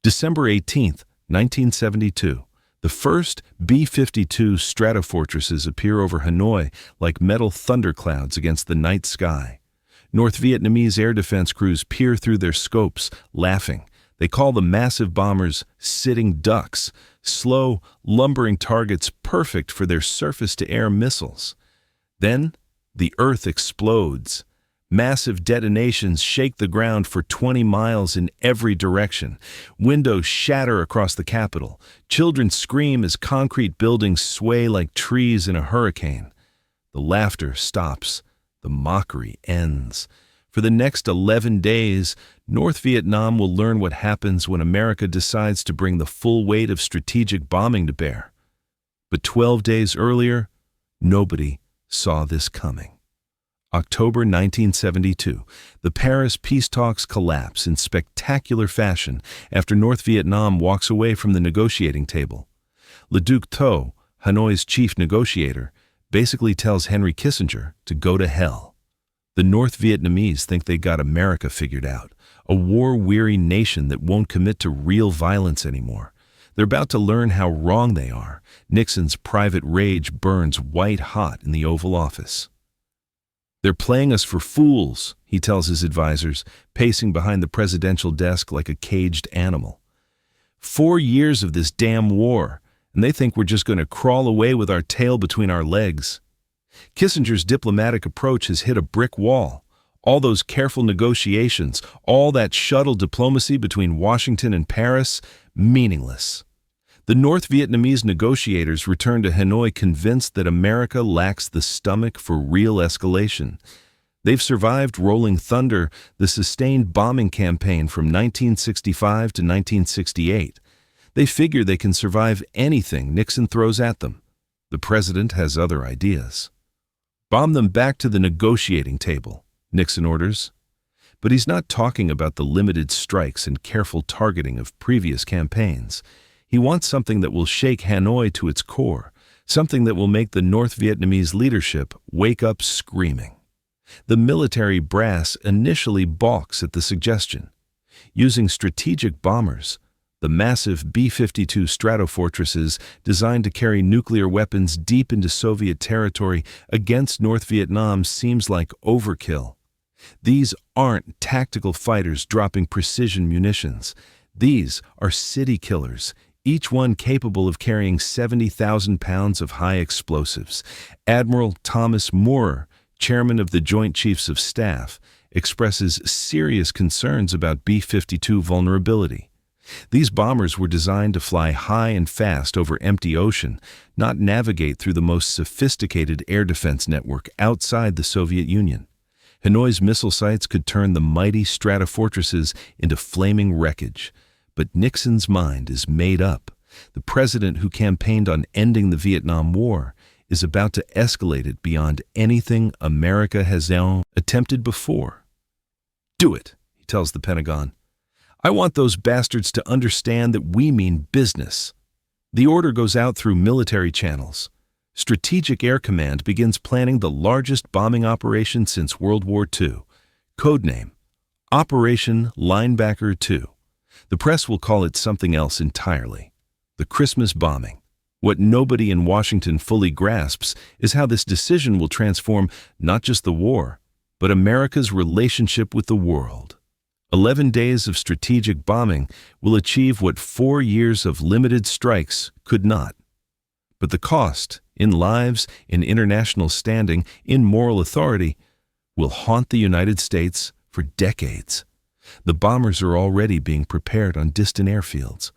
December 18, 1972. The first B-52 stratofortresses appear over Hanoi like metal thunderclouds against the night sky. North Vietnamese air defense crews peer through their scopes, laughing. They call the massive bombers sitting ducks, slow, lumbering targets perfect for their surface-to-air missiles. Then, the earth explodes. Massive detonations shake the ground for 20 miles in every direction. Windows shatter across the capital. Children scream as concrete buildings sway like trees in a hurricane. The laughter stops. The mockery ends. For the next 11 days, North Vietnam will learn what happens when America decides to bring the full weight of strategic bombing to bear. But 12 days earlier, nobody saw this coming. October 1972, the Paris peace talks collapse in spectacular fashion after North Vietnam walks away from the negotiating table. Le Duc Tho, Hanoi's chief negotiator, basically tells Henry Kissinger to go to hell. The North Vietnamese think they got America figured out, a war-weary nation that won't commit to real violence anymore. They're about to learn how wrong they are. Nixon's private rage burns white-hot in the Oval Office. "They're playing us for fools," he tells his advisors, pacing behind the presidential desk like a caged animal. 4 years of this damn war, and they think we're just going to crawl away with our tail between our legs. Kissinger's diplomatic approach has hit a brick wall. All those careful negotiations, all that shuttle diplomacy between Washington and Paris, meaningless. The North Vietnamese negotiators return to Hanoi convinced that America lacks the stomach for real escalation. They've survived Rolling Thunder, the sustained bombing campaign from 1965 to 1968. They figure they can survive anything Nixon throws at them. The president has other ideas. "Bomb them back to the negotiating table," Nixon orders. But he's not talking about the limited strikes and careful targeting of previous campaigns. He wants something that will shake Hanoi to its core, something that will make the North Vietnamese leadership wake up screaming. The military brass initially balks at the suggestion. Using strategic bombers, the massive B-52 stratofortresses designed to carry nuclear weapons deep into Soviet territory against North Vietnam seems like overkill. These aren't tactical fighters dropping precision munitions. These are city killers, each one capable of carrying 70,000 pounds of high explosives. Admiral Thomas Moorer, chairman of the Joint Chiefs of Staff, expresses serious concerns about B-52 vulnerability. These bombers were designed to fly high and fast over empty ocean, not navigate through the most sophisticated air defense network outside the Soviet Union. Hanoi's missile sites could turn the mighty stratofortresses into flaming wreckage. But Nixon's mind is made up. The president who campaigned on ending the Vietnam War is about to escalate it beyond anything America has attempted before. "Do it," he tells the Pentagon. "I want those bastards to understand that we mean business." The order goes out through military channels. Strategic Air Command begins planning the largest bombing operation since World War II. Codename Operation Linebacker 2. The press will call it something else entirely. The Christmas bombing. What nobody in Washington fully grasps is how this decision will transform not just the war, but America's relationship with the world. 11 days of strategic bombing will achieve what 4 years of limited strikes could not. But the cost, in lives, in international standing, in moral authority, will haunt the United States for decades. The bombers are already being prepared on distant airfields.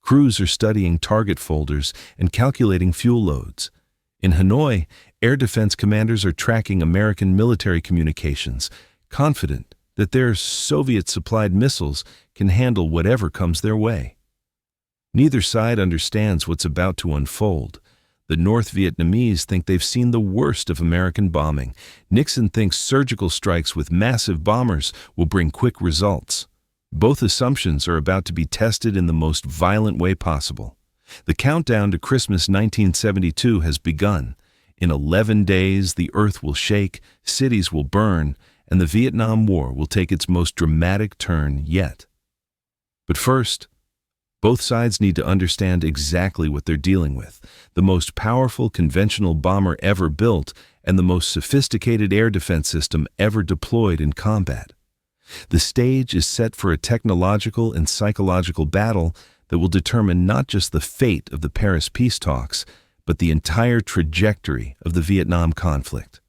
Crews are studying target folders and calculating fuel loads. In Hanoi, air defense commanders are tracking American military communications, confident that their Soviet-supplied missiles can handle whatever comes their way. Neither side understands what's about to unfold. The North Vietnamese think they've seen the worst of American bombing. Nixon thinks surgical strikes with massive bombers will bring quick results. Both assumptions are about to be tested in the most violent way possible. The countdown to Christmas 1972 has begun. In 11 days, the earth will shake, cities will burn, and the Vietnam War will take its most dramatic turn yet. But first, Both sides need to understand exactly what they're dealing with: the most powerful conventional bomber ever built and the most sophisticated air defense system ever deployed in combat. The stage is set for a technological and psychological battle that will determine not just the fate of the Paris peace talks, but the entire trajectory of the Vietnam conflict.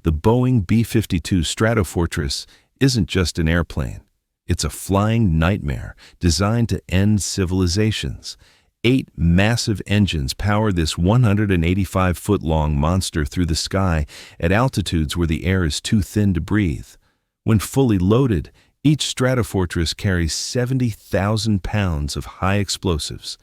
The Boeing B-52 Stratofortress isn't just an airplane. It's a flying nightmare designed to end civilizations. 8 massive engines power this 185-foot-long monster through the sky at altitudes where the air is too thin to breathe. When fully loaded, each Stratofortress carries 70,000 pounds of high explosives,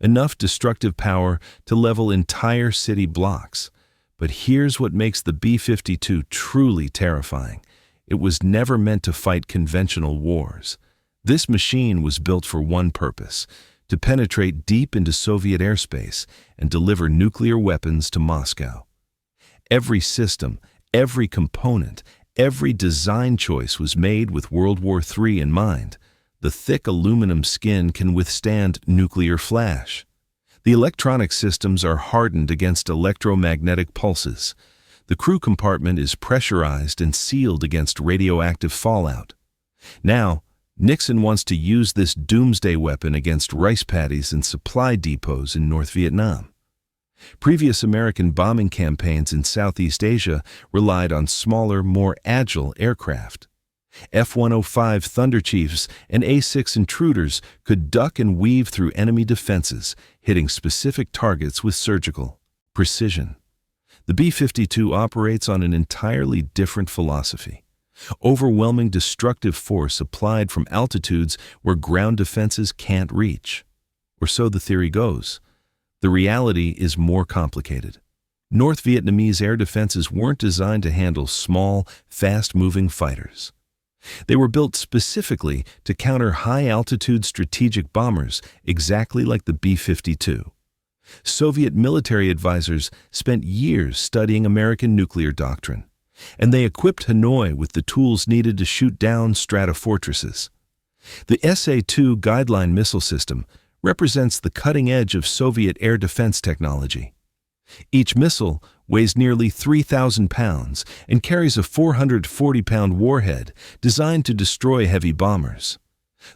enough destructive power to level entire city blocks. But here's what makes the B-52 truly terrifying. It was never meant to fight conventional wars. This machine was built for one purpose: to penetrate deep into Soviet airspace and deliver nuclear weapons to Moscow. Every system, every component, every design choice was made with World War III in mind. The thick aluminum skin can withstand nuclear flash. The electronic systems are hardened against electromagnetic pulses. The crew compartment is pressurized and sealed against radioactive fallout. Now, Nixon wants to use this doomsday weapon against rice paddies and supply depots in North Vietnam. Previous American bombing campaigns in Southeast Asia relied on smaller, more agile aircraft. F-105 Thunderchiefs and A-6 Intruders could duck and weave through enemy defenses, hitting specific targets with surgical precision. The B-52 operates on an entirely different philosophy: overwhelming destructive force applied from altitudes where ground defenses can't reach. Or so the theory goes. The reality is more complicated. North Vietnamese air defenses weren't designed to handle small, fast-moving fighters. They were built specifically to counter high-altitude strategic bombers, exactly like the B-52. Soviet military advisors spent years studying American nuclear doctrine, and they equipped Hanoi with the tools needed to shoot down Stratofortresses. The SA-2 Guideline missile system represents the cutting edge of Soviet air defense technology. Each missile weighs nearly 3,000 pounds and carries a 440-pound warhead designed to destroy heavy bombers.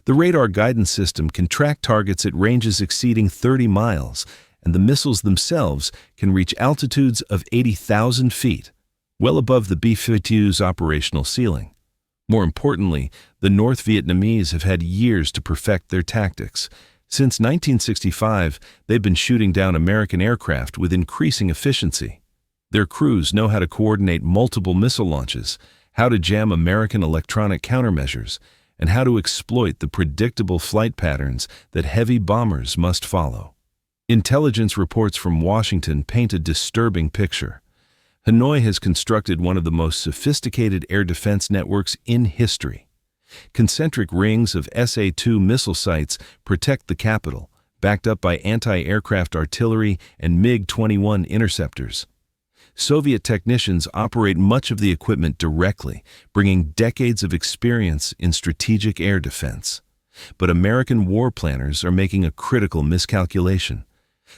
The radar guidance system can track targets at ranges exceeding 30 miles, and the missiles themselves can reach altitudes of 80,000 feet, well above the B-52's operational ceiling. More importantly, the North Vietnamese have had years to perfect their tactics. Since 1965, they've been shooting down American aircraft with increasing efficiency. Their crews know how to coordinate multiple missile launches, how to jam American electronic countermeasures, and how to exploit the predictable flight patterns that heavy bombers must follow. Intelligence reports from Washington paint a disturbing picture. Hanoi has constructed one of the most sophisticated air defense networks in history. Concentric rings of SA-2 missile sites protect the capital, backed up by anti-aircraft artillery and MiG-21 interceptors. Soviet technicians operate much of the equipment directly, bringing decades of experience in strategic air defense. But American war planners are making a critical miscalculation.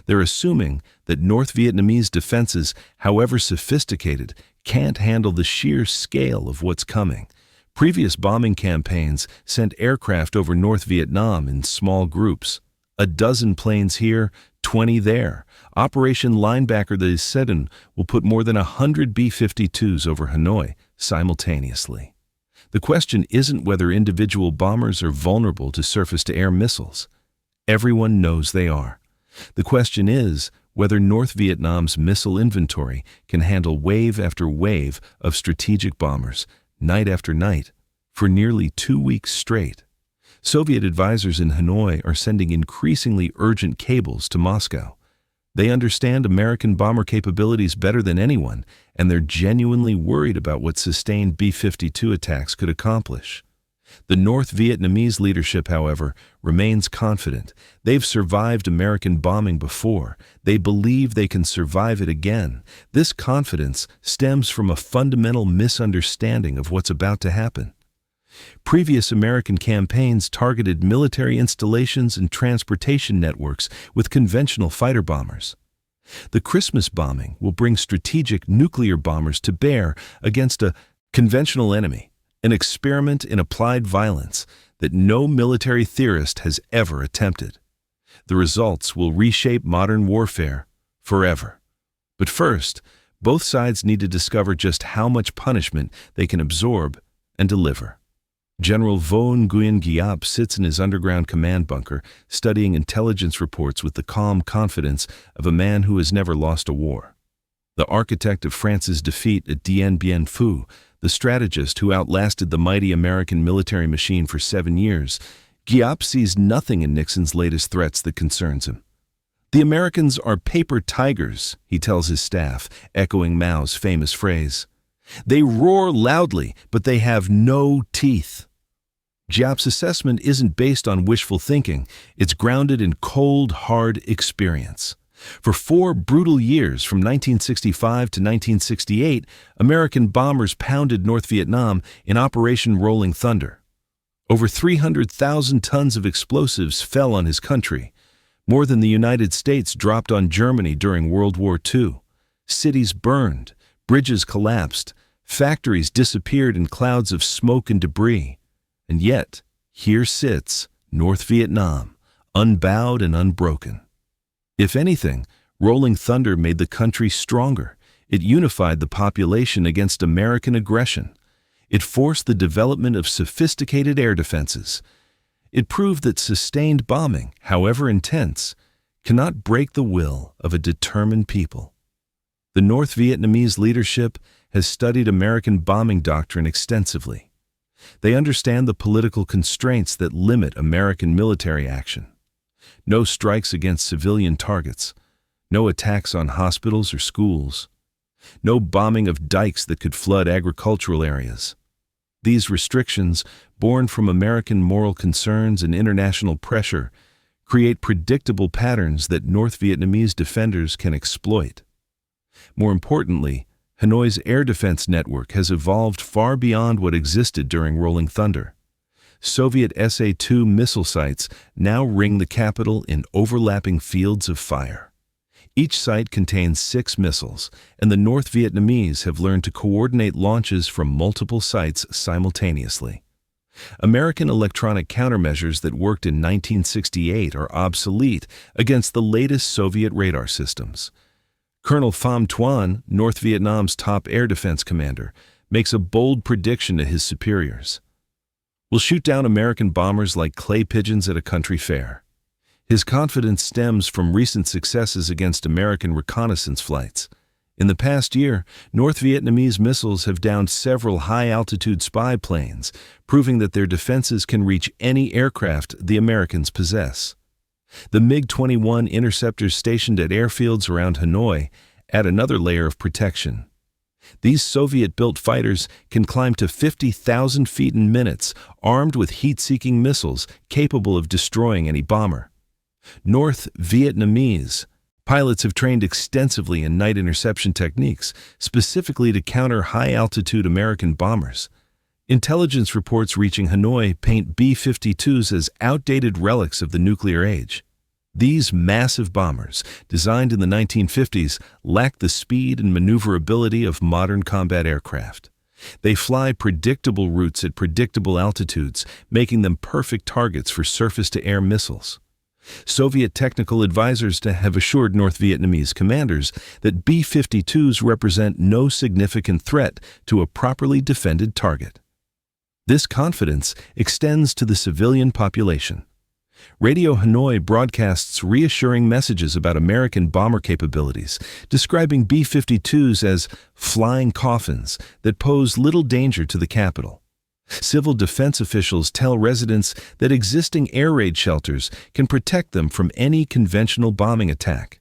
They're assuming that North Vietnamese defenses, however sophisticated, can't handle the sheer scale of what's coming. Previous bombing campaigns sent aircraft over North Vietnam in small groups. A dozen planes here, 20 there. Operation Linebacker the Sedan will put more than 100 B-52s over Hanoi simultaneously. The question isn't whether individual bombers are vulnerable to surface-to-air missiles. Everyone knows they are. The question is whether North Vietnam's missile inventory can handle wave after wave of strategic bombers, night after night, for nearly 2 weeks straight. Soviet advisors in Hanoi are sending increasingly urgent cables to Moscow. They understand American bomber capabilities better than anyone, and they're genuinely worried about what sustained B-52 attacks could accomplish. The North Vietnamese leadership, however, remains confident. They've survived American bombing before. They believe they can survive it again. This confidence stems from a fundamental misunderstanding of what's about to happen. Previous American campaigns targeted military installations and transportation networks with conventional fighter bombers. The Christmas bombing will bring strategic nuclear bombers to bear against a conventional enemy, an experiment in applied violence that no military theorist has ever attempted. The results will reshape modern warfare forever. But first, both sides need to discover just how much punishment they can absorb and deliver. General Vo Nguyen Giap sits in his underground command bunker, studying intelligence reports with the calm confidence of a man who has never lost a war. The architect of France's defeat at Dien Bien Phu, the strategist who outlasted the mighty American military machine for 7 years, Giap sees nothing in Nixon's latest threats that concerns him. The Americans are paper tigers, he tells his staff, echoing Mao's famous phrase. They roar loudly, but they have no teeth. Giap's assessment isn't based on wishful thinking. It's grounded in cold, hard experience. For 4 brutal years, from 1965 to 1968, American bombers pounded North Vietnam in Operation Rolling Thunder. Over 300,000 tons of explosives fell on his country. More than the United States dropped on Germany during World War II. Cities burned, bridges collapsed, factories disappeared in clouds of smoke and debris. And yet, here sits North Vietnam, unbowed and unbroken. If anything, Rolling Thunder made the country stronger. It unified the population against American aggression. It forced the development of sophisticated air defenses. It proved that sustained bombing, however intense, cannot break the will of a determined people. The North Vietnamese leadership has studied American bombing doctrine extensively. They understand the political constraints that limit American military action. No strikes against civilian targets, no attacks on hospitals or schools, no bombing of dikes that could flood agricultural areas. These restrictions, born from American moral concerns and international pressure, create predictable patterns that North Vietnamese defenders can exploit. More importantly, Hanoi's air defense network has evolved far beyond what existed during Rolling Thunder. Soviet SA-2 missile sites now ring the capital in overlapping fields of fire. Each site contains 6 missiles, and the North Vietnamese have learned to coordinate launches from multiple sites simultaneously. American electronic countermeasures that worked in 1968 are obsolete against the latest Soviet radar systems. Colonel Pham Tuan, North Vietnam's top air defense commander, makes a bold prediction to his superiors. We'll shoot down American bombers like clay pigeons at a country fair. His confidence stems from recent successes against American reconnaissance flights. In the past year, North Vietnamese missiles have downed several high-altitude spy planes, proving that their defenses can reach any aircraft the Americans possess. The MiG-21 interceptors stationed at airfields around Hanoi add another layer of protection. These Soviet-built fighters can climb to 50,000 feet in minutes, armed with heat-seeking missiles capable of destroying any bomber. North Vietnamese pilots have trained extensively in night interception techniques, specifically to counter high-altitude American bombers. Intelligence reports reaching Hanoi paint B-52s as outdated relics of the nuclear age. These massive bombers, designed in the 1950s, lack the speed and maneuverability of modern combat aircraft. They fly predictable routes at predictable altitudes, making them perfect targets for surface-to-air missiles. Soviet technical advisors have assured North Vietnamese commanders that B-52s represent no significant threat to a properly defended target. This confidence extends to the civilian population. Radio Hanoi broadcasts reassuring messages about American bomber capabilities, describing B-52s as flying coffins that pose little danger to the capital. Civil defense officials tell residents that existing air raid shelters can protect them from any conventional bombing attack.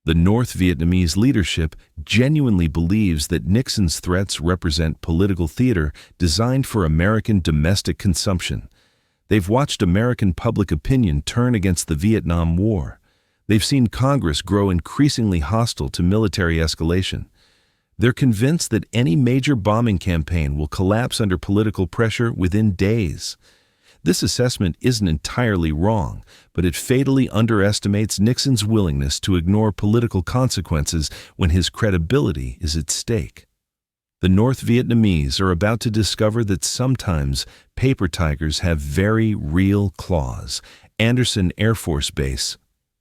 The North Vietnamese leadership genuinely believes that Nixon's threats represent political theater designed for American domestic consumption. They've watched American public opinion turn against the Vietnam War. They've seen Congress grow increasingly hostile to military escalation. They're convinced that any major bombing campaign will collapse under political pressure within days. This assessment isn't entirely wrong, but it fatally underestimates Nixon's willingness to ignore political consequences when his credibility is at stake. The North Vietnamese are about to discover that sometimes paper tigers have very real claws. Andersen Air Force Base,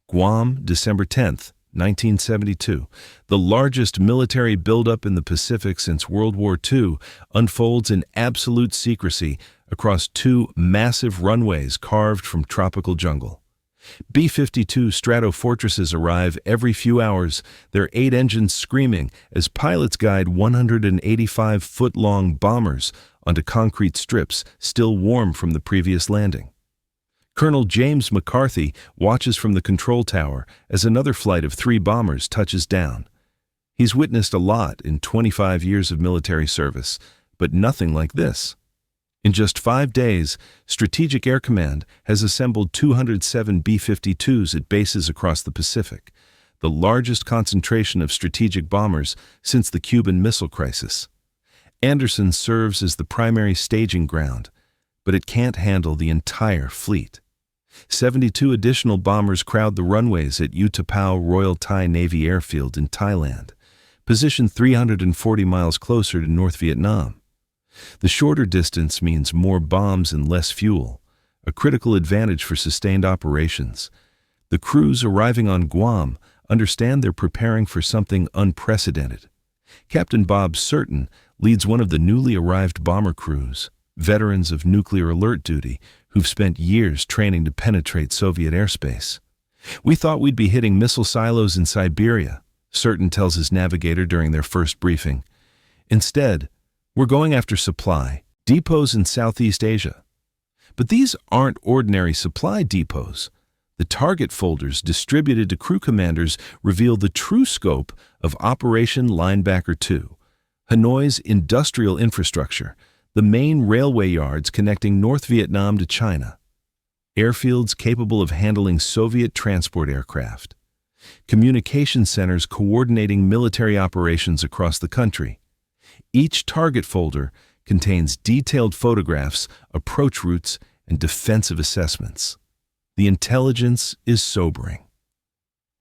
Guam, December 10, 1972. The largest military buildup in the Pacific since World War II unfolds in absolute secrecy across two massive runways carved from tropical jungle. B-52 Stratofortresses arrive every few hours, their 8 engines screaming as pilots guide 185-foot-long bombers onto concrete strips still warm from the previous landing. Colonel James McCarthy watches from the control tower as another flight of 3 bombers touches down. He's witnessed a lot in 25 years of military service, but nothing like this. In just 5 days, Strategic Air Command has assembled 207 B-52s at bases across the Pacific, the largest concentration of strategic bombers since the Cuban Missile Crisis. Andersen serves as the primary staging ground, but it can't handle the entire fleet. 72 additional bombers crowd the runways at Utapao Royal Thai Navy Airfield in Thailand, positioned 340 miles closer to North Vietnam. The shorter distance means more bombs and less fuel, a critical advantage for sustained operations. The crews arriving on Guam understand they're preparing for something unprecedented. Captain Bob Certain leads one of the newly arrived bomber crews, veterans of nuclear alert duty who've spent years training to penetrate Soviet airspace. "We thought we'd be hitting missile silos in Siberia," Certain tells his navigator during their first briefing. "Instead, we're going after supply depots in Southeast Asia." But these aren't ordinary supply depots. The target folders distributed to crew commanders reveal the true scope of Operation Linebacker 2, Hanoi's industrial infrastructure, the main railway yards connecting North Vietnam to China, airfields capable of handling Soviet transport aircraft, communication centers coordinating military operations across the country. Each target folder contains detailed photographs, approach routes, and defensive assessments. The intelligence is sobering.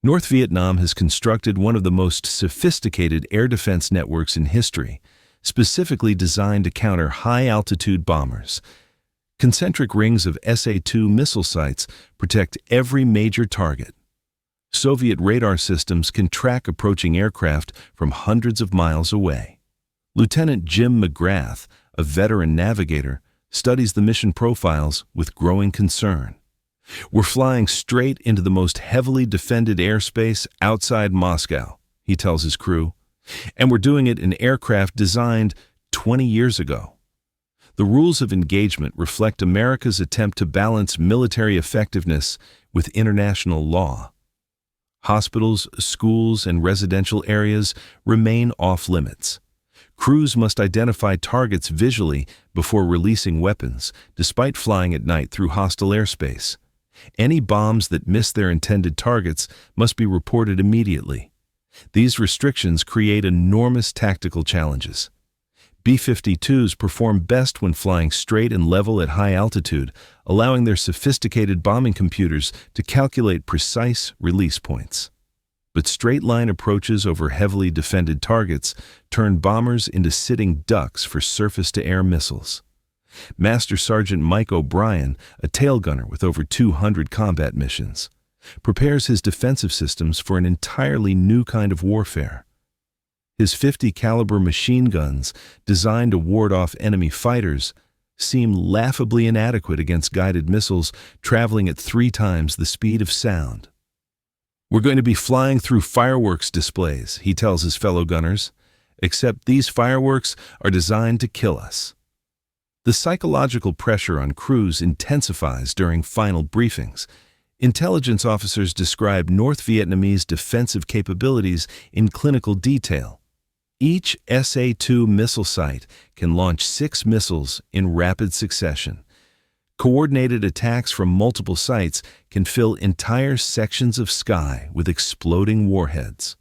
North Vietnam has constructed one of the most sophisticated air defense networks in history, specifically designed to counter high-altitude bombers. Concentric rings of SA-2 missile sites protect every major target. Soviet radar systems can track approaching aircraft from hundreds of miles away. Lieutenant Jim McGrath, a veteran navigator, studies the mission profiles with growing concern. "We're flying straight into the most heavily defended airspace outside Moscow," he tells his crew, "and we're doing it in aircraft designed 20 years ago." The rules of engagement reflect America's attempt to balance military effectiveness with international law. Hospitals, schools, and residential areas remain off-limits. Crews must identify targets visually before releasing weapons, despite flying at night through hostile airspace. Any bombs that miss their intended targets must be reported immediately. These restrictions create enormous tactical challenges. B-52s perform best when flying straight and level at high altitude, allowing their sophisticated bombing computers to calculate precise release points. But straight-line approaches over heavily defended targets turn bombers into sitting ducks for surface-to-air missiles. Master Sergeant Mike O'Brien, a tail gunner with over 200 combat missions, prepares his defensive systems for an entirely new kind of warfare. His 50-caliber machine guns, designed to ward off enemy fighters, seem laughably inadequate against guided missiles traveling at 3 times the speed of sound. "We're going to be flying through fireworks displays," he tells his fellow gunners, "except these fireworks are designed to kill us." The psychological pressure on crews intensifies during final briefings. Intelligence officers describe North Vietnamese defensive capabilities in clinical detail. Each SA-2 missile site can launch 6 missiles in rapid succession. Coordinated attacks from multiple sites can fill entire sections of sky with exploding warheads.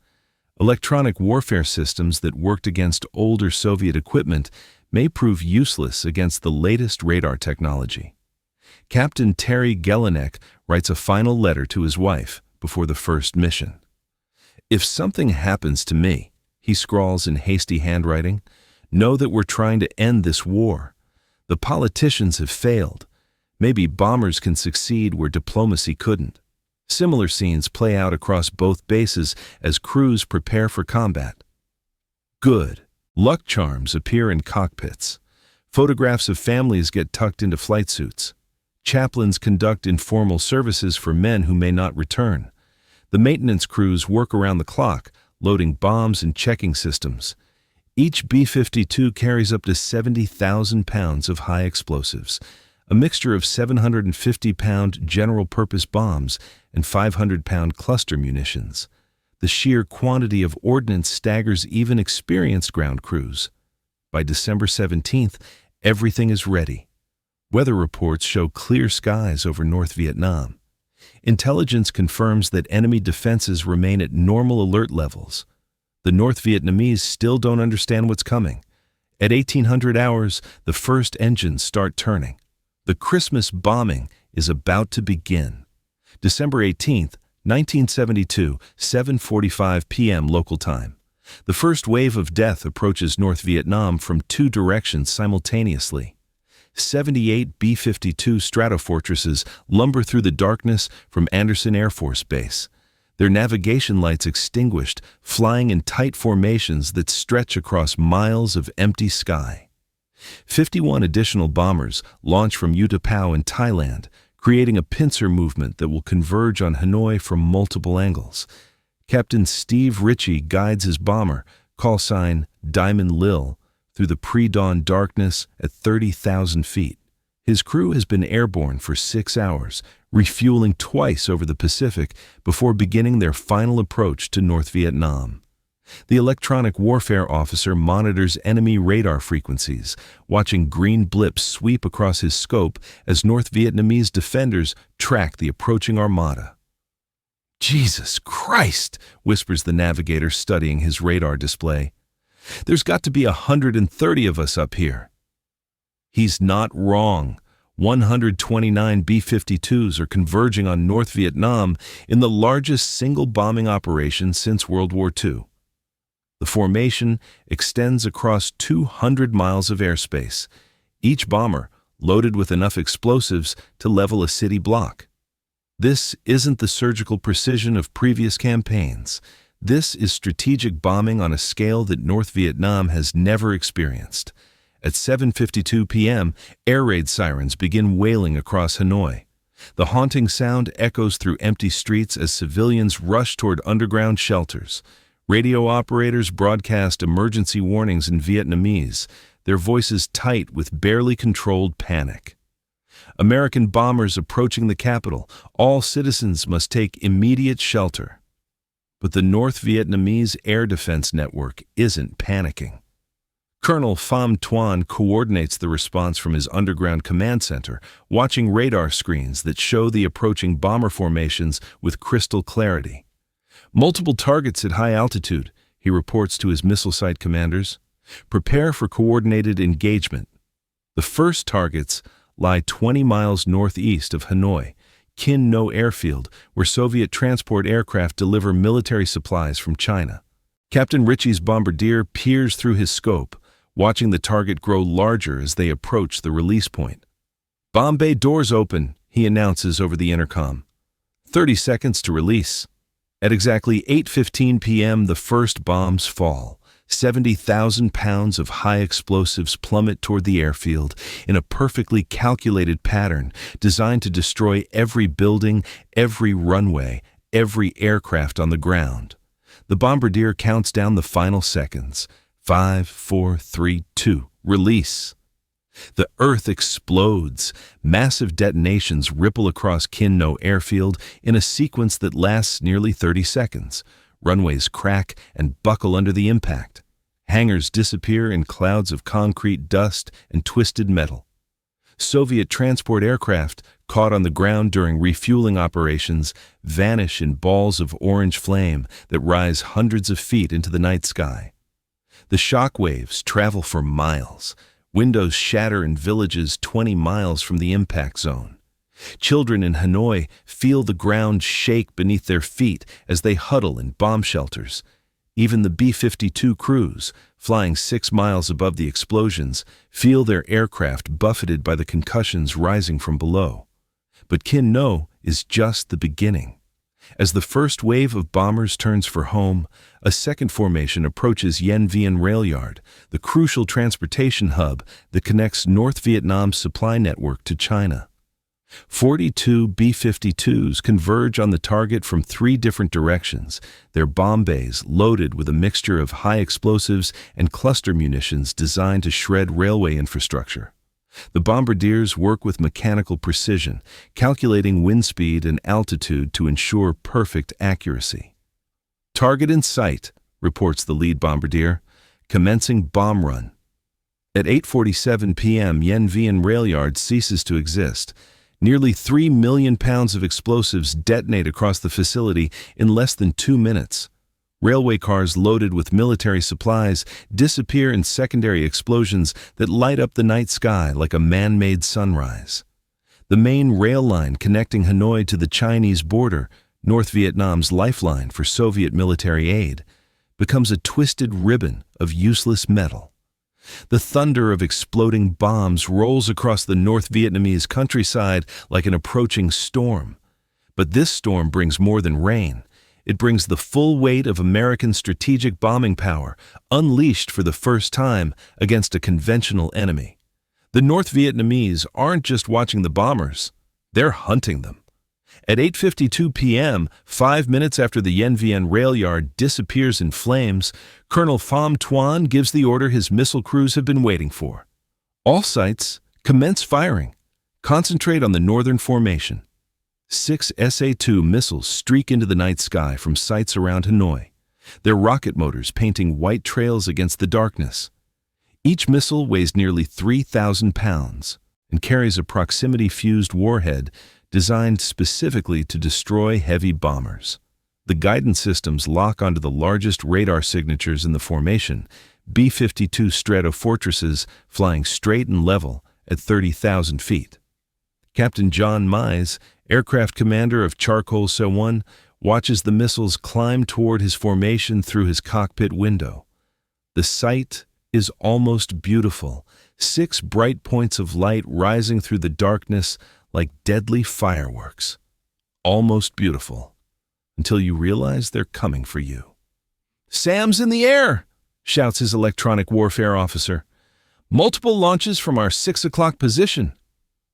Electronic warfare systems that worked against older Soviet equipment may prove useless against the latest radar technology. Captain Terry Gelinek writes a final letter to his wife before the first mission. "If something happens to me," he scrawls in hasty handwriting, "know that we're trying to end this war. The politicians have failed. Maybe bombers can succeed where diplomacy couldn't." Similar scenes play out across both bases as crews prepare for combat. Good. Luck charms appear in cockpits. Photographs of families get tucked into flight suits. Chaplains conduct informal services for men who may not return. The maintenance crews work around the clock, loading bombs and checking systems. Each B-52 carries up to 70,000 pounds of high explosives, a mixture of 750-pound general-purpose bombs and 500-pound cluster munitions. The sheer quantity of ordnance staggers even experienced ground crews. By December 17th, everything is ready. Weather reports show clear skies over North Vietnam. Intelligence confirms that enemy defenses remain at normal alert levels. The North Vietnamese still don't understand what's coming. At 1800 hours, the first engines start turning. The Christmas bombing is about to begin. December 18th, 1972, 7:45 p.m. local time. The first wave of death approaches North Vietnam from two directions simultaneously. 78 B-52 Stratofortresses lumber through the darkness from Andersen Air Force Base, their navigation lights extinguished, flying in tight formations that stretch across miles of empty sky. 51 additional bombers launch from Utapao in Thailand, creating a pincer movement that will converge on Hanoi from multiple angles. Captain Steve Ritchie guides his bomber, call sign Diamond Lil, through the pre-dawn darkness at 30,000 feet. His crew has been airborne for 6 hours, refueling twice over the Pacific before beginning their final approach to North Vietnam. The electronic warfare officer monitors enemy radar frequencies, watching green blips sweep across his scope as North Vietnamese defenders track the approaching armada. "Jesus Christ," whispers the navigator studying his radar display. "There's got to be 130 of us up here." He's not wrong. 129 B-52s are converging on North Vietnam in the largest single bombing operation since World War II. The formation extends across 200 miles of airspace, each bomber loaded with enough explosives to level a city block. This isn't the surgical precision of previous campaigns. This is strategic bombing on a scale that North Vietnam has never experienced. At 7:52 p.m., air raid sirens begin wailing across Hanoi. The haunting sound echoes through empty streets as civilians rush toward underground shelters. Radio operators broadcast emergency warnings in Vietnamese, their voices tight with barely controlled panic. American bombers approaching the capital. All citizens must take immediate shelter. But the North Vietnamese air defense network isn't panicking. Colonel Pham Tuan coordinates the response from his underground command center, watching radar screens that show the approaching bomber formations with crystal clarity. "Multiple targets at high altitude," he reports to his missile site commanders. "Prepare for coordinated engagement." The first targets lie 20 miles northeast of Hanoi, Kin No Airfield, where Soviet transport aircraft deliver military supplies from China. Captain Ritchie's bombardier peers through his scope, watching the target grow larger as they approach the release point. "Bomb bay doors open," he announces over the intercom. 30 seconds to release. At exactly 8:15 p.m., the first bombs fall. 70,000 pounds of high explosives plummet toward the airfield in a perfectly calculated pattern designed to destroy every building, every runway, every aircraft on the ground. The bombardier counts down the final seconds. 5, 4, 3, 2, release. The earth explodes. Massive detonations ripple across Kin No Airfield in a sequence that lasts nearly 30 seconds. Runways crack and buckle under the impact. Hangars disappear in clouds of concrete dust and twisted metal. Soviet transport aircraft caught on the ground during refueling operations, vanish in balls of orange flame that rise hundreds of feet into the night sky. The shock waves travel for miles. Windows shatter in villages 20 miles from the impact zone. Children in Hanoi feel the ground shake beneath their feet as they huddle in bomb shelters. Even the B-52 crews, flying 6 miles above the explosions, feel their aircraft buffeted by the concussions rising from below. But Kin No is just the beginning. As the first wave of bombers turns for home, a second formation approaches Yen Vien Rail Yard, the crucial transportation hub that connects North Vietnam's supply network to China. 42 B-52s converge on the target from 3 different directions, their bomb bays loaded with a mixture of high explosives and cluster munitions designed to shred railway infrastructure. The bombardiers work with mechanical precision, calculating wind speed and altitude to ensure perfect accuracy. "Target in sight," reports the lead bombardier, commencing bomb run. At 8:47 p.m., Yen Vien Rail Yard ceases to exist. Nearly 3 million pounds of explosives detonate across the facility in less than 2 minutes. Railway cars loaded with military supplies disappear in secondary explosions that light up the night sky like a man-made sunrise. The main rail line connecting Hanoi to the Chinese border, North Vietnam's lifeline for Soviet military aid, becomes a twisted ribbon of useless metal. The thunder of exploding bombs rolls across the North Vietnamese countryside like an approaching storm. But this storm brings more than rain. It brings the full weight of American strategic bombing power, unleashed for the first time against a conventional enemy. The North Vietnamese aren't just watching the bombers, they're hunting them. At 8:52 p.m., 5 minutes after the Yen Vien Rail Yard disappears in flames, Colonel Pham Tuan gives the order his missile crews have been waiting for. All sites, commence firing. Concentrate on the northern formation. 6 SA-2 missiles streak into the night sky from sites around Hanoi, their rocket motors painting white trails against the darkness. Each missile weighs nearly 3,000 pounds and carries a proximity-fused warhead designed specifically to destroy heavy bombers. The guidance systems lock onto the largest radar signatures in the formation, B-52 Stratofortresses flying straight and level at 30,000 feet. Captain John Mize, aircraft commander of Charcoal Se-1, watches the missiles climb toward his formation through his cockpit window. The sight is almost beautiful, 6 bright points of light rising through the darkness like deadly fireworks. Almost beautiful, until you realize they're coming for you. "Sam's in the air!" shouts his electronic warfare officer. "Multiple launches from our 6 o'clock position."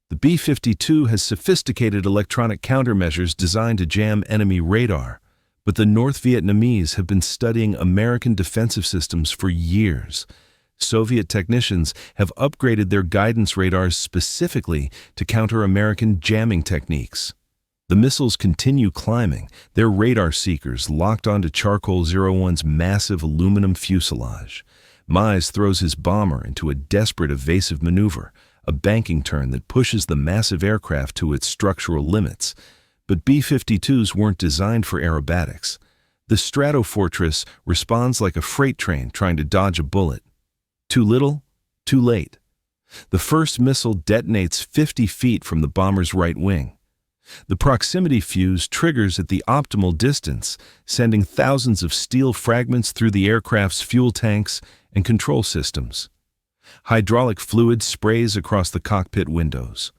The B-52 has sophisticated electronic countermeasures designed to jam enemy radar, but the North Vietnamese have been studying American defensive systems for years. Soviet technicians have upgraded their guidance radars specifically to counter American jamming techniques. The missiles continue climbing, their radar seekers locked onto Charcoal 01's massive aluminum fuselage. Mize throws his bomber into a desperate evasive maneuver, a banking turn that pushes the massive aircraft to its structural limits. But B-52s weren't designed for aerobatics. The Stratofortress responds like a freight train trying to dodge a bullet. Too little, too late. The first missile detonates 50 feet from the bomber's right wing. The proximity fuse triggers at the optimal distance, sending thousands of steel fragments through the aircraft's fuel tanks and control systems. Hydraulic fluid sprays across the cockpit windows.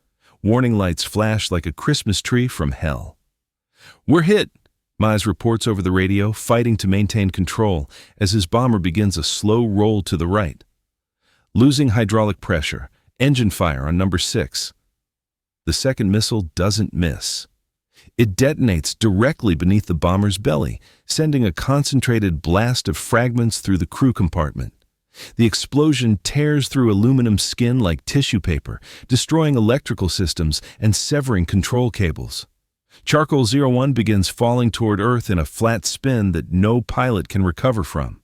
Warning lights flash like a Christmas tree from hell. "We're hit," Mize reports over the radio, fighting to maintain control as his bomber begins a slow roll to the right. Losing hydraulic pressure, engine fire on number 6. The second missile doesn't miss. It detonates directly beneath the bomber's belly, sending a concentrated blast of fragments through the crew compartment. The explosion tears through aluminum skin like tissue paper, destroying electrical systems and severing control cables. Charcoal 01 begins falling toward Earth in a flat spin that no pilot can recover from.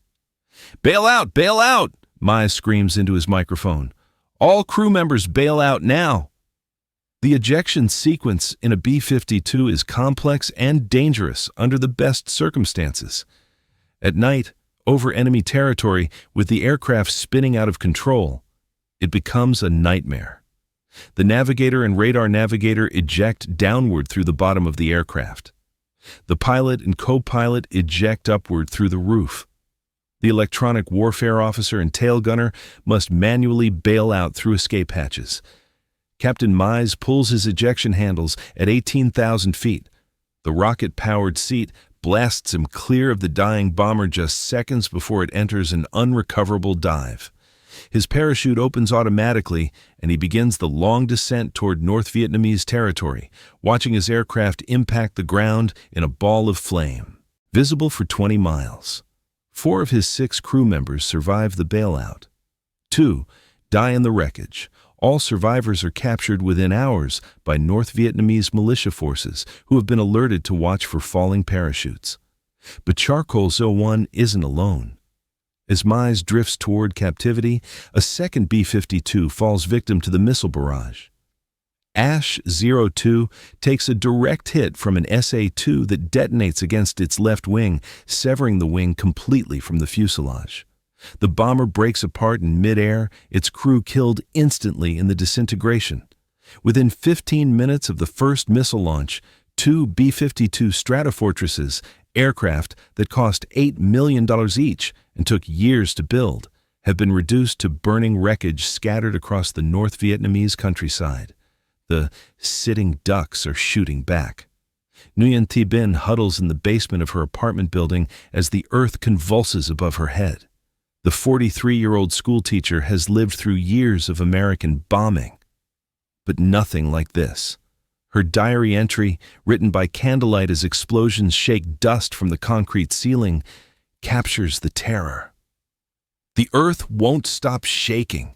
"Bail out! Bail out!" Mize screams into his microphone. "All crew members bail out now!" The ejection sequence in a B-52 is complex and dangerous under the best circumstances. At night, over enemy territory, with the aircraft spinning out of control, it becomes a nightmare. The navigator and radar navigator eject downward through the bottom of the aircraft. The pilot and co-pilot eject upward through the roof. The electronic warfare officer and tail gunner must manually bail out through escape hatches. Captain Mize pulls his ejection handles at 18,000 feet. The rocket-powered seat blasts him clear of the dying bomber just seconds before it enters an unrecoverable dive. His parachute opens automatically, and he begins the long descent toward North Vietnamese territory, watching his aircraft impact the ground in a ball of flame. Visible for 20 miles. 4 of his 6 crew members survive the bailout. 2 die in the wreckage. All survivors are captured within hours by North Vietnamese militia forces who have been alerted to watch for falling parachutes. But Charcoal 01 isn't alone. As Mize drifts toward captivity, a second B-52 falls victim to the missile barrage. Ash 02 takes a direct hit from an SA-2 that detonates against its left wing, severing the wing completely from the fuselage. The bomber breaks apart in midair, its crew killed instantly in the disintegration. Within 15 minutes of the first missile launch, 2 B-52 Stratofortresses, aircraft that cost $8 million each and took years to build, have been reduced to burning wreckage scattered across the North Vietnamese countryside. The sitting ducks are shooting back. Nguyen Thi Binh huddles in the basement of her apartment building as the earth convulses above her head. The 43-year-old schoolteacher has lived through years of American bombing, but nothing like this. Her diary entry, written by candlelight as explosions shake dust from the concrete ceiling, captures the terror. The earth won't stop shaking.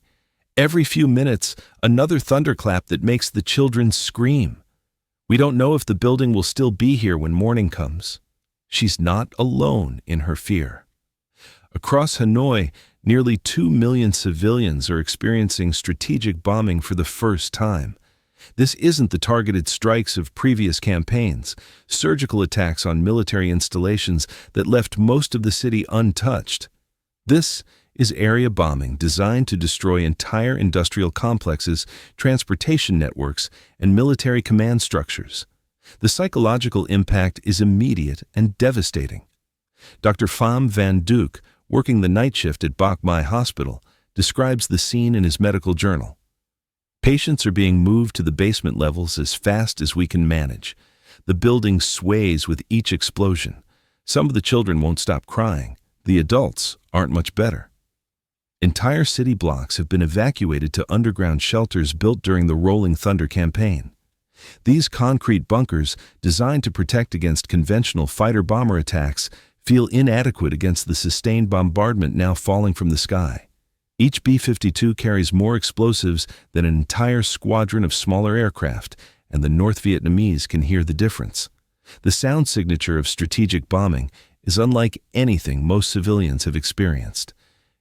Every few minutes, another thunderclap that makes the children scream. We don't know if the building will still be here when morning comes. She's not alone in her fear. Across Hanoi, nearly 2 million civilians are experiencing strategic bombing for the first time. This isn't the targeted strikes of previous campaigns, surgical attacks on military installations that left most of the city untouched. This is area bombing designed to destroy entire industrial complexes, transportation networks, and military command structures. The psychological impact is immediate and devastating. Dr. Pham Van Duke, working the night shift at Bach Mai Hospital, describes the scene in his medical journal. Patients are being moved to the basement levels as fast as we can manage. The building sways with each explosion. Some of the children won't stop crying. The adults aren't much better. Entire city blocks have been evacuated to underground shelters built during the Rolling Thunder campaign. These concrete bunkers, designed to protect against conventional fighter-bomber attacks, feel inadequate against the sustained bombardment now falling from the sky. Each B-52 carries more explosives than an entire squadron of smaller aircraft, and the North Vietnamese can hear the difference. The sound signature of strategic bombing is unlike anything most civilians have experienced.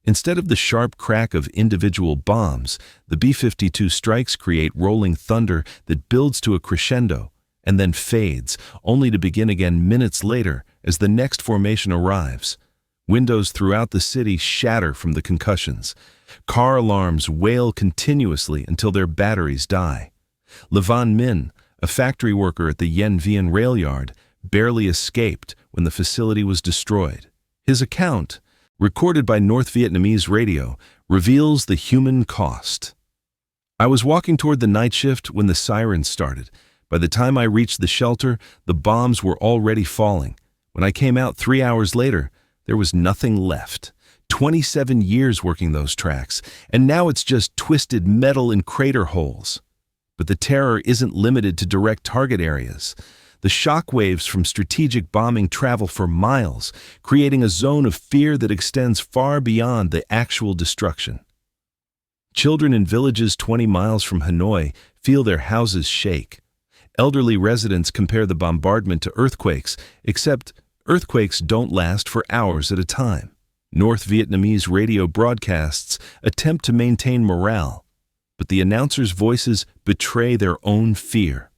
Instead of the sharp crack of individual bombs, the B-52 strikes create rolling thunder that builds to a crescendo and then fades, only to begin again minutes later as the next formation arrives. Windows throughout the city shatter from the concussions. Car alarms wail continuously until their batteries die. Le Van Minh, a factory worker at the Yen Vien rail yard, barely escaped when the facility was destroyed. His account, recorded by North Vietnamese radio, reveals the human cost. I was walking toward the night shift when the sirens started. By the time I reached the shelter, the bombs were already falling. When I came out 3 hours later, there was nothing left. 27 years working those tracks, and now it's just twisted metal and crater holes. But the terror isn't limited to direct target areas. The shock waves from strategic bombing travel for miles, creating a zone of fear that extends far beyond the actual destruction. Children in villages 20 miles from Hanoi feel their houses shake. Elderly residents compare the bombardment to earthquakes, except earthquakes don't last for hours at a time. North Vietnamese radio broadcasts attempt to maintain morale. but the announcers' voices betray their own fear.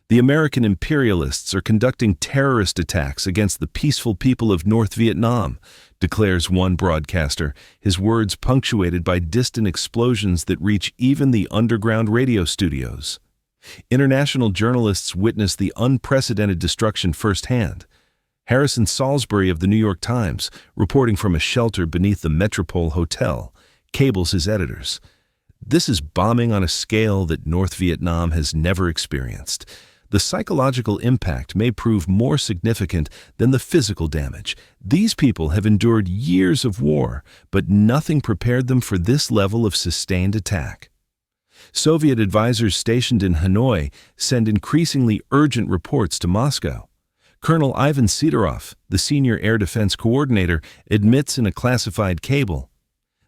The American imperialists are conducting terrorist attacks against the peaceful people of North Vietnam, declares one broadcaster, his words punctuated by distant explosions that reach even the underground radio studios. International journalists witness the unprecedented destruction firsthand. Harrison Salisbury of the New York Times, reporting from a shelter beneath the Metropole Hotel, cables his editors. This is bombing on a scale that North Vietnam has never experienced. The psychological impact may prove more significant than the physical damage. These people have endured years of war, but nothing prepared them for this level of sustained attack. Soviet advisors stationed in Hanoi send increasingly urgent reports to Moscow. Colonel Ivan Sidorov, the senior air defense coordinator, admits in a classified cable,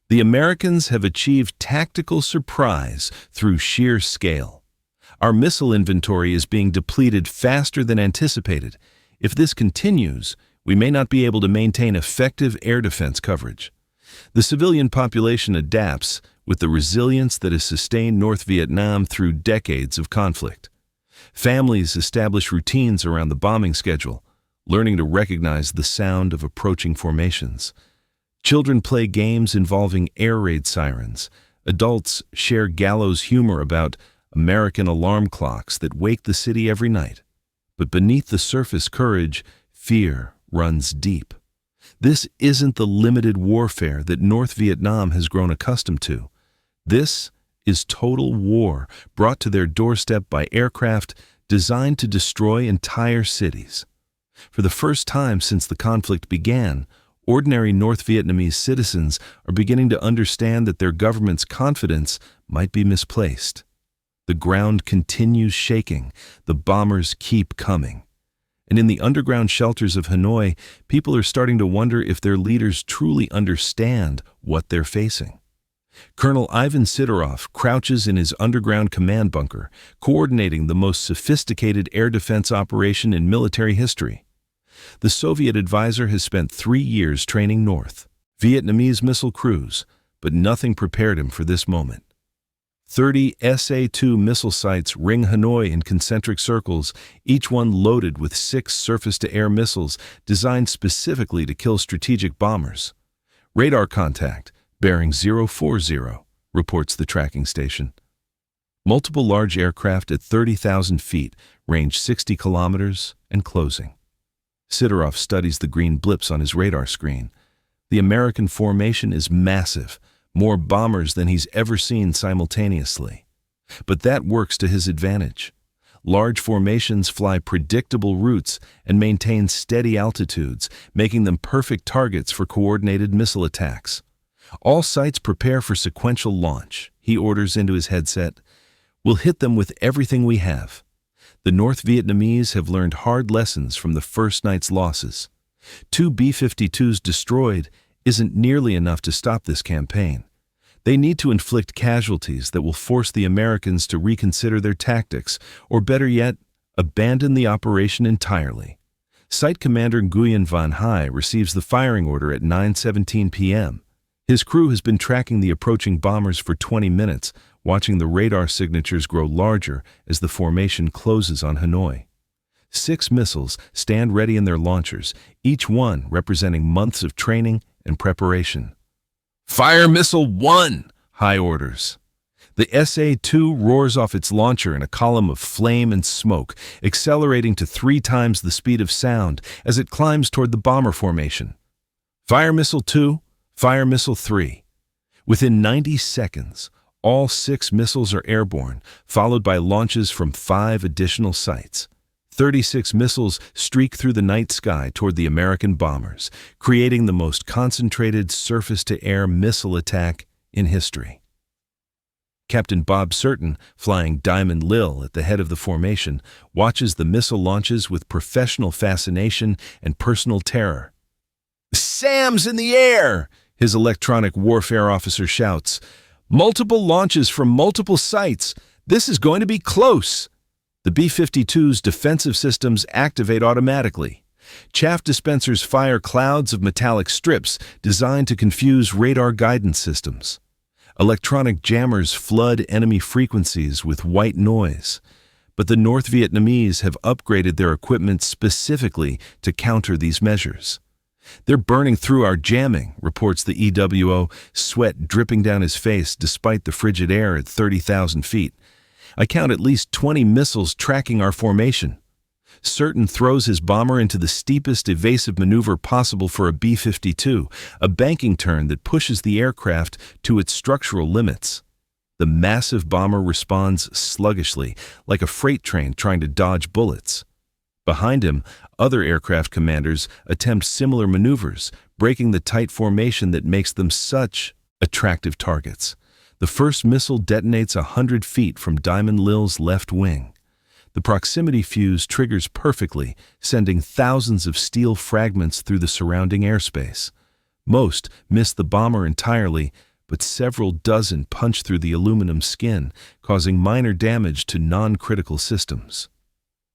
"The Americans have achieved tactical surprise through sheer scale. Our missile inventory is being depleted faster than anticipated. If this continues, we may not be able to maintain effective air defense coverage." The civilian population adapts with the resilience that has sustained North Vietnam through decades of conflict. Families establish routines around the bombing schedule, learning to recognize the sound of approaching formations. Children play games involving air raid sirens. Adults share gallows humor about American alarm clocks that wake the city every night. But beneath the surface courage, fear runs deep. This isn't the limited warfare that North Vietnam has grown accustomed to. This is total war brought to their doorstep by aircraft designed to destroy entire cities. For the first time since the conflict began, ordinary North Vietnamese citizens are beginning to understand that their government's confidence might be misplaced. The ground continues shaking. The bombers keep coming. And in the underground shelters of Hanoi, people are starting to wonder if their leaders truly understand what they're facing. Colonel Ivan Sidorov crouches in his underground command bunker, coordinating the most sophisticated air defense operation in military history. The Soviet advisor has spent 3 years training North Vietnamese missile crews, but nothing prepared him for this moment. 30 SA-2 missile sites ring Hanoi in concentric circles, each one loaded with 6 surface-to-air missiles designed specifically to kill strategic bombers. Radar contact, bearing 040, reports the tracking station. Multiple large aircraft at 30,000 feet, range 60 kilometers, and closing. Sidorov studies the green blips on his radar screen. The American formation is massive, more bombers than he's ever seen simultaneously. But that works to his advantage. Large formations fly predictable routes and maintain steady altitudes, making them perfect targets for coordinated missile attacks. All sites prepare for sequential launch, he orders into his headset. We'll hit them with everything we have. The North Vietnamese have learned hard lessons from the first night's losses. 2 B-52s destroyed isn't nearly enough to stop this campaign. They need to inflict casualties that will force the Americans to reconsider their tactics, or better yet, abandon the operation entirely. Site Commander Nguyen Van Hai receives the firing order at 9:17 p.m. His crew has been tracking the approaching bombers for 20 minutes, watching the radar signatures grow larger as the formation closes on Hanoi. 6 missiles stand ready in their launchers, each one representing months of training and preparation. "Fire Missile 1!" Hai orders. The SA-2 roars off its launcher in a column of flame and smoke, accelerating to 3 times the speed of sound as it climbs toward the bomber formation. "Fire Missile 2, Fire Missile 3. Within 90 seconds, all 6 missiles are airborne, followed by launches from 5 additional sites. 36 missiles streak through the night sky toward the American bombers, creating the most concentrated surface-to-air missile attack in history. Captain Bob Certain, flying Diamond Lil at the head of the formation, watches the missile launches with professional fascination and personal terror. "Sam's in the air!" his electronic warfare officer shouts. "Multiple launches from multiple sites. This is going to be close." The B-52's defensive systems activate automatically. Chaff dispensers fire clouds of metallic strips designed to confuse radar guidance systems. Electronic jammers flood enemy frequencies with white noise, but the North Vietnamese have upgraded their equipment specifically to counter these measures. "They're burning through our jamming," reports the EWO, sweat dripping down his face despite the frigid air at 30,000 feet. "I count at least 20 missiles tracking our formation." Certain throws his bomber into the steepest evasive maneuver possible for a B-52, a banking turn that pushes the aircraft to its structural limits. The massive bomber responds sluggishly, like a freight train trying to dodge bullets. Behind him, other aircraft commanders attempt similar maneuvers, breaking the tight formation that makes them such attractive targets. The first missile detonates 100 feet from Diamond Lil's left wing. The proximity fuse triggers perfectly, sending thousands of steel fragments through the surrounding airspace. Most miss the bomber entirely, but several dozen punch through the aluminum skin, causing minor damage to non-critical systems.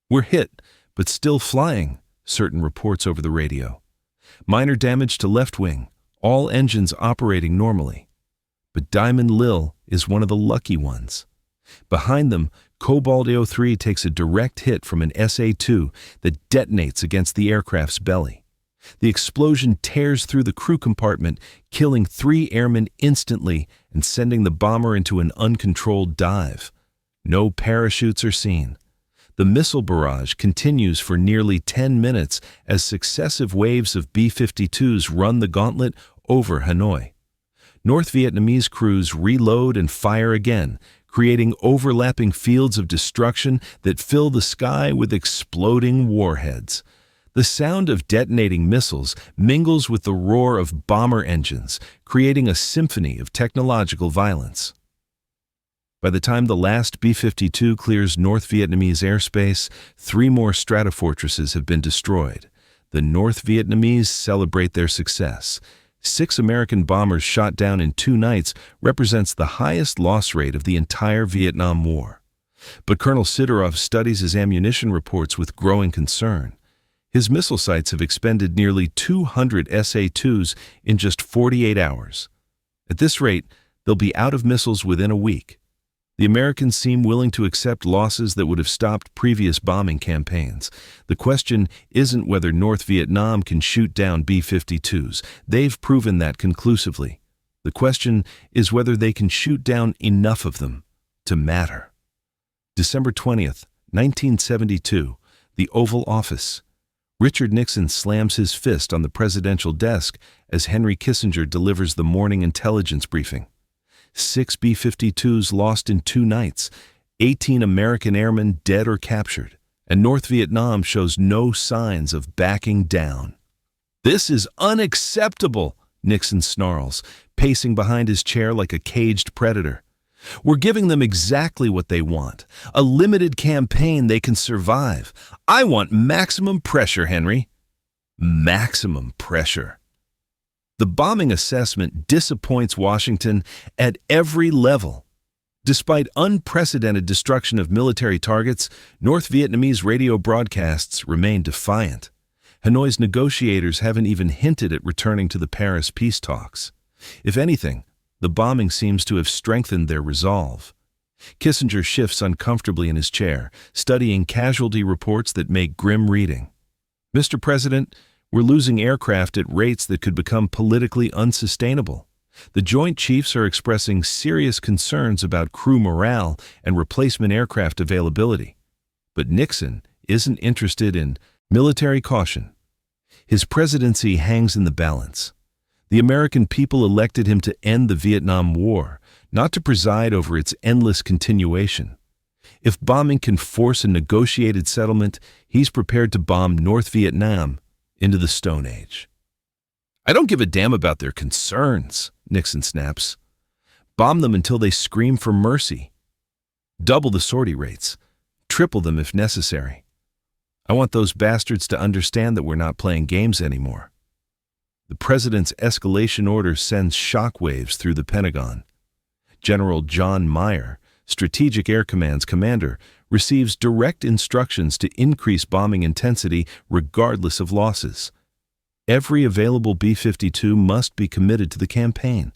"We're hit, but still flying," certain reports over the radio. "Minor damage to left wing, all engines operating normally." But Diamond Lil is one of the lucky ones. Behind them, Cobalt A03 takes a direct hit from an SA-2 that detonates against the aircraft's belly. The explosion tears through the crew compartment, killing 3 airmen instantly and sending the bomber into an uncontrolled dive. No parachutes are seen. The missile barrage continues for nearly 10 minutes as successive waves of B-52s run the gauntlet over Hanoi. North Vietnamese crews reload and fire again, creating overlapping fields of destruction that fill the sky with exploding warheads. The sound of detonating missiles mingles with the roar of bomber engines, creating a symphony of technological violence. By the time the last B-52 clears North Vietnamese airspace, 3 more stratofortresses have been destroyed. The North Vietnamese celebrate their success. 6 American bombers shot down in 2 nights represents the highest loss rate of the entire Vietnam War. But Colonel Sidorov studies his ammunition reports with growing concern. His missile sites have expended nearly 200 SA-2s in just 48 hours. At this rate, they'll be out of missiles within a week. The Americans seem willing to accept losses that would have stopped previous bombing campaigns. The question isn't whether North Vietnam can shoot down B-52s. They've proven that conclusively. The question is whether they can shoot down enough of them to matter. December 20th, 1972, the Oval Office. Richard Nixon slams his fist on the presidential desk as Henry Kissinger delivers the morning intelligence briefing. 6 B-52s lost in 2 nights, 18 American airmen dead or captured, and North Vietnam shows no signs of backing down. "This is unacceptable," Nixon snarls, pacing behind his chair like a caged predator. "We're giving them exactly what they want, a limited campaign they can survive. I want maximum pressure, Henry." Maximum pressure. The bombing assessment disappoints Washington at every level. Despite unprecedented destruction of military targets, North Vietnamese radio broadcasts remain defiant. Hanoi's negotiators haven't even hinted at returning to the Paris peace talks. If anything, the bombing seems to have strengthened their resolve. Kissinger shifts uncomfortably in his chair, studying casualty reports that make grim reading. "Mr. President, we're losing aircraft at rates that could become politically unsustainable. The Joint Chiefs are expressing serious concerns about crew morale and replacement aircraft availability." But Nixon isn't interested in military caution. His presidency hangs in the balance. The American people elected him to end the Vietnam War, not to preside over its endless continuation. If bombing can force a negotiated settlement, he's prepared to bomb North Vietnam into the Stone Age. "I don't give a damn about their concerns," Nixon snaps. "Bomb them until they scream for mercy. Double the sortie rates. Triple them if necessary. I want those bastards to understand that we're not playing games anymore." The president's escalation order sends shockwaves through the Pentagon. General John Meyer, Strategic Air Command's commander, receives direct instructions to increase bombing intensity regardless of losses. Every available B-52 must be committed to the campaign.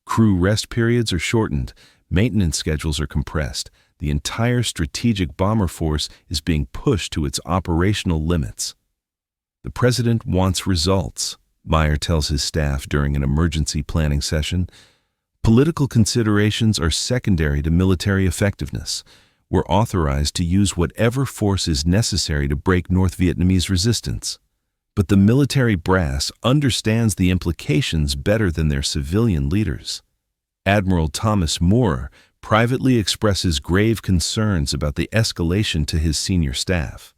Crew rest periods are shortened, maintenance schedules are compressed. The entire strategic bomber force is being pushed to its operational limits. The president wants results, Meyer tells his staff during an emergency planning session. Political considerations are secondary to military effectiveness. We're authorized to use whatever force is necessary to break North Vietnamese resistance. But the military brass understands the implications better than their civilian leaders. Admiral Thomas Moore privately expresses grave concerns about the escalation to his senior staff.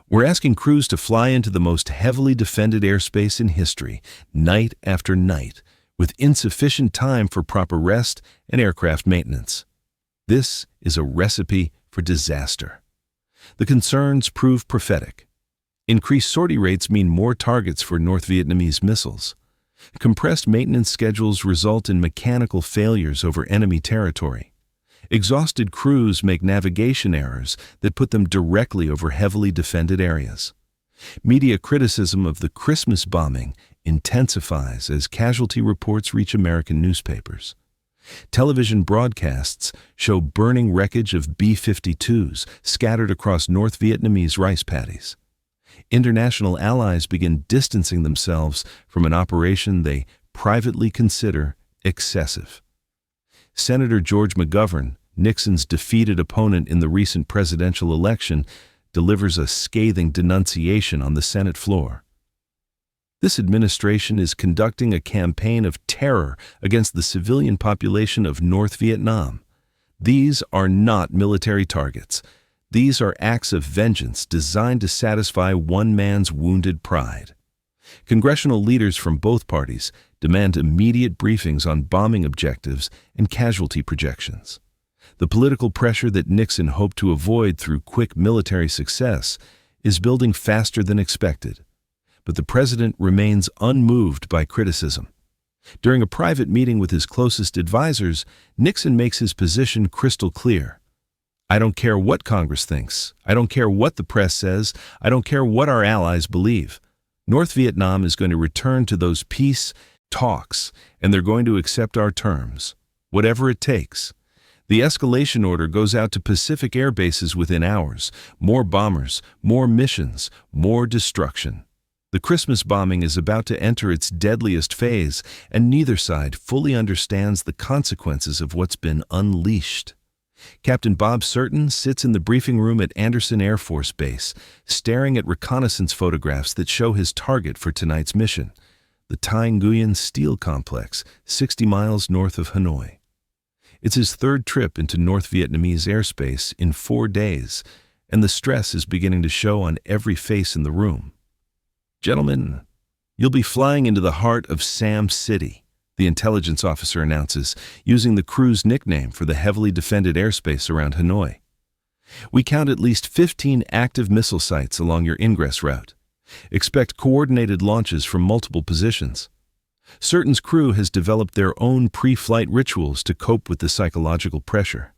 We're asking crews to fly into the most heavily defended airspace in history, night after night, with insufficient time for proper rest and aircraft maintenance. This is a recipe for disaster. The concerns prove prophetic. Increased sortie rates mean more targets for North Vietnamese missiles. Compressed maintenance schedules result in mechanical failures over enemy territory. Exhausted crews make navigation errors that put them directly over heavily defended areas. Media criticism of the Christmas bombing intensifies as casualty reports reach American newspapers. Television broadcasts show burning wreckage of B-52s scattered across North Vietnamese rice paddies. International allies begin distancing themselves from an operation they privately consider excessive. Senator George McGovern, Nixon's defeated opponent in the recent presidential election, delivers a scathing denunciation on the Senate floor. This administration is conducting a campaign of terror against the civilian population of North Vietnam. These are not military targets. These are acts of vengeance designed to satisfy one man's wounded pride. Congressional leaders from both parties demand immediate briefings on bombing objectives and casualty projections. The political pressure that Nixon hoped to avoid through quick military success is building faster than expected. But the president remains unmoved by criticism. During a private meeting with his closest advisors, Nixon makes his position crystal clear. I don't care what Congress thinks. I don't care what the press says. I don't care what our allies believe. North Vietnam is going to return to those peace talks, and they're going to accept our terms, whatever it takes. The escalation order goes out to Pacific air bases within hours. More bombers, more missions, more destruction. The Christmas bombing is about to enter its deadliest phase, and neither side fully understands the consequences of what's been unleashed. Captain Bob Surton sits in the briefing room at Andersen Air Force Base, staring at reconnaissance photographs that show his target for tonight's mission, the Thanh Nguyen Steel Complex, 60 miles north of Hanoi. It's his third trip into North Vietnamese airspace in 4 days, and the stress is beginning to show on every face in the room. Gentlemen, you'll be flying into the heart of Sam City, the intelligence officer announces, using the crew's nickname for the heavily defended airspace around Hanoi. We count at least 15 active missile sites along your ingress route. Expect coordinated launches from multiple positions. Surton's crew has developed their own pre-flight rituals to cope with the psychological pressure.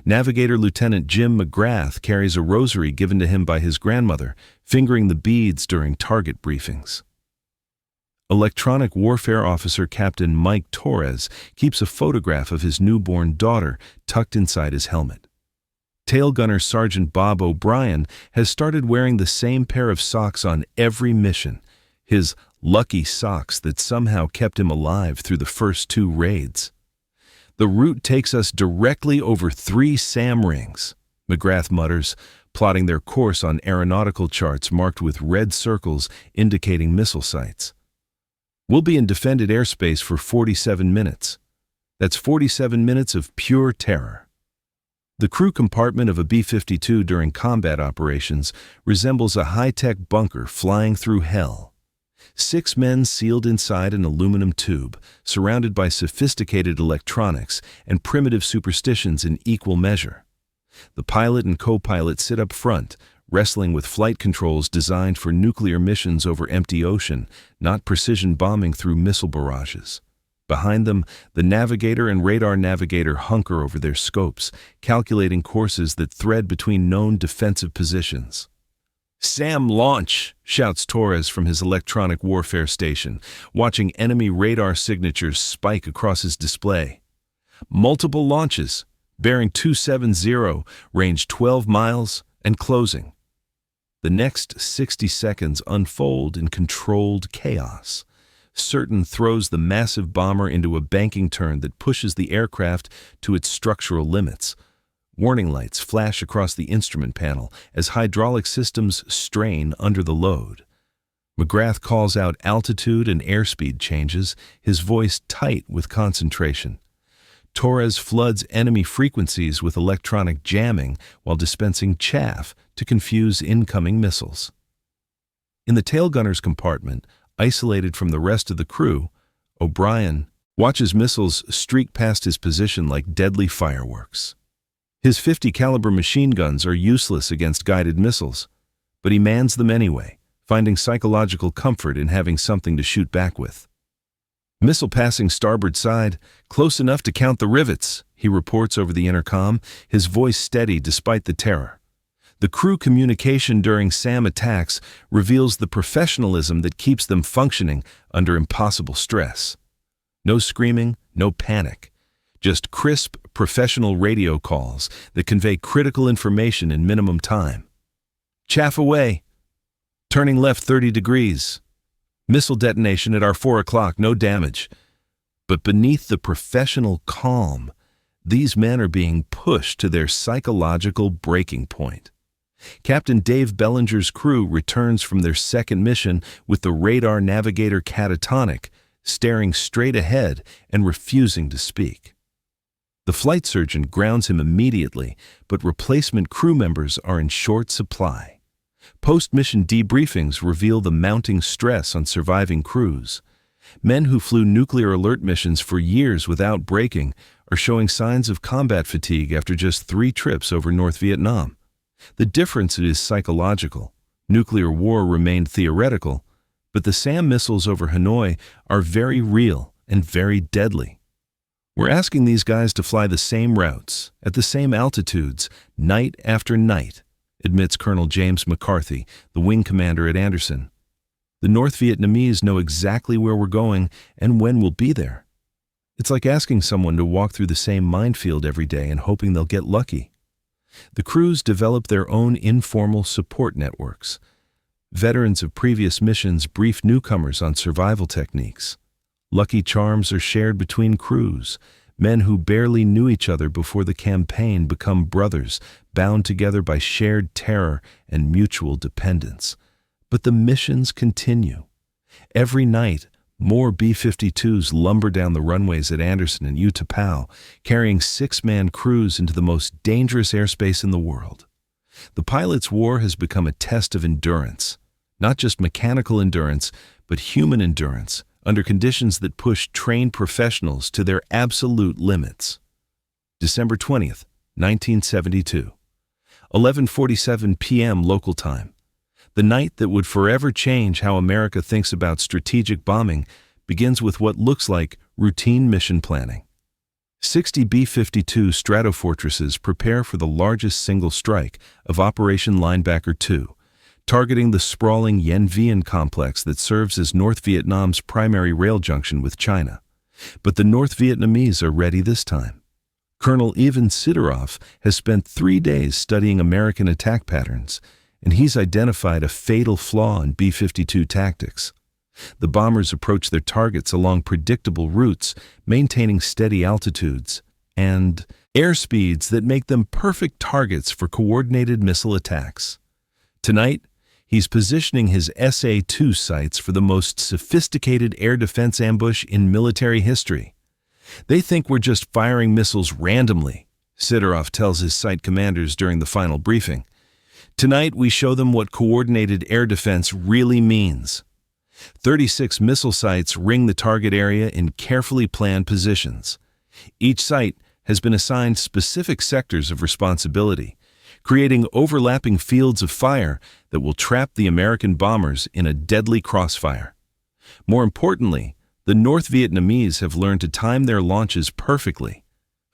Navigator Lieutenant Jim McGrath carries a rosary given to him by his grandmother, fingering the beads during target briefings. Electronic warfare officer Captain Mike Torres keeps a photograph of his newborn daughter tucked inside his helmet. Tail gunner Sergeant Bob O'Brien has started wearing the same pair of socks on every mission, his lucky socks that somehow kept him alive through the first 2 raids. The route takes us directly over 3 SAM rings, McGrath mutters, plotting their course on aeronautical charts marked with red circles indicating missile sites. We'll be in defended airspace for 47 minutes. That's 47 minutes of pure terror. The crew compartment of a B-52 during combat operations resembles a high-tech bunker flying through hell. 6 men sealed inside an aluminum tube, surrounded by sophisticated electronics and primitive superstitions in equal measure. The pilot and co-pilot sit up front, wrestling with flight controls designed for nuclear missions over empty ocean, not precision bombing through missile barrages. Behind them, the navigator and radar navigator hunker over their scopes, calculating courses that thread between known defensive positions. "Sam, launch!" shouts Torres from his electronic warfare station, watching enemy radar signatures spike across his display. Multiple launches, bearing 270, range 12 miles, and closing. The next 60 seconds unfold in controlled chaos. Certain throws the massive bomber into a banking turn that pushes the aircraft to its structural limits. Warning lights flash across the instrument panel as hydraulic systems strain under the load. McGrath calls out altitude and airspeed changes, his voice tight with concentration. Torres floods enemy frequencies with electronic jamming while dispensing chaff to confuse incoming missiles. In the tail gunner's compartment, isolated from the rest of the crew, O'Brien watches missiles streak past his position like deadly fireworks. His .50 caliber machine guns are useless against guided missiles, but he mans them anyway, finding psychological comfort in having something to shoot back with. "Missile passing starboard side, close enough to count the rivets," he reports over the intercom, his voice steady despite the terror. The crew communication during SAM attacks reveals the professionalism that keeps them functioning under impossible stress. No screaming, no panic. Just crisp, professional radio calls that convey critical information in minimum time. "Chaff away. Turning left 30 degrees. Missile detonation at our 4 o'clock, no damage." But beneath the professional calm, these men are being pushed to their psychological breaking point. Captain Dave Bellinger's crew returns from their second mission with the radar navigator catatonic, staring straight ahead and refusing to speak. The flight surgeon grounds him immediately, but replacement crew members are in short supply. Post-mission debriefings reveal the mounting stress on surviving crews. Men who flew nuclear alert missions for years without breaking are showing signs of combat fatigue after just 3 trips over North Vietnam. The difference is psychological. Nuclear war remained theoretical, but the SAM missiles over Hanoi are very real and very deadly. "We're asking these guys to fly the same routes, at the same altitudes, night after night," admits Colonel James McCarthy, the wing commander at Anderson. "The North Vietnamese know exactly where we're going and when we'll be there. It's like asking someone to walk through the same minefield every day and hoping they'll get lucky." The crews develop their own informal support networks. Veterans of previous missions brief newcomers on survival techniques. Lucky charms are shared between crews. Men who barely knew each other before the campaign become brothers, bound together by shared terror and mutual dependence. But the missions continue. Every night, more B-52s lumber down the runways at Anderson and Utapao, carrying 6-man crews into the most dangerous airspace in the world. The pilots' war has become a test of endurance, not just mechanical endurance, but human endurance, under conditions that push trained professionals to their absolute limits. December 20th, 1972. 11:47 p.m. local time. The night that would forever change how America thinks about strategic bombing begins with what looks like routine mission planning. 60 B-52 Stratofortresses prepare for the largest single strike of Operation Linebacker 2, targeting the sprawling Yen Vien complex that serves as North Vietnam's primary rail junction with China. But the North Vietnamese are ready this time. Colonel Ivan Sidorov has spent 3 days studying American attack patterns, and he's identified a fatal flaw in B-52 tactics. The bombers approach their targets along predictable routes, maintaining steady altitudes and airspeeds that make them perfect targets for coordinated missile attacks. Tonight, he's positioning his SA-2 sights for the most sophisticated air defense ambush in military history. "They think we're just firing missiles randomly," Sidorov tells his site commanders during the final briefing. "Tonight, we show them what coordinated air defense really means." 36 missile sites ring the target area in carefully planned positions. Each site has been assigned specific sectors of responsibility, creating overlapping fields of fire that will trap the American bombers in a deadly crossfire. More importantly, the North Vietnamese have learned to time their launches perfectly.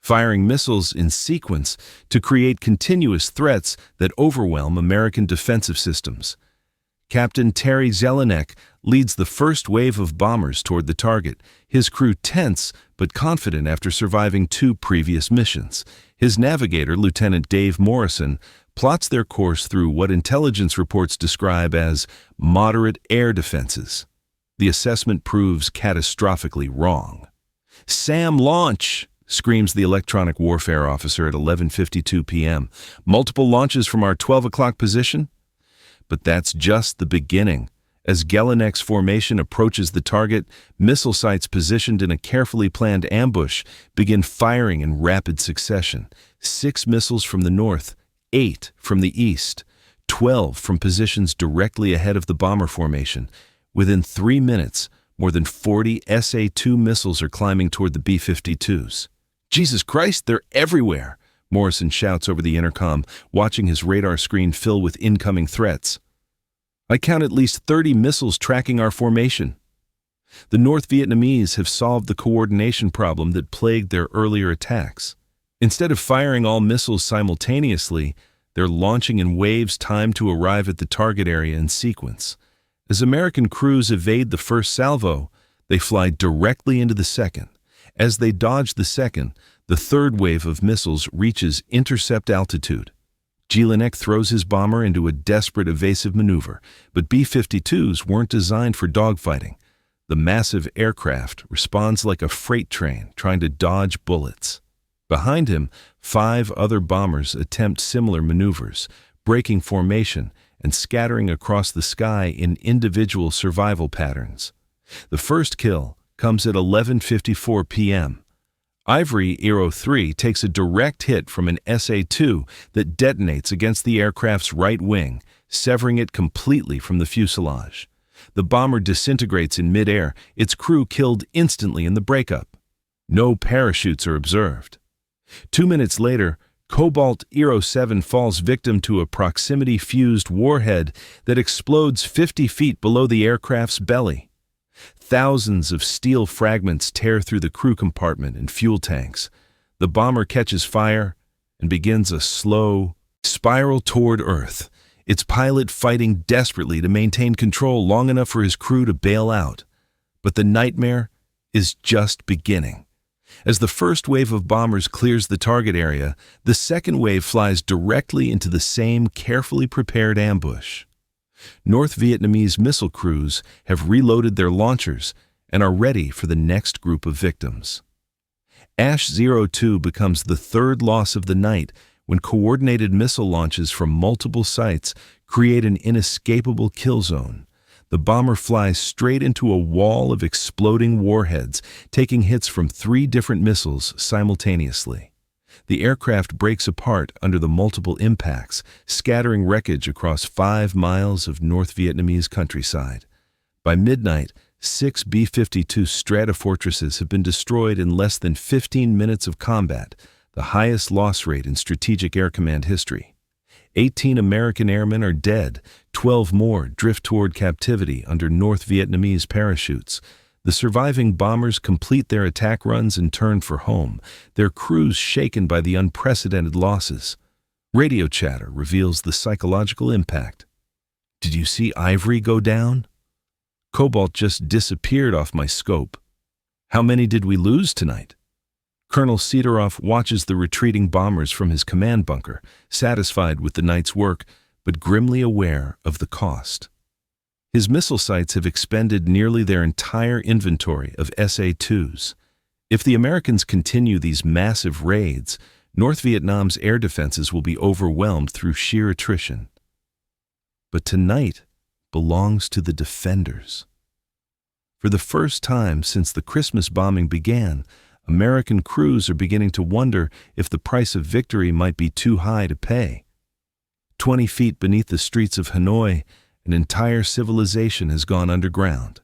firing missiles in sequence to create continuous threats that overwhelm American defensive systems. Captain Terry Zelenek leads the first wave of bombers toward the target, his crew tense but confident after surviving 2 previous missions. His navigator, Lieutenant Dave Morrison, plots their course through what intelligence reports describe as moderate air defenses. The assessment proves catastrophically wrong. "Sam, launch!" screams the electronic warfare officer at 11:52 p.m. "Multiple launches from our 12 o'clock position?" But that's just the beginning. As Gelenek's formation approaches the target, missile sites positioned in a carefully planned ambush begin firing in rapid succession. 6 missiles from the north, 8 from the east, 12 from positions directly ahead of the bomber formation. Within 3 minutes, more than 40 SA-2 missiles are climbing toward the B-52s. "Jesus Christ, they're everywhere!" Morrison shouts over the intercom, watching his radar screen fill with incoming threats. "I count at least 30 missiles tracking our formation." The North Vietnamese have solved the coordination problem that plagued their earlier attacks. Instead of firing all missiles simultaneously, they're launching in waves timed to arrive at the target area in sequence. As American crews evade the first salvo, they fly directly into the second. As they dodge the second, the third wave of missiles reaches intercept altitude. Jelinek throws his bomber into a desperate evasive maneuver, but B-52s weren't designed for dogfighting. The massive aircraft responds like a freight train trying to dodge bullets. Behind him, 5 other bombers attempt similar maneuvers, breaking formation and scattering across the sky in individual survival patterns. The first kill comes at 11:54 p.m. Ivory Aero 3 takes a direct hit from an SA-2 that detonates against the aircraft's right wing, severing it completely from the fuselage. The bomber disintegrates in midair, its crew killed instantly in the breakup. No parachutes are observed. 2 minutes later, Cobalt Aero 7 falls victim to a proximity-fused warhead that explodes 50 feet below the aircraft's belly. Thousands of steel fragments tear through the crew compartment and fuel tanks. The bomber catches fire and begins a slow spiral toward Earth, its pilot fighting desperately to maintain control long enough for his crew to bail out. But the nightmare is just beginning. As the first wave of bombers clears the target area, the second wave flies directly into the same carefully prepared ambush. North Vietnamese missile crews have reloaded their launchers and are ready for the next group of victims. Ash-02 becomes the third loss of the night when coordinated missile launches from multiple sites create an inescapable kill zone. The bomber flies straight into a wall of exploding warheads, taking hits from 3 different missiles simultaneously. The aircraft breaks apart under the multiple impacts, scattering wreckage across 5 miles of North Vietnamese countryside. By midnight, 6 B-52 stratofortresses have been destroyed in less than 15 minutes of combat, the highest loss rate in Strategic Air Command history. 18 American airmen are dead, 12 more drift toward captivity under North Vietnamese parachutes. The surviving bombers complete their attack runs and turn for home, their crews shaken by the unprecedented losses. Radio chatter reveals the psychological impact. "Did you see Ivory go down? Cobalt just disappeared off my scope. How many did we lose tonight?" Colonel Sidorov watches the retreating bombers from his command bunker, satisfied with the night's work, but grimly aware of the cost. His missile sites have expended nearly their entire inventory of SA-2s. If the Americans continue these massive raids, North Vietnam's air defenses will be overwhelmed through sheer attrition. But tonight belongs to the defenders. For the first time since the Christmas bombing began, American crews are beginning to wonder if the price of victory might be too high to pay. 20 feet beneath the streets of Hanoi, an entire civilization has gone underground.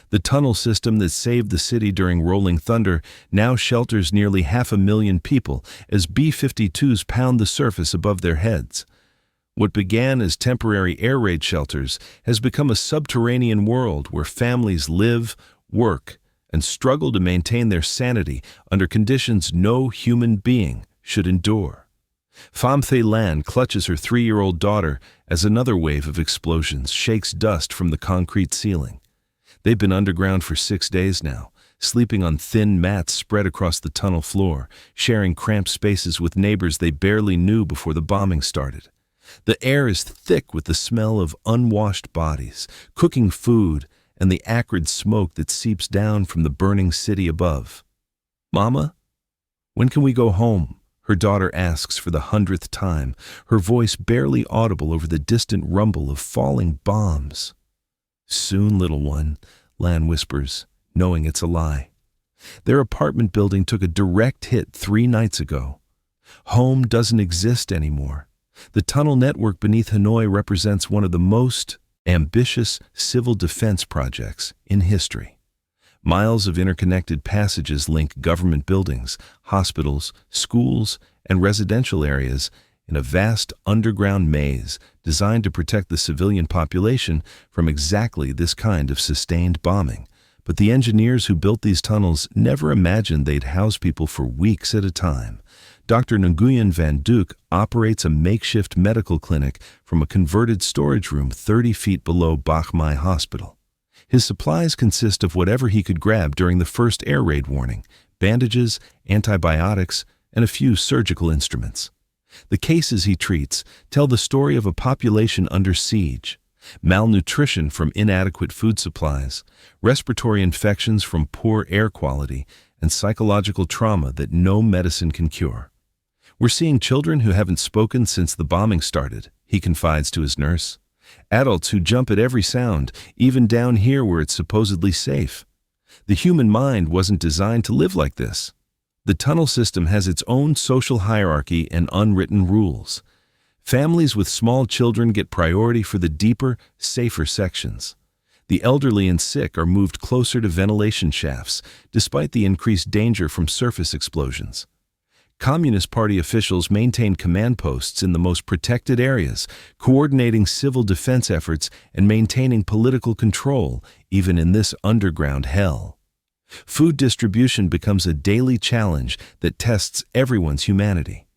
The tunnel system that saved the city during Rolling Thunder now shelters nearly 500,000 people as B-52s pound the surface above their heads. What began as temporary air raid shelters has become a subterranean world where families live, work, and struggle to maintain their sanity under conditions no human being should endure. Pham Thi Lan clutches her 3-year-old daughter as another wave of explosions shakes dust from the concrete ceiling. They've been underground for 6 days now, sleeping on thin mats spread across the tunnel floor, sharing cramped spaces with neighbors they barely knew before the bombing started. The air is thick with the smell of unwashed bodies, cooking food, and the acrid smoke that seeps down from the burning city above. "Mama, when can we go home?" her daughter asks for the 100th time, her voice barely audible over the distant rumble of falling bombs. "Soon, little one," Lan whispers, knowing it's a lie. Their apartment building took a direct hit 3 nights ago. Home doesn't exist anymore. The tunnel network beneath Hanoi represents one of the most ambitious civil defense projects in history. Miles of interconnected passages link government buildings, hospitals, schools, and residential areas in a vast underground maze designed to protect the civilian population from exactly this kind of sustained bombing. But the engineers who built these tunnels never imagined they'd house people for weeks at a time. Dr. Nguyen Van Duke operates a makeshift medical clinic from a converted storage room 30 feet below Bach Mai Hospital. His supplies consist of whatever he could grab during the first air raid warning: bandages, antibiotics, and a few surgical instruments. The cases he treats tell the story of a population under siege: malnutrition from inadequate food supplies, respiratory infections from poor air quality, and psychological trauma that no medicine can cure. "We're seeing children who haven't spoken since the bombing started," he confides to his nurse. "Adults who jump at every sound, even down here where it's supposedly safe. The human mind wasn't designed to live like this. The tunnel system has its own social hierarchy and unwritten rules. Families with small children get priority for the deeper, safer sections. The elderly and sick are moved closer to ventilation shafts, despite the increased danger from surface explosions. Communist Party officials maintain command posts in the most protected areas, coordinating civil defense efforts and maintaining political control, even in this underground hell. Food distribution becomes a daily challenge that tests everyone's humanity.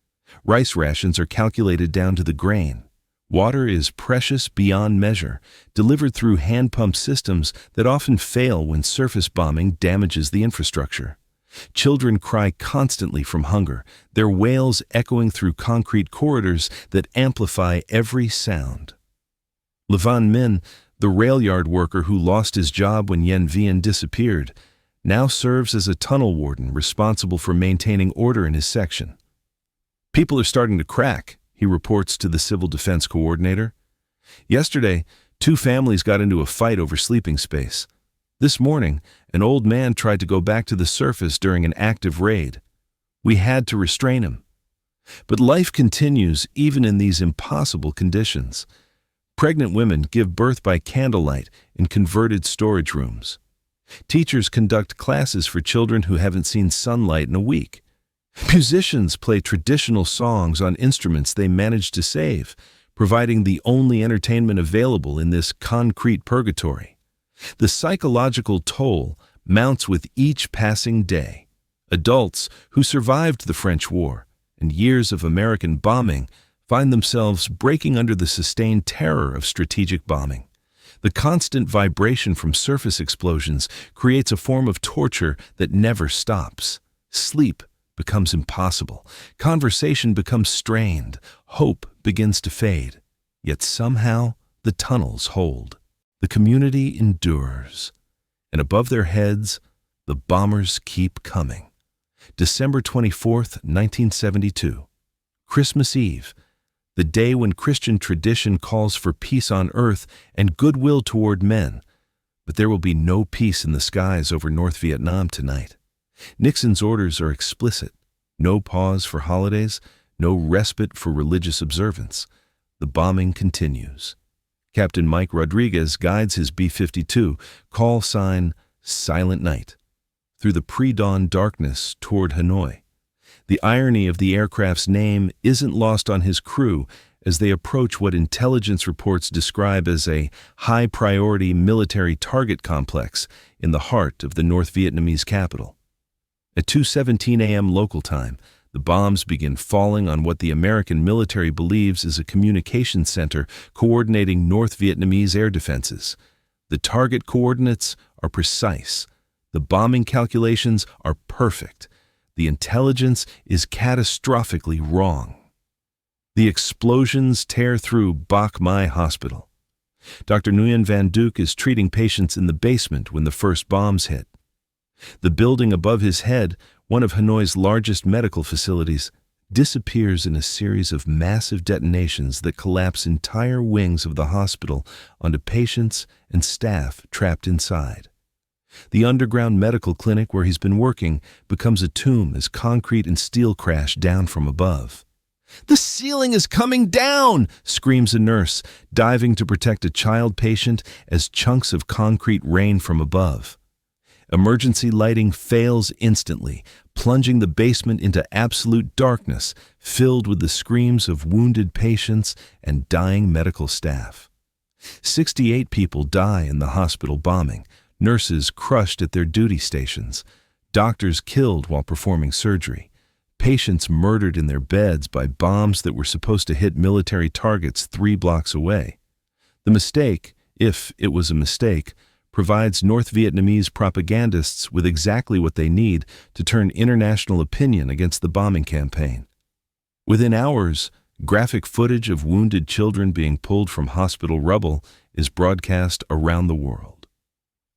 Rice rations are calculated down to the grain. Water is precious beyond measure, delivered through hand-pump systems that often fail when surface bombing damages the infrastructure. Children cry constantly from hunger, their wails echoing through concrete corridors that amplify every sound. Levan Min, the rail yard worker who lost his job when Yen Vian disappeared, now serves as a tunnel warden responsible for maintaining order in his section. "People are starting to crack," he reports to the civil defense coordinator. "Yesterday, 2 families got into a fight over sleeping space. This morning, an old man tried to go back to the surface during an active raid. We had to restrain him." But life continues even in these impossible conditions. Pregnant women give birth by candlelight in converted storage rooms. Teachers conduct classes for children who haven't seen sunlight in a week. Musicians play traditional songs on instruments they managed to save, providing the only entertainment available in this concrete purgatory. The psychological toll mounts with each passing day. Adults who survived the French War and years of American bombing find themselves breaking under the sustained terror of strategic bombing. The constant vibration from surface explosions creates a form of torture that never stops. Sleep becomes impossible. Conversation becomes strained. Hope begins to fade. Yet somehow the tunnels hold. The community endures. And above their heads, the bombers keep coming. December 24th, 1972. Christmas Eve, the day when Christian tradition calls for peace on earth and goodwill toward men. But there will be no peace in the skies over North Vietnam tonight. Nixon's orders are explicit: no pause for holidays, no respite for religious observance. The bombing continues. Captain Mike Rodriguez guides his B-52, call sign Silent Night, through the pre-dawn darkness toward Hanoi. The irony of the aircraft's name isn't lost on his crew as they approach what intelligence reports describe as a high-priority military target complex in the heart of the North Vietnamese capital. At 2:17 a.m. local time, the bombs begin falling on what the American military believes is a communications center coordinating North Vietnamese air defenses. The target coordinates are precise. The bombing calculations are perfect. The intelligence is catastrophically wrong. The explosions tear through Bach Mai Hospital. Dr. Nguyen Van Duc is treating patients in the basement when the first bombs hit. The building above his head, one of Hanoi's largest medical facilities, disappears in a series of massive detonations that collapse entire wings of the hospital onto patients and staff trapped inside. The underground medical clinic where he's been working becomes a tomb as concrete and steel crash down from above. "The ceiling is coming down!" screams a nurse, diving to protect a child patient as chunks of concrete rain from above. Emergency lighting fails instantly, plunging the basement into absolute darkness, filled with the screams of wounded patients and dying medical staff. 68 people die in the hospital bombing, nurses crushed at their duty stations, doctors killed while performing surgery, patients murdered in their beds by bombs that were supposed to hit military targets 3 blocks away. The mistake, if it was a mistake, provides North Vietnamese propagandists with exactly what they need to turn international opinion against the bombing campaign. Within hours, graphic footage of wounded children being pulled from hospital rubble is broadcast around the world.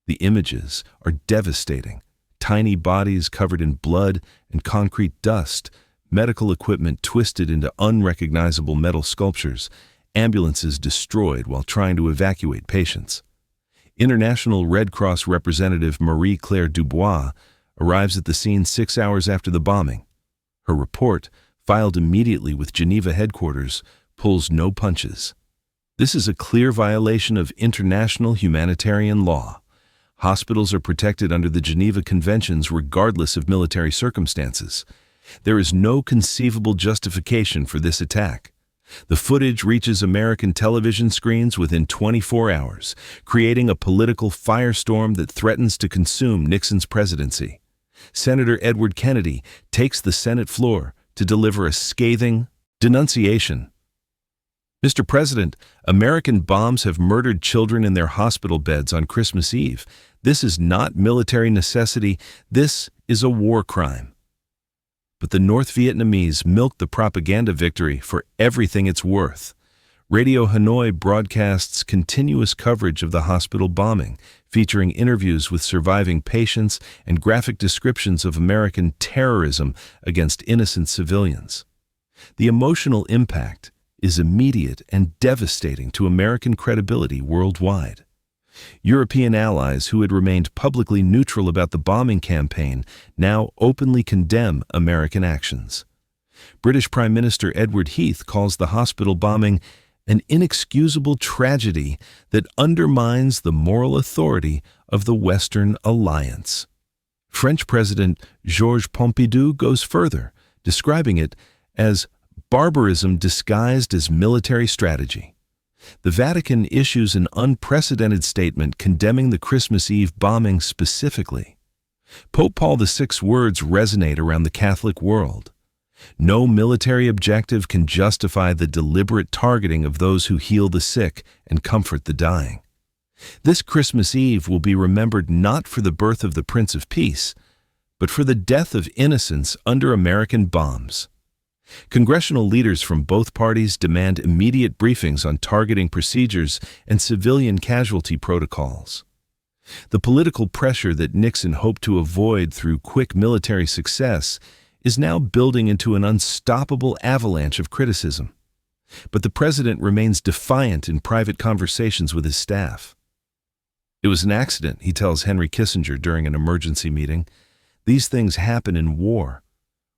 The images are devastating. Tiny bodies covered in blood and concrete dust, medical equipment twisted into unrecognizable metal sculptures, ambulances destroyed while trying to evacuate patients. International Red Cross representative Marie-Claire Dubois arrives at the scene 6 hours after the bombing. Her report, filed immediately with Geneva headquarters, pulls no punches. This is a clear violation of international humanitarian law. Hospitals are protected under the Geneva Conventions regardless of military circumstances. There is no conceivable justification for this attack. The footage reaches American television screens within 24 hours, creating a political firestorm that threatens to consume Nixon's presidency. Senator Edward Kennedy takes the Senate floor to deliver a scathing denunciation. "Mr. President, American bombs have murdered children in their hospital beds on Christmas Eve. This is not military necessity. This is a war crime." But the North Vietnamese milked the propaganda victory for everything it's worth. Radio Hanoi broadcasts continuous coverage of the hospital bombing, featuring interviews with surviving patients and graphic descriptions of American terrorism against innocent civilians. The emotional impact is immediate and devastating to American credibility worldwide. European allies who had remained publicly neutral about the bombing campaign now openly condemn American actions. British Prime Minister Edward Heath calls the hospital bombing an inexcusable tragedy that undermines the moral authority of the Western alliance. French President Georges Pompidou goes further, describing it as barbarism disguised as military strategy. The Vatican issues an unprecedented statement condemning the Christmas Eve bombing specifically. Pope Paul VI's words resonate around the Catholic world. No military objective can justify the deliberate targeting of those who heal the sick and comfort the dying. This Christmas Eve will be remembered not for the birth of the Prince of Peace, but for the death of innocents under American bombs. Congressional leaders from both parties demand immediate briefings on targeting procedures and civilian casualty protocols. The political pressure that Nixon hoped to avoid through quick military success is now building into an unstoppable avalanche of criticism. But the president remains defiant in private conversations with his staff. "It was an accident," he tells Henry Kissinger during an emergency meeting. "These things happen in war.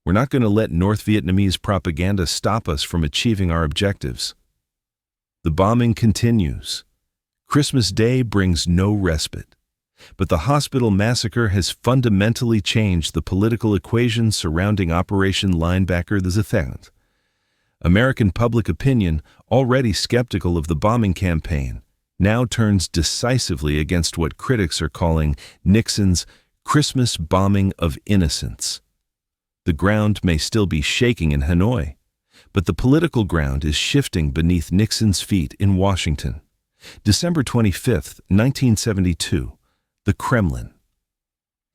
We're not going to let North Vietnamese propaganda stop us from achieving our objectives." The bombing continues. Christmas Day brings no respite. But the hospital massacre has fundamentally changed the political equation surrounding Operation Linebacker the 2nd. American public opinion, already skeptical of the bombing campaign, now turns decisively against what critics are calling Nixon's Christmas bombing of innocence. The ground may still be shaking in Hanoi, but the political ground is shifting beneath Nixon's feet in Washington. December 25, 1972, the Kremlin.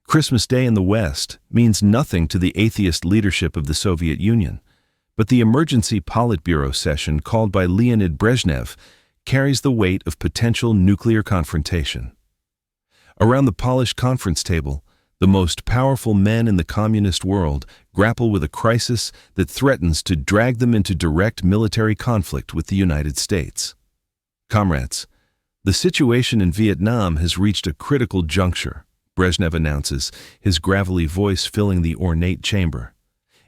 Christmas Day in the West means nothing to the atheist leadership of the Soviet Union, but the emergency Politburo session called by Leonid Brezhnev carries the weight of potential nuclear confrontation. Around the polished conference table, the most powerful men in the communist world grapple with a crisis that threatens to drag them into direct military conflict with the United States. Comrades, the situation in Vietnam has reached a critical juncture, Brezhnev announces, his gravelly voice filling the ornate chamber.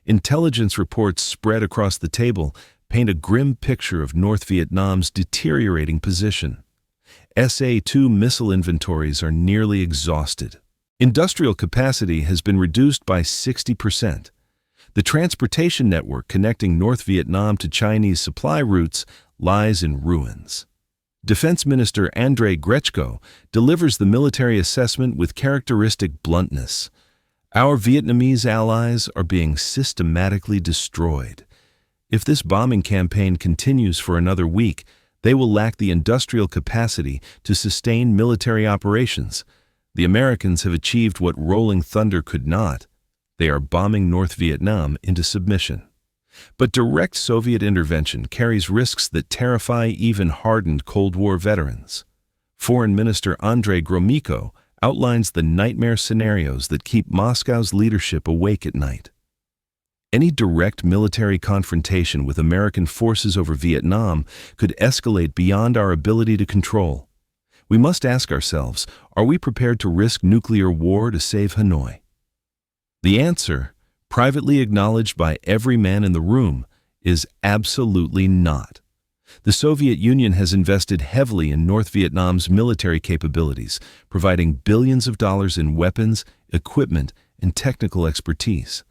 Intelligence reports spread across the table paint a grim picture of North Vietnam's deteriorating position. SA-2 missile inventories are nearly exhausted. Industrial capacity has been reduced by 60%. The transportation network connecting North Vietnam to Chinese supply routes lies in ruins. Defense Minister Andrei Grechko delivers the military assessment with characteristic bluntness. Our Vietnamese allies are being systematically destroyed. If this bombing campaign continues for another week, they will lack the industrial capacity to sustain military operations. The Americans have achieved what Rolling Thunder could not. They are bombing North Vietnam into submission. But direct Soviet intervention carries risks that terrify even hardened Cold War veterans. Foreign Minister Andrei Gromyko outlines the nightmare scenarios that keep Moscow's leadership awake at night. Any direct military confrontation with American forces over Vietnam could escalate beyond our ability to control. We must ask ourselves, are we prepared to risk nuclear war to save Hanoi? The answer, privately acknowledged by every man in the room, is absolutely not. The Soviet Union has invested heavily in North Vietnam's military capabilities, providing billions of dollars in weapons, equipment, and technical expertise.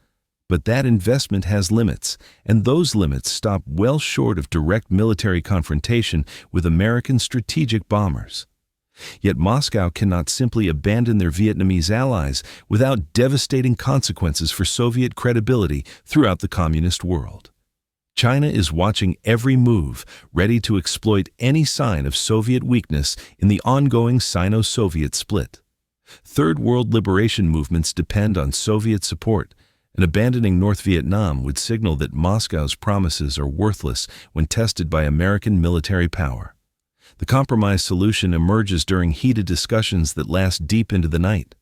But that investment has limits, and those limits stop well short of direct military confrontation with American strategic bombers. Yet Moscow cannot simply abandon their Vietnamese allies without devastating consequences for Soviet credibility throughout the communist world. China is watching every move, ready to exploit any sign of Soviet weakness in the ongoing Sino-Soviet split. Third World liberation movements depend on Soviet support, and abandoning North Vietnam would signal that Moscow's promises are worthless when tested by American military power. The compromise solution emerges during heated discussions that last deep into the night.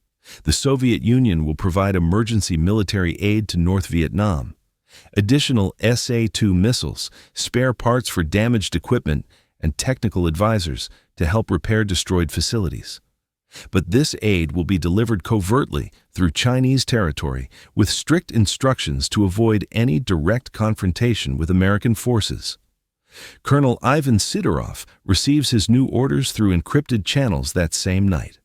The Soviet Union will provide emergency military aid to North Vietnam. Additional SA-2 missiles, spare parts for damaged equipment, and technical advisors to help repair destroyed facilities. But this aid will be delivered covertly through Chinese territory with strict instructions to avoid any direct confrontation with American forces. Colonel Ivan Sidorov receives his new orders through encrypted channels that same night.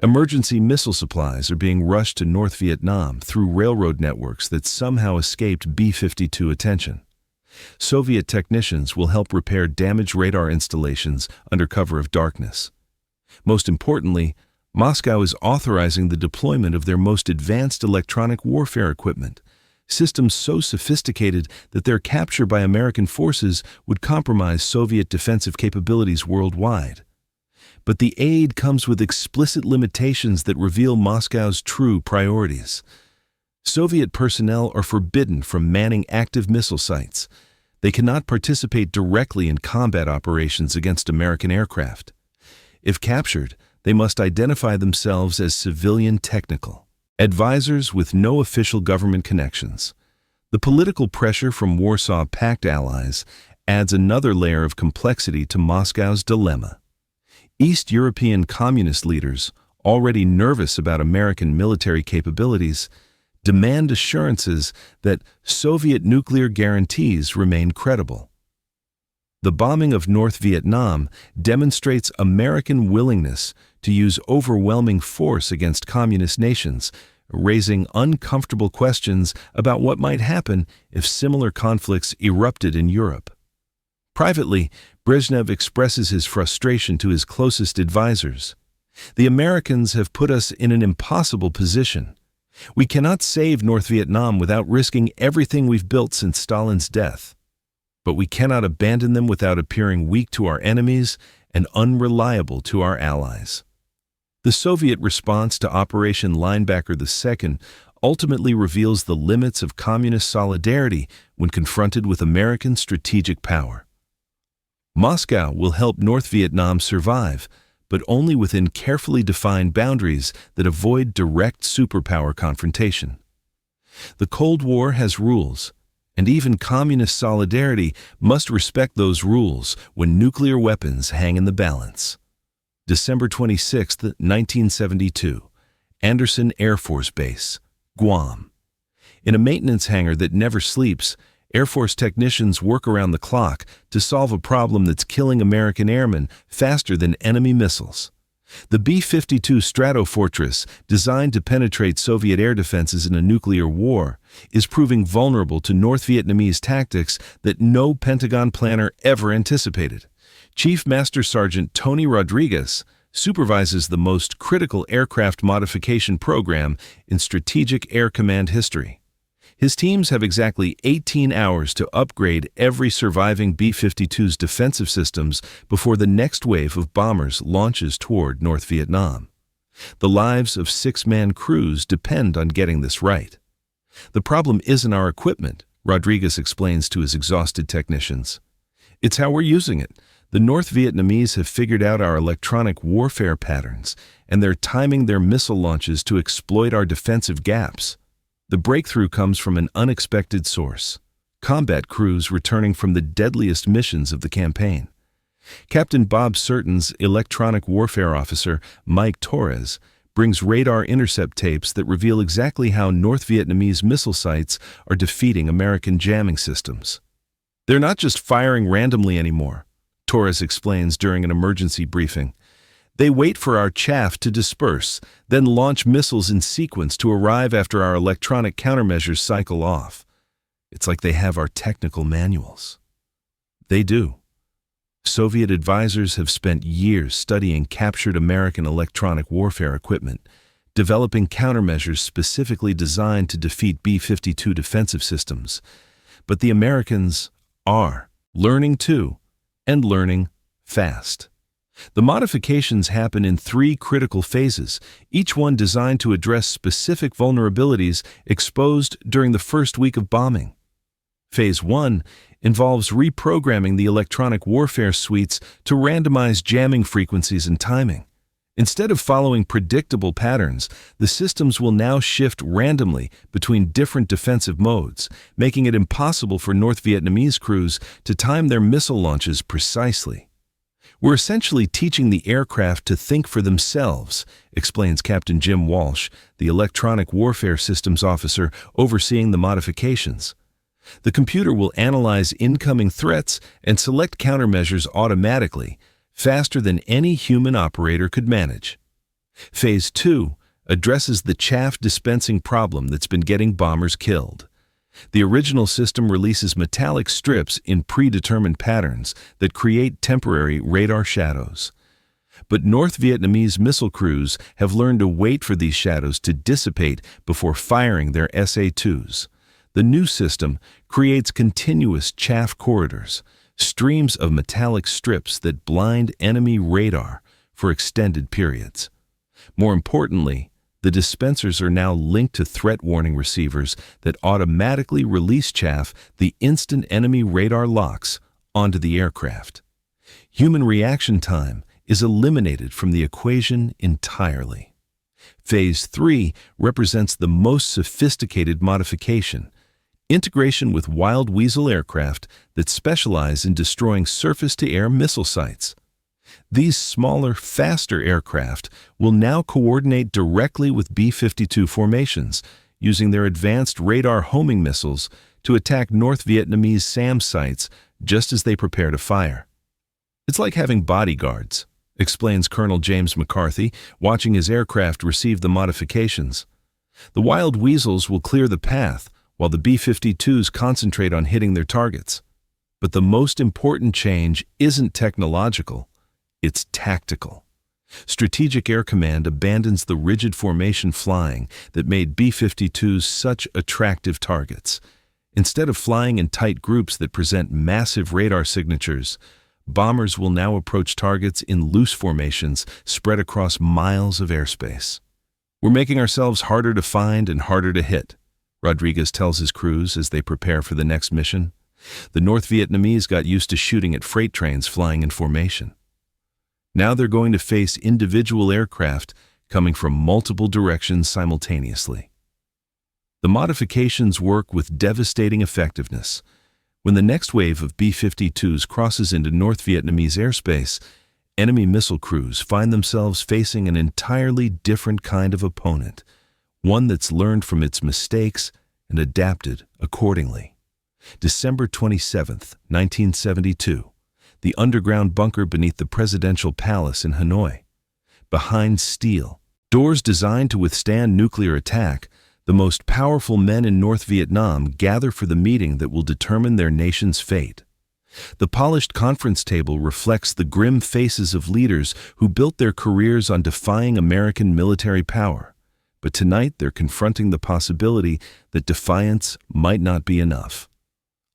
Emergency missile supplies are being rushed to North Vietnam through railroad networks that somehow escaped B-52 attention. Soviet technicians will help repair damaged radar installations under cover of darkness. Most importantly, Moscow is authorizing the deployment of their most advanced electronic warfare equipment, systems so sophisticated that their capture by American forces would compromise Soviet defensive capabilities worldwide. But the aid comes with explicit limitations that reveal Moscow's true priorities. Soviet personnel are forbidden from manning active missile sites. They cannot participate directly in combat operations against American aircraft. If captured, they must identify themselves as civilian technical advisors with no official government connections. The political pressure from Warsaw Pact allies adds another layer of complexity to Moscow's dilemma. East European communist leaders, already nervous about American military capabilities, demand assurances that Soviet nuclear guarantees remain credible. The bombing of North Vietnam demonstrates American willingness to use overwhelming force against communist nations, raising uncomfortable questions about what might happen if similar conflicts erupted in Europe. Privately, Brezhnev expresses his frustration to his closest advisors. "The Americans have put us in an impossible position. We cannot save North Vietnam without risking everything we've built since Stalin's death. But we cannot abandon them without appearing weak to our enemies and unreliable to our allies." The Soviet response to Operation Linebacker II ultimately reveals the limits of communist solidarity when confronted with American strategic power. Moscow will help North Vietnam survive, but only within carefully defined boundaries that avoid direct superpower confrontation. The Cold War has rules, and even communist solidarity must respect those rules when nuclear weapons hang in the balance. December 26, 1972, Andersen Air Force Base, Guam. In a maintenance hangar that never sleeps, Air Force technicians work around the clock to solve a problem that's killing American airmen faster than enemy missiles. The B-52 Stratofortress, designed to penetrate Soviet air defenses in a nuclear war, is proving vulnerable to North Vietnamese tactics that no Pentagon planner ever anticipated. Chief Master Sergeant Tony Rodriguez supervises the most critical aircraft modification program in Strategic Air Command history. His teams have exactly 18 hours to upgrade every surviving B-52's defensive systems before the next wave of bombers launches toward North Vietnam. The lives of 6-man crews depend on getting this right. "The problem isn't our equipment," Rodriguez explains to his exhausted technicians. "It's how we're using it. The North Vietnamese have figured out our electronic warfare patterns, and they're timing their missile launches to exploit our defensive gaps. The breakthrough comes from an unexpected source: combat crews returning from the deadliest missions of the campaign." Captain Bob Surton's electronic warfare officer, Mike Torres, brings radar intercept tapes that reveal exactly how North Vietnamese missile sites are defeating American jamming systems. "They're not just firing randomly anymore," Torres explains during an emergency briefing. "They wait for our chaff to disperse, then launch missiles in sequence to arrive after our electronic countermeasures cycle off. It's like they have our technical manuals." They do. Soviet advisors have spent years studying captured American electronic warfare equipment, developing countermeasures specifically designed to defeat B-52 defensive systems. But the Americans are learning too, and learning fast. The modifications happen in 3 critical phases, each one designed to address specific vulnerabilities exposed during the first week of bombing. Phase 1 involves reprogramming the electronic warfare suites to randomize jamming frequencies and timing. Instead of following predictable patterns, the systems will now shift randomly between different defensive modes, making it impossible for North Vietnamese crews to time their missile launches precisely. "We're essentially teaching the aircraft to think for themselves," explains Captain Jim Walsh, the electronic warfare systems officer overseeing the modifications. "The computer will analyze incoming threats and select countermeasures automatically, faster than any human operator could manage." Phase 2 addresses the chaff dispensing problem that's been getting bombers killed. The original system releases metallic strips in predetermined patterns that create temporary radar shadows. But North Vietnamese missile crews have learned to wait for these shadows to dissipate before firing their SA-2s. The new system creates continuous chaff corridors, streams of metallic strips that blind enemy radar for extended periods. More importantly, the dispensers are now linked to threat warning receivers that automatically release chaff the instant enemy radar locks onto the aircraft. Human reaction time is eliminated from the equation entirely. Phase 3 represents the most sophisticated modification: integration with Wild Weasel aircraft that specialize in destroying surface-to-air missile sites. These smaller, faster aircraft will now coordinate directly with B-52 formations, using their advanced radar homing missiles to attack North Vietnamese SAM sites just as they prepare to fire. "It's like having bodyguards," explains Colonel James McCarthy, watching his aircraft receive the modifications. The wild weasels will clear the path, while the B-52s concentrate on hitting their targets. But the most important change isn't technological, it's tactical. Strategic Air Command abandons the rigid formation flying that made B-52s such attractive targets. Instead of flying in tight groups that present massive radar signatures, bombers will now approach targets in loose formations spread across miles of airspace. "We're making ourselves harder to find and harder to hit," Rodriguez tells his crews as they prepare for the next mission. The North Vietnamese got used to shooting at freight trains flying in formation. Now they're going to face individual aircraft coming from multiple directions simultaneously. The modifications work with devastating effectiveness. When the next wave of B-52s crosses into North Vietnamese airspace, enemy missile crews find themselves facing an entirely different kind of opponent, one that's learned from its mistakes and adapted accordingly. December 27, 1972. The underground bunker beneath the presidential palace in Hanoi. Behind steel doors designed to withstand nuclear attack, the most powerful men in North Vietnam gather for the meeting that will determine their nation's fate. The polished conference table reflects the grim faces of leaders who built their careers on defying American military power. But tonight they're confronting the possibility that defiance might not be enough.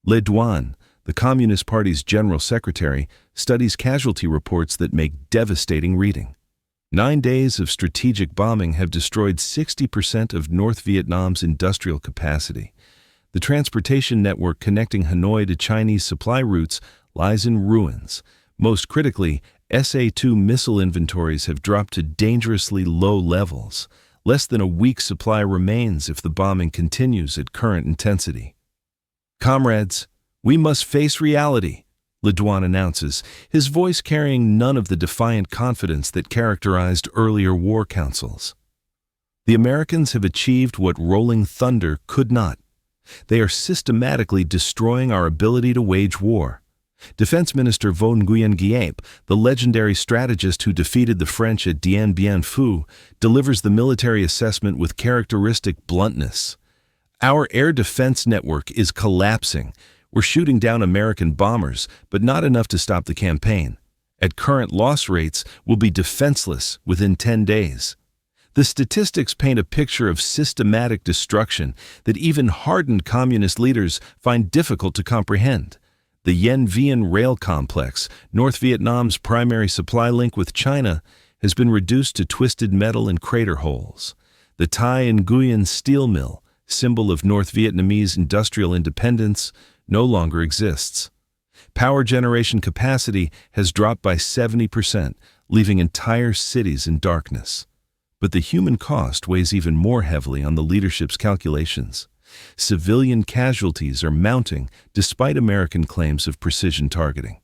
Le Duan, the Communist Party's general secretary, studies casualty reports that make devastating reading. 9 days of strategic bombing have destroyed 60% of North Vietnam's industrial capacity. The transportation network connecting Hanoi to Chinese supply routes lies in ruins. Most critically, SA-2 missile inventories have dropped to dangerously low levels. Less than a week's supply remains if the bombing continues at current intensity. "Comrades, we must face reality," Le Duan announces, his voice carrying none of the defiant confidence that characterized earlier war councils. The Americans have achieved what Rolling Thunder could not. They are systematically destroying our ability to wage war. Defense Minister Vo Nguyen Giap, the legendary strategist who defeated the French at Dien Bien Phu, delivers the military assessment with characteristic bluntness. "Our air defense network is collapsing. We're shooting down American bombers, but not enough to stop the campaign. At current loss rates, we'll be defenseless within 10 days. The statistics paint a picture of systematic destruction that even hardened communist leaders find difficult to comprehend. The Yen Vien rail complex, North Vietnam's primary supply link with China, has been reduced to twisted metal and crater holes. The Thai Nguyen steel mill, symbol of North Vietnamese industrial independence, no longer exists. Power generation capacity has dropped by 70%, leaving entire cities in darkness. But the human cost weighs even more heavily on the leadership's calculations. Civilian casualties are mounting despite American claims of precision targeting.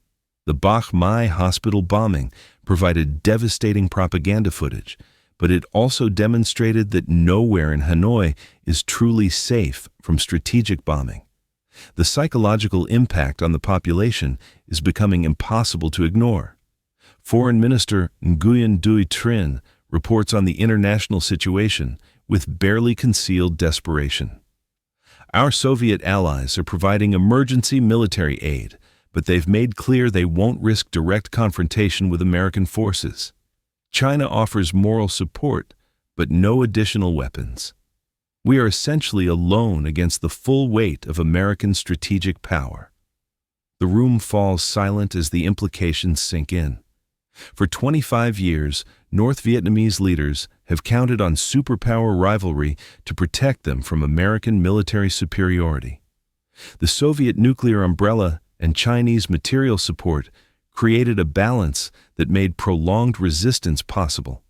The Bach Mai hospital bombing provided devastating propaganda footage, but it also demonstrated that nowhere in Hanoi is truly safe from strategic bombing. The psychological impact on the population is becoming impossible to ignore. Foreign Minister Nguyen Duy Trinh reports on the international situation with barely concealed desperation. "Our Soviet allies are providing emergency military aid, but they've made clear they won't risk direct confrontation with American forces. China offers moral support, but no additional weapons. We are essentially alone against the full weight of American strategic power." The room falls silent as the implications sink in. For 25 years, North Vietnamese leaders have counted on superpower rivalry to protect them from American military superiority. The Soviet nuclear umbrella and Chinese material support created a balance that made prolonged resistance possible.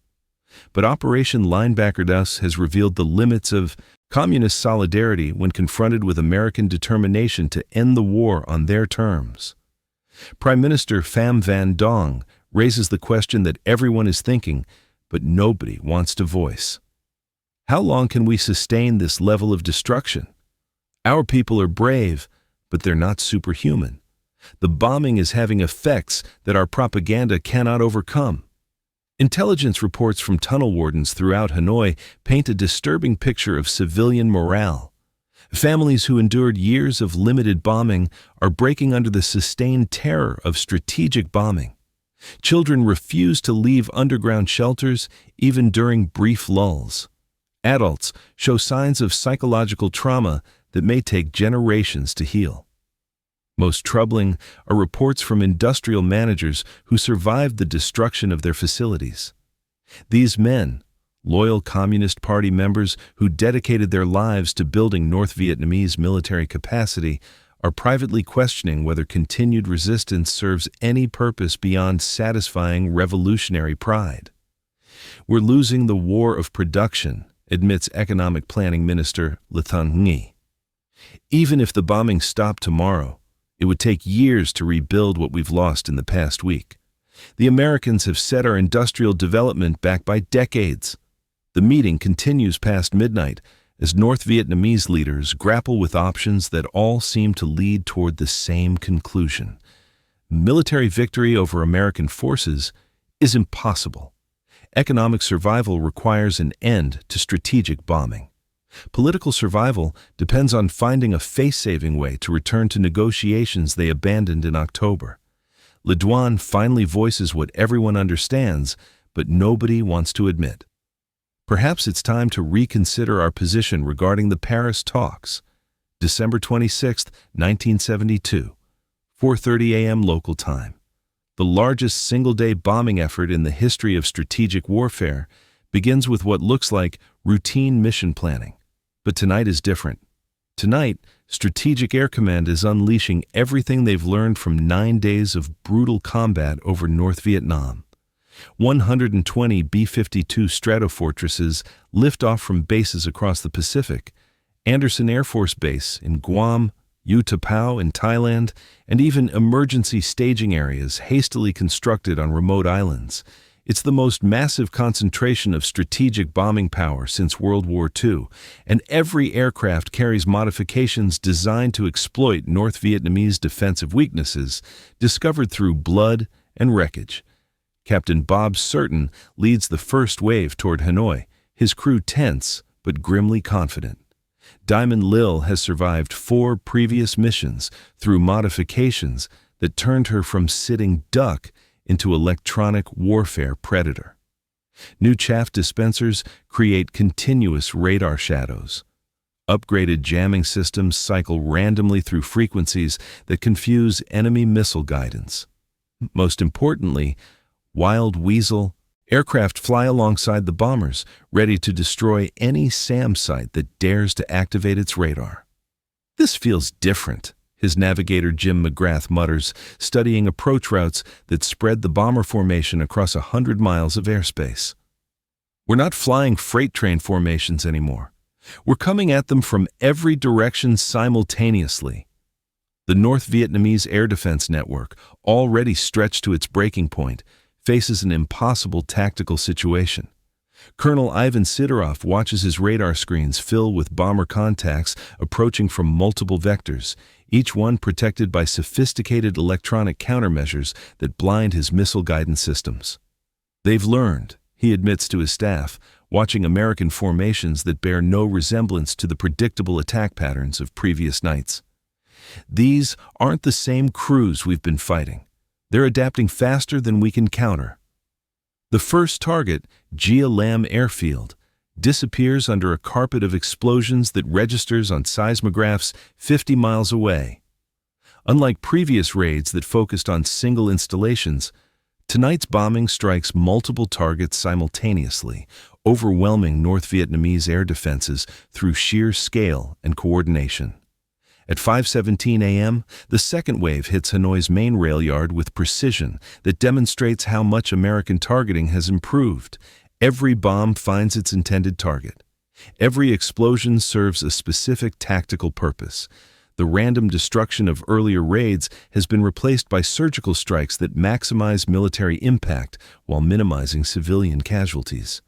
But Operation Linebacker Dus has revealed the limits of communist solidarity when confronted with American determination to end the war on their terms. Prime Minister Pham Van Dong raises the question that everyone is thinking, but nobody wants to voice. How long can we sustain this level of destruction? Our people are brave, but they're not superhuman. The bombing is having effects that our propaganda cannot overcome. Intelligence reports from tunnel wardens throughout Hanoi paint a disturbing picture of civilian morale. Families who endured years of limited bombing are breaking under the sustained terror of strategic bombing. Children refuse to leave underground shelters even during brief lulls. Adults show signs of psychological trauma that may take generations to heal. Most troubling are reports from industrial managers who survived the destruction of their facilities. These men, loyal Communist Party members who dedicated their lives to building North Vietnamese military capacity, are privately questioning whether continued resistance serves any purpose beyond satisfying revolutionary pride. "We're losing the war of production," admits Economic Planning Minister Le Thanh Nguyen. "Even if the bombing stopped tomorrow, it would take years to rebuild what we've lost in the past week. The Americans have set our industrial development back by decades." The meeting continues past midnight as North Vietnamese leaders grapple with options that all seem to lead toward the same conclusion. Military victory over American forces is impossible. Economic survival requires an end to strategic bombing. Political survival depends on finding a face-saving way to return to negotiations they abandoned in October. Le Duan finally voices what everyone understands, but nobody wants to admit. Perhaps it's time to reconsider our position regarding the Paris talks. December 26, 1972, 4:30 a.m. local time. The largest single-day bombing effort in the history of strategic warfare begins with what looks like routine mission planning. But tonight is different. Tonight, Strategic Air Command is unleashing everything they've learned from 9 days of brutal combat over North Vietnam. 120 B-52 Stratofortresses lift off from bases across the Pacific, Andersen Air Force Base in Guam, U Tapao in Thailand, and even emergency staging areas hastily constructed on remote islands. It's the most massive concentration of strategic bombing power since World War II, and every aircraft carries modifications designed to exploit North Vietnamese defensive weaknesses discovered through blood and wreckage. Captain Bob Certain leads the first wave toward Hanoi, his crew tense but grimly confident. Diamond Lil has survived 4 previous missions through modifications that turned her from sitting duck into electronic warfare predator. New chaff dispensers create continuous radar shadows. Upgraded jamming systems cycle randomly through frequencies that confuse enemy missile guidance. Most importantly, Wild Weasel aircraft fly alongside the bombers, ready to destroy any SAM site that dares to activate its radar. "This feels different," his navigator Jim McGrath mutters, studying approach routes that spread the bomber formation across 100 miles of airspace. "We're not flying freight train formations anymore. We're coming at them from every direction simultaneously." The North Vietnamese air defense network, already stretched to its breaking point, faces an impossible tactical situation. Colonel Ivan Sidorov watches his radar screens fill with bomber contacts approaching from multiple vectors, each one protected by sophisticated electronic countermeasures that blind his missile guidance systems. "They've learned," he admits to his staff, watching American formations that bear no resemblance to the predictable attack patterns of previous nights. "These aren't the same crews we've been fighting. They're adapting faster than we can counter." The first target, Gia Lam Airfield, disappears under a carpet of explosions that registers on seismographs 50 miles away. Unlike previous raids that focused on single installations, tonight's bombing strikes multiple targets simultaneously, overwhelming North Vietnamese air defenses through sheer scale and coordination. At 5:17 a.m., the second wave hits Hanoi's main rail yard with precision that demonstrates how much American targeting has improved. Every bomb finds its intended target. Every explosion serves a specific tactical purpose. The random destruction of earlier raids has been replaced by surgical strikes that maximize military impact while minimizing civilian casualties.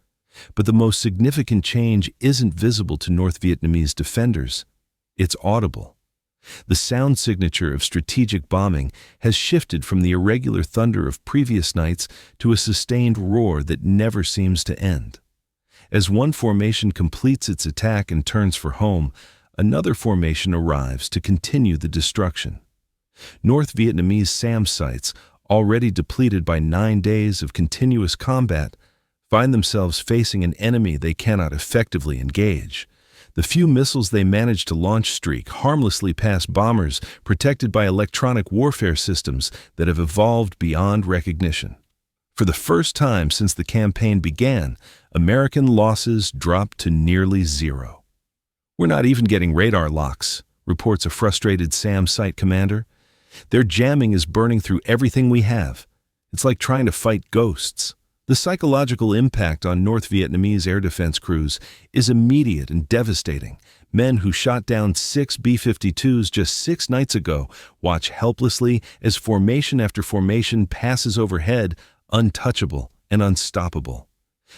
But the most significant change isn't visible to North Vietnamese defenders. It's audible. The sound signature of strategic bombing has shifted from the irregular thunder of previous nights to a sustained roar that never seems to end. As one formation completes its attack and turns for home, another formation arrives to continue the destruction. North Vietnamese SAM sites, already depleted by 9 days of continuous combat, find themselves facing an enemy they cannot effectively engage. The few missiles they manage to launch streak harmlessly past bombers protected by electronic warfare systems that have evolved beyond recognition. For the first time since the campaign began, American losses dropped to nearly zero. "We're not even getting radar locks," reports a frustrated SAM site commander. "Their jamming is burning through everything we have. It's like trying to fight ghosts." The psychological impact on North Vietnamese air defense crews is immediate and devastating. Men who shot down 6 B-52s just 6 nights ago watch helplessly as formation after formation passes overhead, untouchable and unstoppable.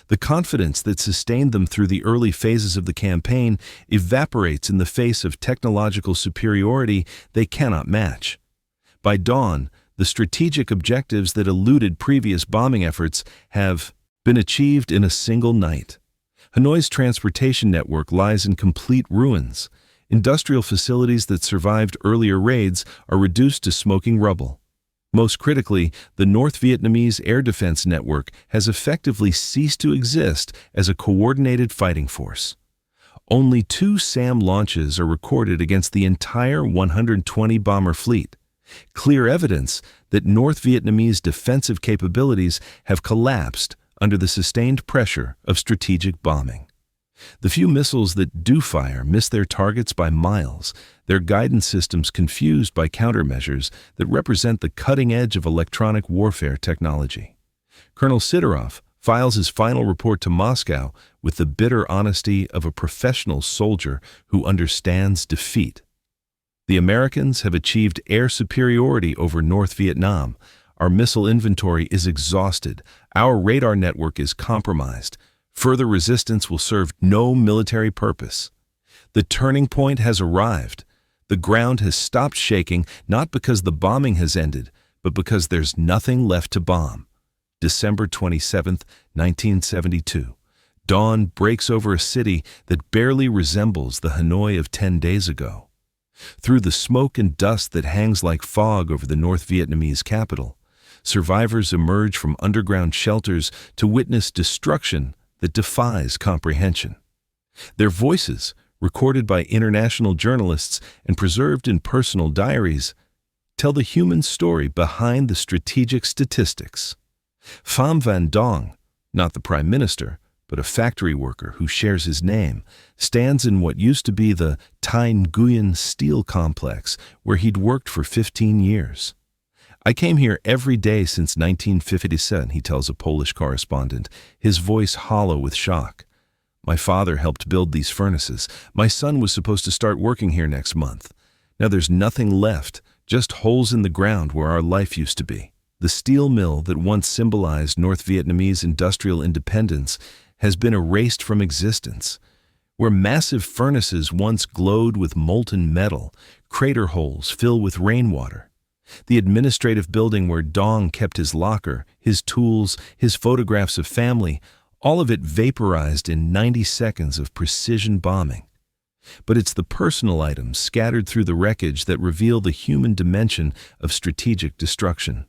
The confidence that sustained them through the early phases of the campaign evaporates in the face of technological superiority they cannot match. By dawn, the strategic objectives that eluded previous bombing efforts have been achieved in a single night. Hanoi's transportation network lies in complete ruins. Industrial facilities that survived earlier raids are reduced to smoking rubble. Most critically, the North Vietnamese air defense network has effectively ceased to exist as a coordinated fighting force. Only 2 SAM launches are recorded against the entire 120-bomber fleet. Clear evidence that North Vietnamese defensive capabilities have collapsed under the sustained pressure of strategic bombing. The few missiles that do fire miss their targets by miles, their guidance systems confused by countermeasures that represent the cutting edge of electronic warfare technology. Colonel Sidorov files his final report to Moscow with the bitter honesty of a professional soldier who understands defeat. "The Americans have achieved air superiority over North Vietnam. Our missile inventory is exhausted. Our radar network is compromised. Further resistance will serve no military purpose. The turning point has arrived. The ground has stopped shaking, not because the bombing has ended, but because there's nothing left to bomb." December 27, 1972. Dawn breaks over a city that barely resembles the Hanoi of 10 days ago. Through the smoke and dust that hangs like fog over the North Vietnamese capital, survivors emerge from underground shelters to witness destruction that defies comprehension. Their voices, recorded by international journalists and preserved in personal diaries, tell the human story behind the strategic statistics. Pham Van Dong, not the Prime Minister, but a factory worker who shares his name, stands in what used to be the Thai Nguyen steel complex, where he'd worked for 15 years. "I came here every day since 1957, he tells a Polish correspondent, his voice hollow with shock. "My father helped build these furnaces. My son was supposed to start working here next month. Now there's nothing left, just holes in the ground where our life used to be." The steel mill that once symbolized North Vietnamese industrial independence has been erased from existence. Where massive furnaces once glowed with molten metal, crater holes fill with rainwater. The administrative building where Dong kept his locker, his tools, his photographs of family, all of it vaporized in 90 seconds of precision bombing. But it's the personal items scattered through the wreckage that reveal the human dimension of strategic destruction.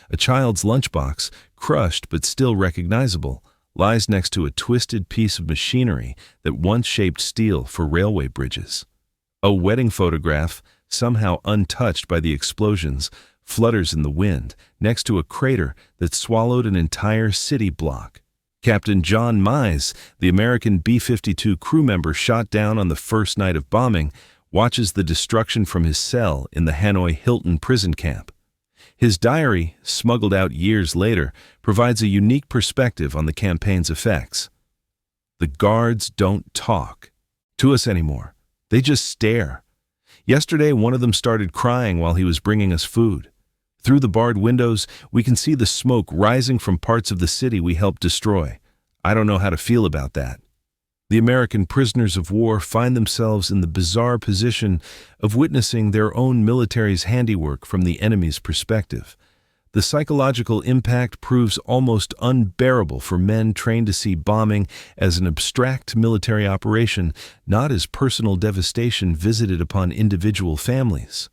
A child's lunchbox, crushed but still recognizable, lies next to a twisted piece of machinery that once shaped steel for railway bridges. A wedding photograph, somehow untouched by the explosions, flutters in the wind next to a crater that swallowed an entire city block. Captain John Mize, the American B-52 crew member shot down on the first night of bombing, watches the destruction from his cell in the Hanoi Hilton prison camp. His diary, smuggled out years later, provides a unique perspective on the campaign's effects. "The guards don't talk to us anymore. They just stare. Yesterday, one of them started crying while he was bringing us food. Through the barred windows, we can see the smoke rising from parts of the city we helped destroy. I don't know how to feel about that." The American prisoners of war find themselves in the bizarre position of witnessing their own military's handiwork from the enemy's perspective. The psychological impact proves almost unbearable for men trained to see bombing as an abstract military operation, not as personal devastation visited upon individual families.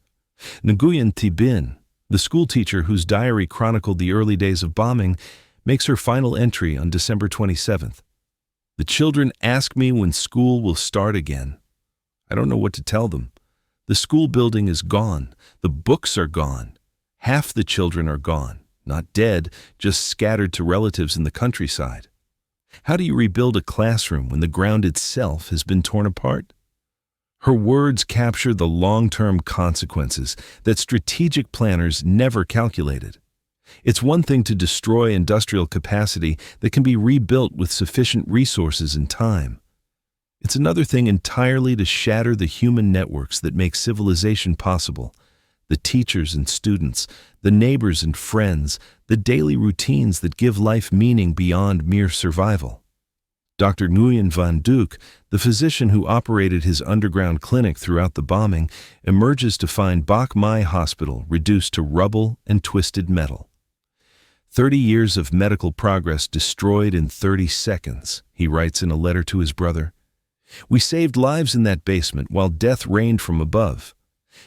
Nguyen Thi Binh, the schoolteacher whose diary chronicled the early days of bombing, makes her final entry on December 27th. "The children ask me when school will start again. I don't know what to tell them. The school building is gone. The books are gone. Half the children are gone, not dead, just scattered to relatives in the countryside. How do you rebuild a classroom when the ground itself has been torn apart?" Her words capture the long-term consequences that strategic planners never calculated. It's one thing to destroy industrial capacity that can be rebuilt with sufficient resources and time. It's another thing entirely to shatter the human networks that make civilization possible. The teachers and students, the neighbors and friends, the daily routines that give life meaning beyond mere survival. Dr. Nguyen Van Duc, the physician who operated his underground clinic throughout the bombing, emerges to find Bach Mai Hospital reduced to rubble and twisted metal. 30 years of medical progress destroyed in 30 seconds, he writes in a letter to his brother. "We saved lives in that basement while death rained from above.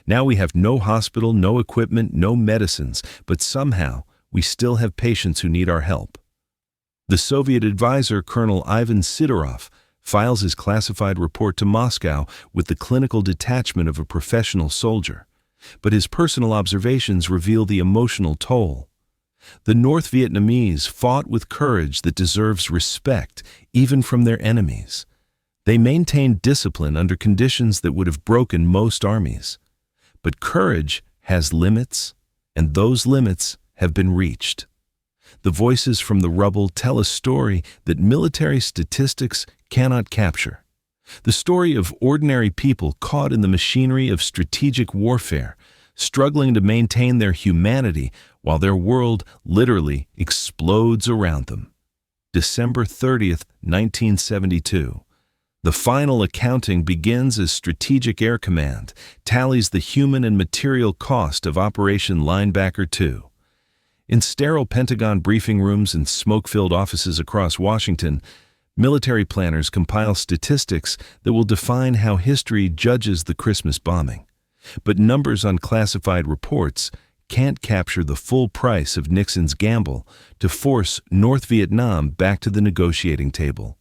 Now we have no hospital, no equipment, no medicines, but somehow we still have patients who need our help." The Soviet advisor, Colonel Ivan Sidorov, files his classified report to Moscow with the clinical detachment of a professional soldier, but his personal observations reveal the emotional toll. The North Vietnamese fought with courage that deserves respect, even from their enemies. They maintained discipline under conditions that would have broken most armies. But courage has limits, and those limits have been reached. The voices from the rubble tell a story that military statistics cannot capture. The story of ordinary people caught in the machinery of strategic warfare, struggling to maintain their humanity while their world literally explodes around them. December 30th, 1972. The final accounting begins as Strategic Air Command tallies the human and material cost of Operation Linebacker 2. In sterile Pentagon briefing rooms and smoke-filled offices across Washington, military planners compile statistics that will define how history judges the Christmas bombing. But numbers on classified reports can't capture the full price of Nixon's gamble to force North Vietnam back to the negotiating table.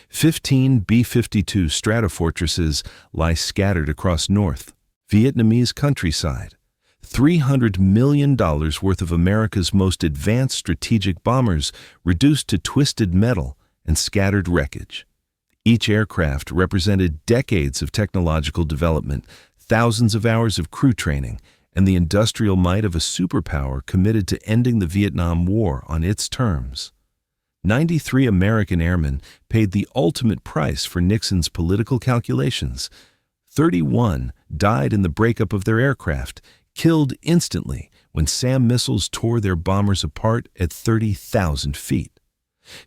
15 B-52 stratofortresses lie scattered across North Vietnamese countryside. $300 million worth of America's most advanced strategic bombers reduced to twisted metal and scattered wreckage. Each aircraft represented decades of technological development, thousands of hours of crew training, and the industrial might of a superpower committed to ending the Vietnam War on its terms. 93 American airmen paid the ultimate price for Nixon's political calculations. 31 died in the breakup of their aircraft, killed instantly when SAM missiles tore their bombers apart at 30,000 feet.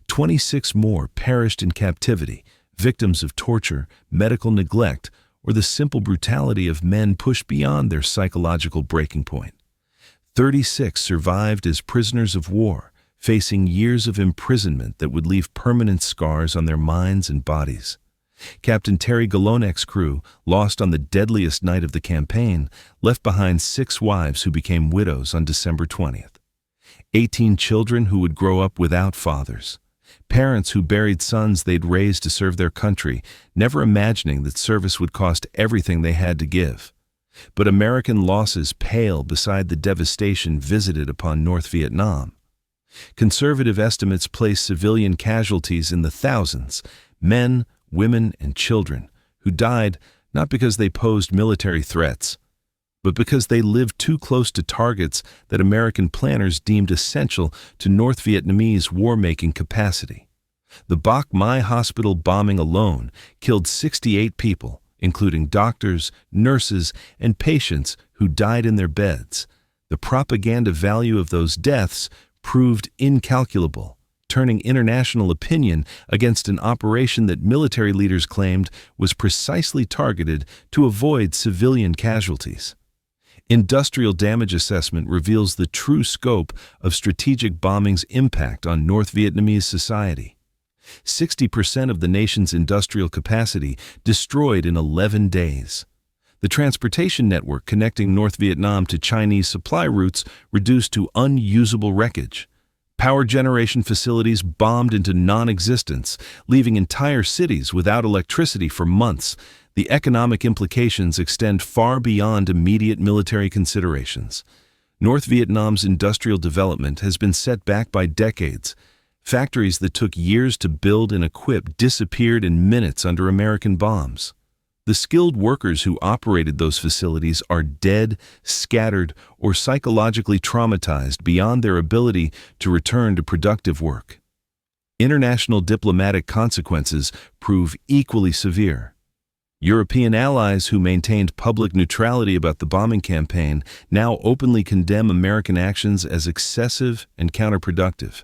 26 more perished in captivity, victims of torture, medical neglect, or the simple brutality of men pushed beyond their psychological breaking point. 36 survived as prisoners of war, facing years of imprisonment that would leave permanent scars on their minds and bodies. Captain Terry Galonek's crew, lost on the deadliest night of the campaign, left behind 6 wives who became widows on December 20th. 18 children who would grow up without fathers. Parents who buried sons they'd raised to serve their country, never imagining that service would cost everything they had to give. But American losses pale beside the devastation visited upon North Vietnam. Conservative estimates place civilian casualties in the thousands, men, women, and children, who died not because they posed military threats, but because they lived too close to targets that American planners deemed essential to North Vietnamese war-making capacity. The Bach Mai Hospital bombing alone killed 68 people, including doctors, nurses, and patients who died in their beds. The propaganda value of those deaths proved incalculable, turning international opinion against an operation that military leaders claimed was precisely targeted to avoid civilian casualties. Industrial damage assessment reveals the true scope of strategic bombing's impact on North Vietnamese society. 60% of the nation's industrial capacity destroyed in 11 days. The transportation network connecting North Vietnam to Chinese supply routes reduced to unusable wreckage. Power generation facilities bombed into non-existence, leaving entire cities without electricity for months. The economic implications extend far beyond immediate military considerations. North Vietnam's industrial development has been set back by decades. Factories that took years to build and equip disappeared in minutes under American bombs. The skilled workers who operated those facilities are dead, scattered, or psychologically traumatized beyond their ability to return to productive work. International diplomatic consequences prove equally severe. European allies who maintained public neutrality about the bombing campaign now openly condemn American actions as excessive and counterproductive.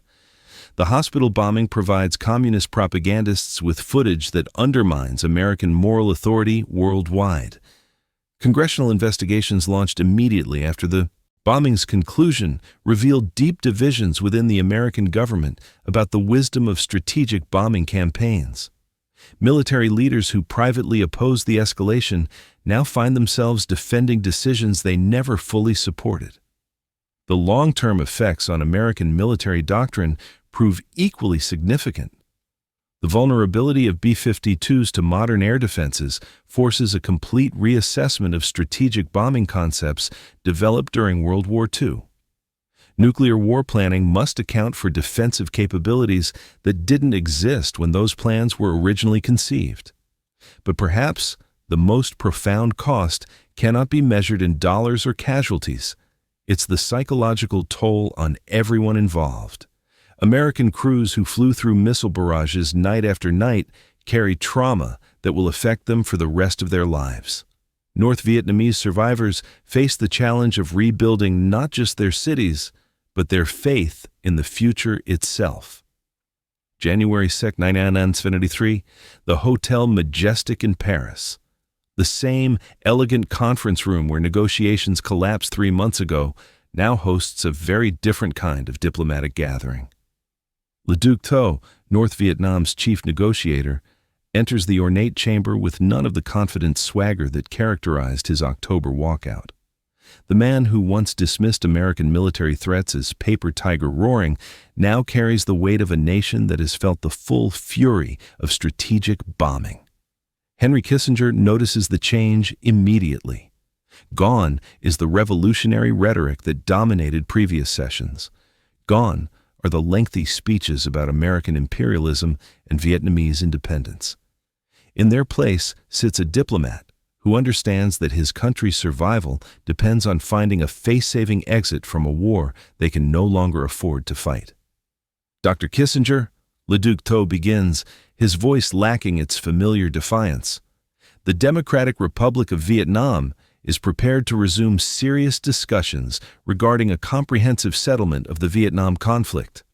The hospital bombing provides communist propagandists with footage that undermines American moral authority worldwide. Congressional investigations launched immediately after the bombing's conclusion revealed deep divisions within the American government about the wisdom of strategic bombing campaigns. Military leaders who privately opposed the escalation now find themselves defending decisions they never fully supported. The long-term effects on American military doctrine prove equally significant. The vulnerability of B-52s to modern air defenses forces a complete reassessment of strategic bombing concepts developed during World War II. Nuclear war planning must account for defensive capabilities that didn't exist when those plans were originally conceived. But perhaps the most profound cost cannot be measured in dollars or casualties. It's the psychological toll on everyone involved. American crews who flew through missile barrages night after night carry trauma that will affect them for the rest of their lives. North Vietnamese survivors face the challenge of rebuilding not just their cities, but their faith in the future itself. January 2, 1973, the Hotel Majestic in Paris. The same elegant conference room where negotiations collapsed 3 months ago now hosts a very different kind of diplomatic gathering. Le Duc Tho, North Vietnam's chief negotiator, enters the ornate chamber with none of the confident swagger that characterized his October walkout. The man who once dismissed American military threats as paper tiger roaring now carries the weight of a nation that has felt the full fury of strategic bombing. Henry Kissinger notices the change immediately. Gone is the revolutionary rhetoric that dominated previous sessions. Gone are the lengthy speeches about American imperialism and Vietnamese independence. In their place sits a diplomat who understands that his country's survival depends on finding a face-saving exit from a war they can no longer afford to fight. Dr. Kissinger, Le Duc Tho begins, his voice lacking its familiar defiance. The Democratic Republic of Vietnam is prepared to resume serious discussions regarding a comprehensive settlement of the Vietnam conflict.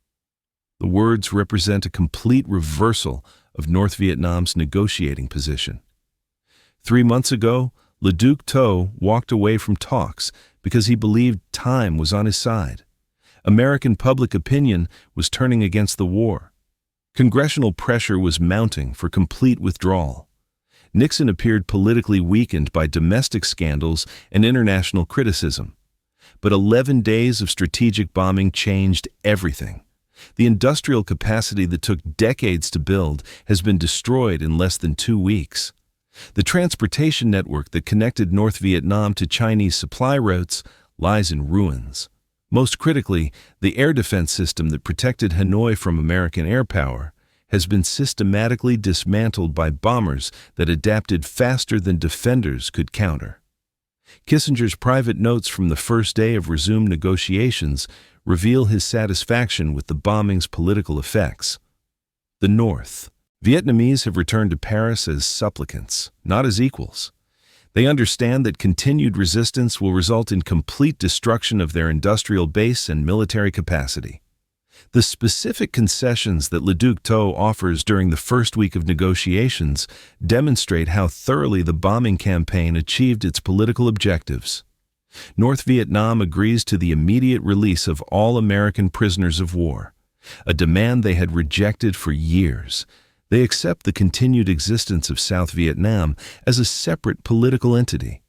The words represent a complete reversal of North Vietnam's negotiating position. 3 months ago, Le Duc Tho walked away from talks because he believed time was on his side. American public opinion was turning against the war. Congressional pressure was mounting for complete withdrawal. Nixon appeared politically weakened by domestic scandals and international criticism. But 11 days of strategic bombing changed everything. The industrial capacity that took decades to build has been destroyed in less than 2 weeks. The transportation network that connected North Vietnam to Chinese supply routes lies in ruins. Most critically, the air defense system that protected Hanoi from American air power has been systematically dismantled by bombers that adapted faster than defenders could counter. Kissinger's private notes from the first day of resumed negotiations reveal his satisfaction with the bombing's political effects. The North. Vietnamese have returned to Paris as supplicants, not as equals. They understand that continued resistance will result in complete destruction of their industrial base and military capacity. The specific concessions that Le Duc Tho offers during the first week of negotiations demonstrate how thoroughly the bombing campaign achieved its political objectives. North Vietnam agrees to the immediate release of all American prisoners of war, a demand they had rejected for years. They accept the continued existence of South Vietnam as a separate political entity.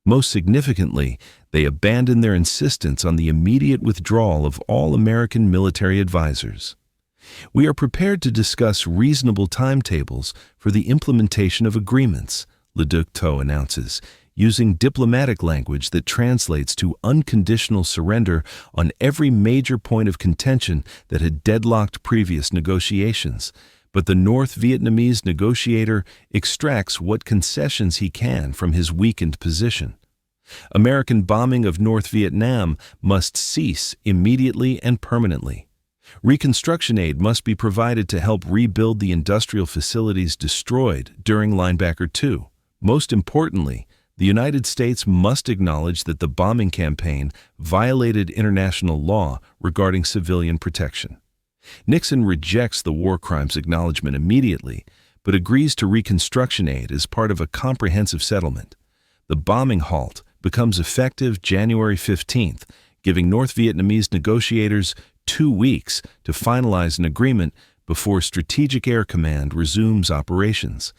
Most significantly, they abandon their insistence on the immediate withdrawal of all American military advisors. We are prepared to discuss reasonable timetables for the implementation of agreements, Le Duc Tho announces, using diplomatic language that translates to unconditional surrender on every major point of contention that had deadlocked previous negotiations. But the North Vietnamese negotiator extracts what concessions he can from his weakened position. American bombing of North Vietnam must cease immediately and permanently. Reconstruction aid must be provided to help rebuild the industrial facilities destroyed during Linebacker II. Most importantly, the United States must acknowledge that the bombing campaign violated international law regarding civilian protection. Nixon rejects the war crimes acknowledgement immediately, but agrees to reconstruction aid as part of a comprehensive settlement. The bombing halt becomes effective January 15th, giving North Vietnamese negotiators 2 weeks to finalize an agreement before Strategic Air Command resumes operations.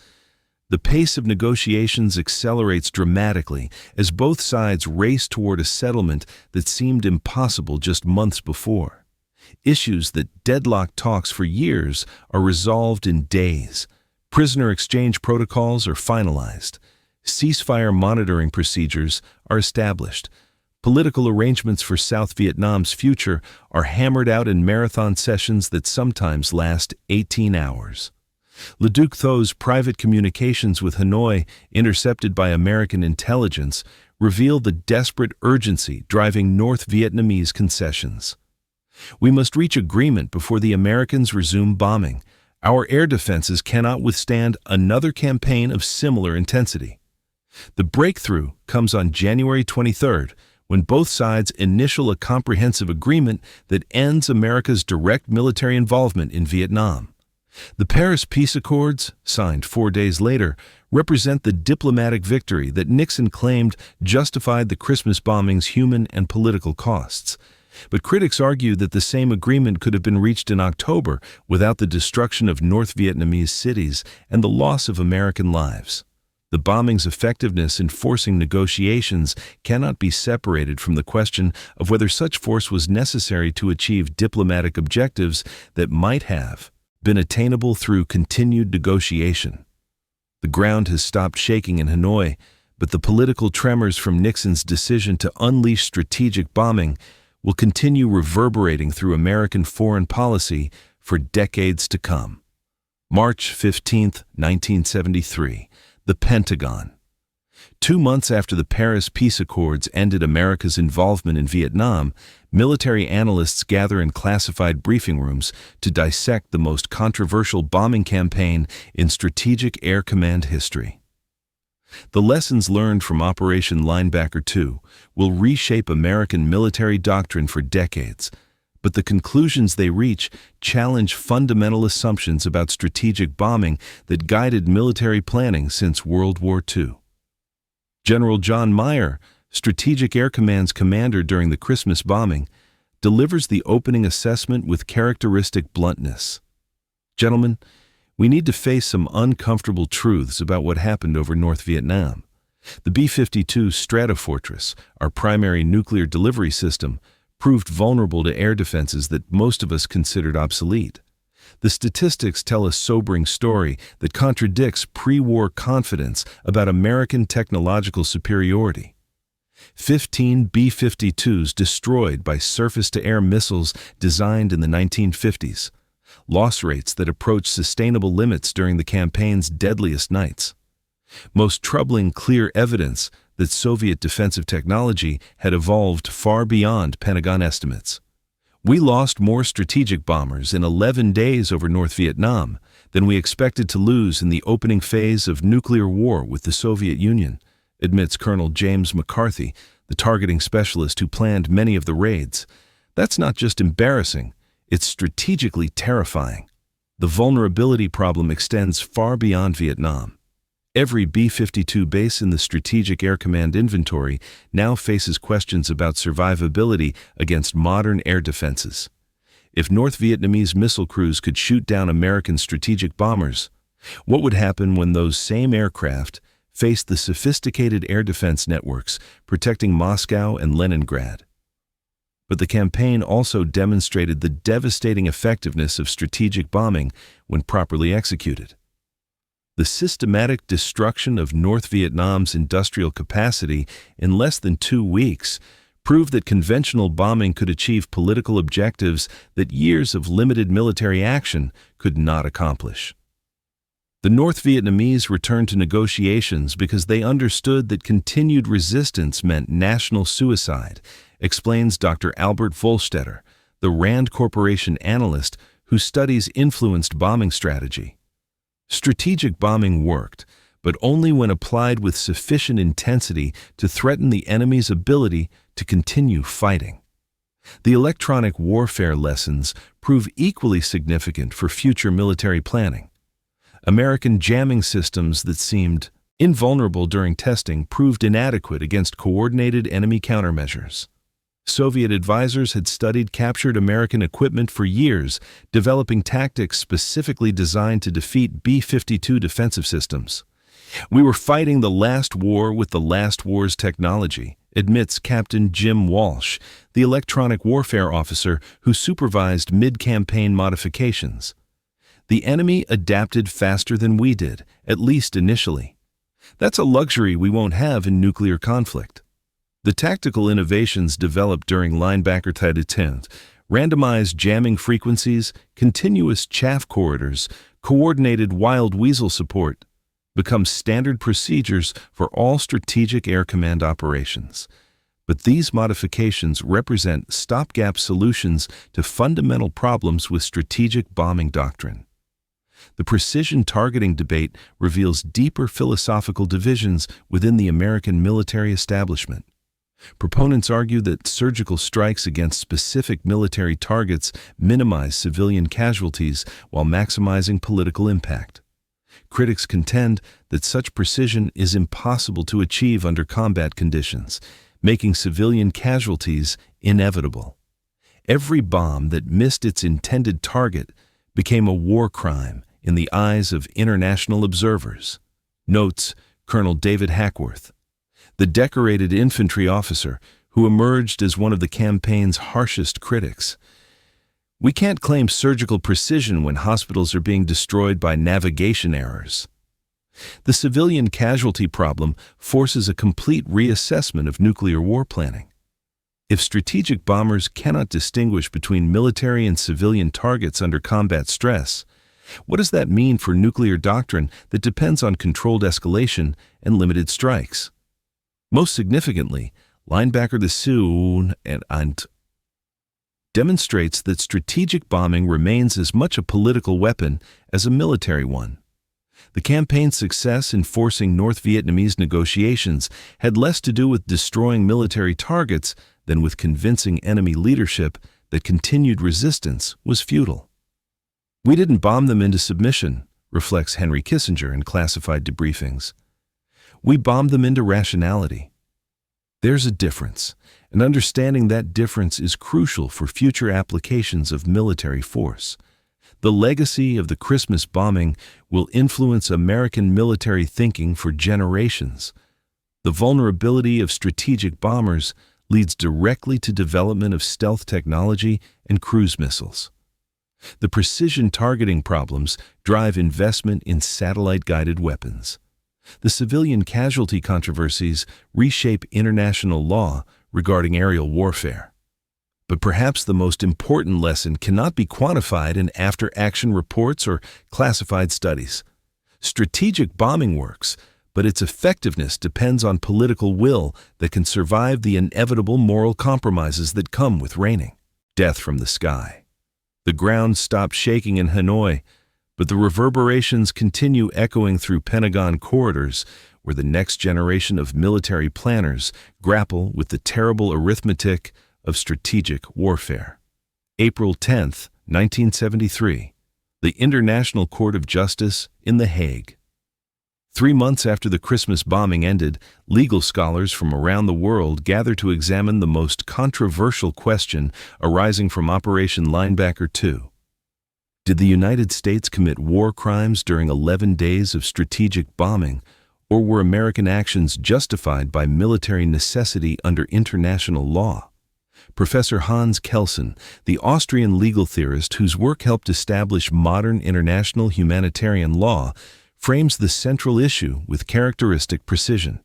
The pace of negotiations accelerates dramatically as both sides race toward a settlement that seemed impossible just months before. Issues that deadlocked talks for years are resolved in days. Prisoner exchange protocols are finalized. Ceasefire monitoring procedures are established. Political arrangements for South Vietnam's future are hammered out in marathon sessions that sometimes last 18 hours. Le Duc Tho's private communications with Hanoi, intercepted by American intelligence, reveal the desperate urgency driving North Vietnamese concessions. We must reach agreement before the Americans resume bombing. Our air defenses cannot withstand another campaign of similar intensity. The breakthrough comes on January 23rd, when both sides initial a comprehensive agreement that ends America's direct military involvement in Vietnam. The Paris Peace Accords, signed 4 days later, represent the diplomatic victory that Nixon claimed justified the Christmas bombing's human and political costs. But critics argue that the same agreement could have been reached in October without the destruction of North Vietnamese cities and the loss of American lives. The bombing's effectiveness in forcing negotiations cannot be separated from the question of whether such force was necessary to achieve diplomatic objectives that might have been attainable through continued negotiation. The ground has stopped shaking in Hanoi, but the political tremors from Nixon's decision to unleash strategic bombing will continue reverberating through American foreign policy for decades to come. March 15, 1973, the Pentagon. 2 months after the Paris Peace Accords ended America's involvement in Vietnam, military analysts gather in classified briefing rooms to dissect the most controversial bombing campaign in Strategic Air Command history. The lessons learned from Operation Linebacker II will reshape American military doctrine for decades, but the conclusions they reach challenge fundamental assumptions about strategic bombing that guided military planning since World War II. General John Meyer, Strategic Air Command's commander during the Christmas bombing, delivers the opening assessment with characteristic bluntness. Gentlemen, we need to face some uncomfortable truths about what happened over North Vietnam. The B-52 Stratofortress, our primary nuclear delivery system, proved vulnerable to air defenses that most of us considered obsolete. The statistics tell a sobering story that contradicts pre-war confidence about American technological superiority. 15 B-52s destroyed by surface-to-air missiles designed in the 1950s. Loss rates that approach sustainable limits during the campaign's deadliest nights. Most troubling clear evidence that Soviet defensive technology had evolved far beyond Pentagon estimates. We lost more strategic bombers in 11 days over North Vietnam than we expected to lose in the opening phase of nuclear war with the Soviet Union, admits Colonel James McCarthy, the targeting specialist who planned many of the raids. That's not just embarrassing, It's strategically terrifying. The vulnerability problem extends far beyond Vietnam. Every B-52 base in the Strategic Air Command inventory now faces questions about survivability against modern air defenses. If North Vietnamese missile crews could shoot down American strategic bombers, what would happen when those same aircraft faced the sophisticated air defense networks protecting Moscow and Leningrad? But the campaign also demonstrated the devastating effectiveness of strategic bombing when properly executed. The systematic destruction of North Vietnam's industrial capacity in less than 2 weeks proved that conventional bombing could achieve political objectives that years of limited military action could not accomplish. The North Vietnamese returned to negotiations because they understood that continued resistance meant national suicide, explains Dr. Albert Volstetter, the Rand Corporation analyst who studies influenced bombing strategy. Strategic bombing worked, but only when applied with sufficient intensity to threaten the enemy's ability to continue fighting. The electronic warfare lessons prove equally significant for future military planning. American jamming systems that seemed invulnerable during testing proved inadequate against coordinated enemy countermeasures. Soviet advisors had studied captured American equipment for years, developing tactics specifically designed to defeat B-52 defensive systems. We were fighting the last war with the last war's technology, admits Captain Jim Walsh, the electronic warfare officer who supervised mid-campaign modifications. The enemy adapted faster than we did, at least initially. That's a luxury we won't have in nuclear conflict. The tactical innovations developed during linebacker-tied attempts, randomized jamming frequencies, continuous chaff corridors, coordinated wild weasel support, become standard procedures for all strategic air command operations. But these modifications represent stopgap solutions to fundamental problems with strategic bombing doctrine. The precision targeting debate reveals deeper philosophical divisions within the American military establishment. Proponents argue that surgical strikes against specific military targets minimize civilian casualties while maximizing political impact. Critics contend that such precision is impossible to achieve under combat conditions, making civilian casualties inevitable. Every bomb that missed its intended target became a war crime in the eyes of international observers, notes Colonel David Hackworth, the decorated infantry officer who emerged as one of the campaign's harshest critics. We can't claim surgical precision when hospitals are being destroyed by navigation errors. The civilian casualty problem forces a complete reassessment of nuclear war planning. If strategic bombers cannot distinguish between military and civilian targets under combat stress, what does that mean for nuclear doctrine that depends on controlled escalation and limited strikes? Most significantly, linebacker the Sioux and demonstrates that strategic bombing remains as much a political weapon as a military one. The campaign's success in forcing North Vietnamese negotiations had less to do with destroying military targets than with convincing enemy leadership that continued resistance was futile. We didn't bomb them into submission, reflects Henry Kissinger in classified debriefings. We bombed them into rationality. There's a difference, and understanding that difference is crucial for future applications of military force. The legacy of the Christmas bombing will influence American military thinking for generations. The vulnerability of strategic bombers leads directly to development of stealth technology and cruise missiles. The precision targeting problems drive investment in satellite-guided weapons. The civilian casualty controversies reshape international law regarding aerial warfare. But perhaps the most important lesson cannot be quantified in after-action reports or classified studies. Strategic bombing works, but its effectiveness depends on political will that can survive the inevitable moral compromises that come with raining death from the sky. The ground stopped shaking in Hanoi, but the reverberations continue echoing through Pentagon corridors, where the next generation of military planners grapple with the terrible arithmetic of strategic warfare. April 10, 1973. The International Court of Justice in The Hague. 3 months after the Christmas bombing ended, legal scholars from around the world gather to examine the most controversial question arising from Operation Linebacker 2. Did the United States commit war crimes during 11 days of strategic bombing, or were American actions justified by military necessity under international law? Professor Hans Kelsen, the Austrian legal theorist whose work helped establish modern international humanitarian law, frames the central issue with characteristic precision.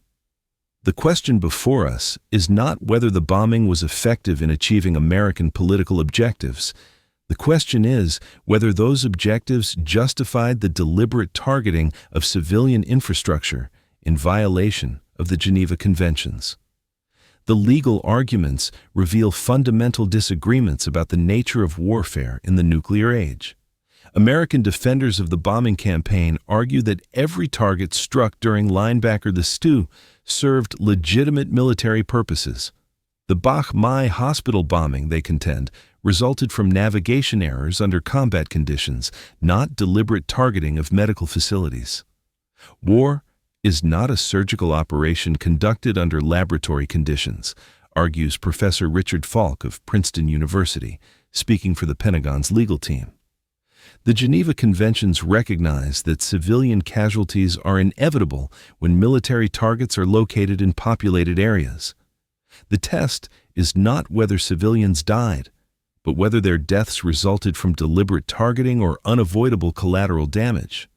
The question before us is not whether the bombing was effective in achieving American political objectives. The question is whether those objectives justified the deliberate targeting of civilian infrastructure in violation of the Geneva Conventions. The legal arguments reveal fundamental disagreements about the nature of warfare in the nuclear age. American defenders of the bombing campaign argue that every target struck during Linebacker the Stew served legitimate military purposes. The Bach Mai hospital bombing, they contend, resulted from navigation errors under combat conditions, not deliberate targeting of medical facilities. War is not a surgical operation conducted under laboratory conditions, argues Professor Richard Falk of Princeton University, speaking for the Pentagon's legal team. The Geneva Conventions recognize that civilian casualties are inevitable when military targets are located in populated areas. The test is not whether civilians died, but whether their deaths resulted from deliberate targeting or unavoidable collateral damage.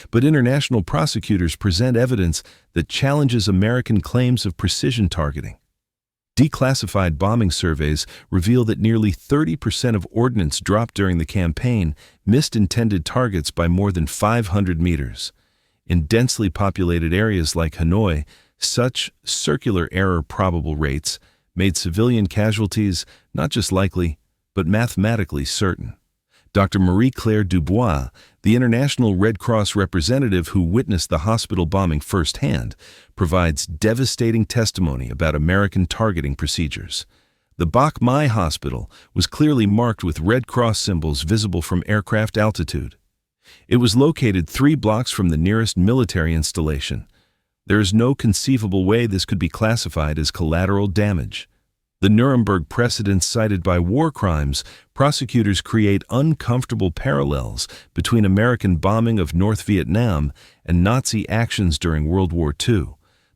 But international prosecutors present evidence that challenges American claims of precision targeting. Declassified bombing surveys reveal that nearly 30% of ordnance dropped during the campaign missed intended targets by more than 500 meters. In densely populated areas like Hanoi, such circular error probable rates made civilian casualties not just likely, but mathematically certain. Dr. Marie-Claire Dubois, the International Red Cross representative who witnessed the hospital bombing firsthand, provides devastating testimony about American targeting procedures. The Bach Mai hospital was clearly marked with Red Cross symbols visible from aircraft altitude. It was located 3 blocks from the nearest military installation. There is no conceivable way this could be classified as collateral damage. The Nuremberg precedents cited by war crimes, prosecutors create uncomfortable parallels between American bombing of North Vietnam and Nazi actions during World War II.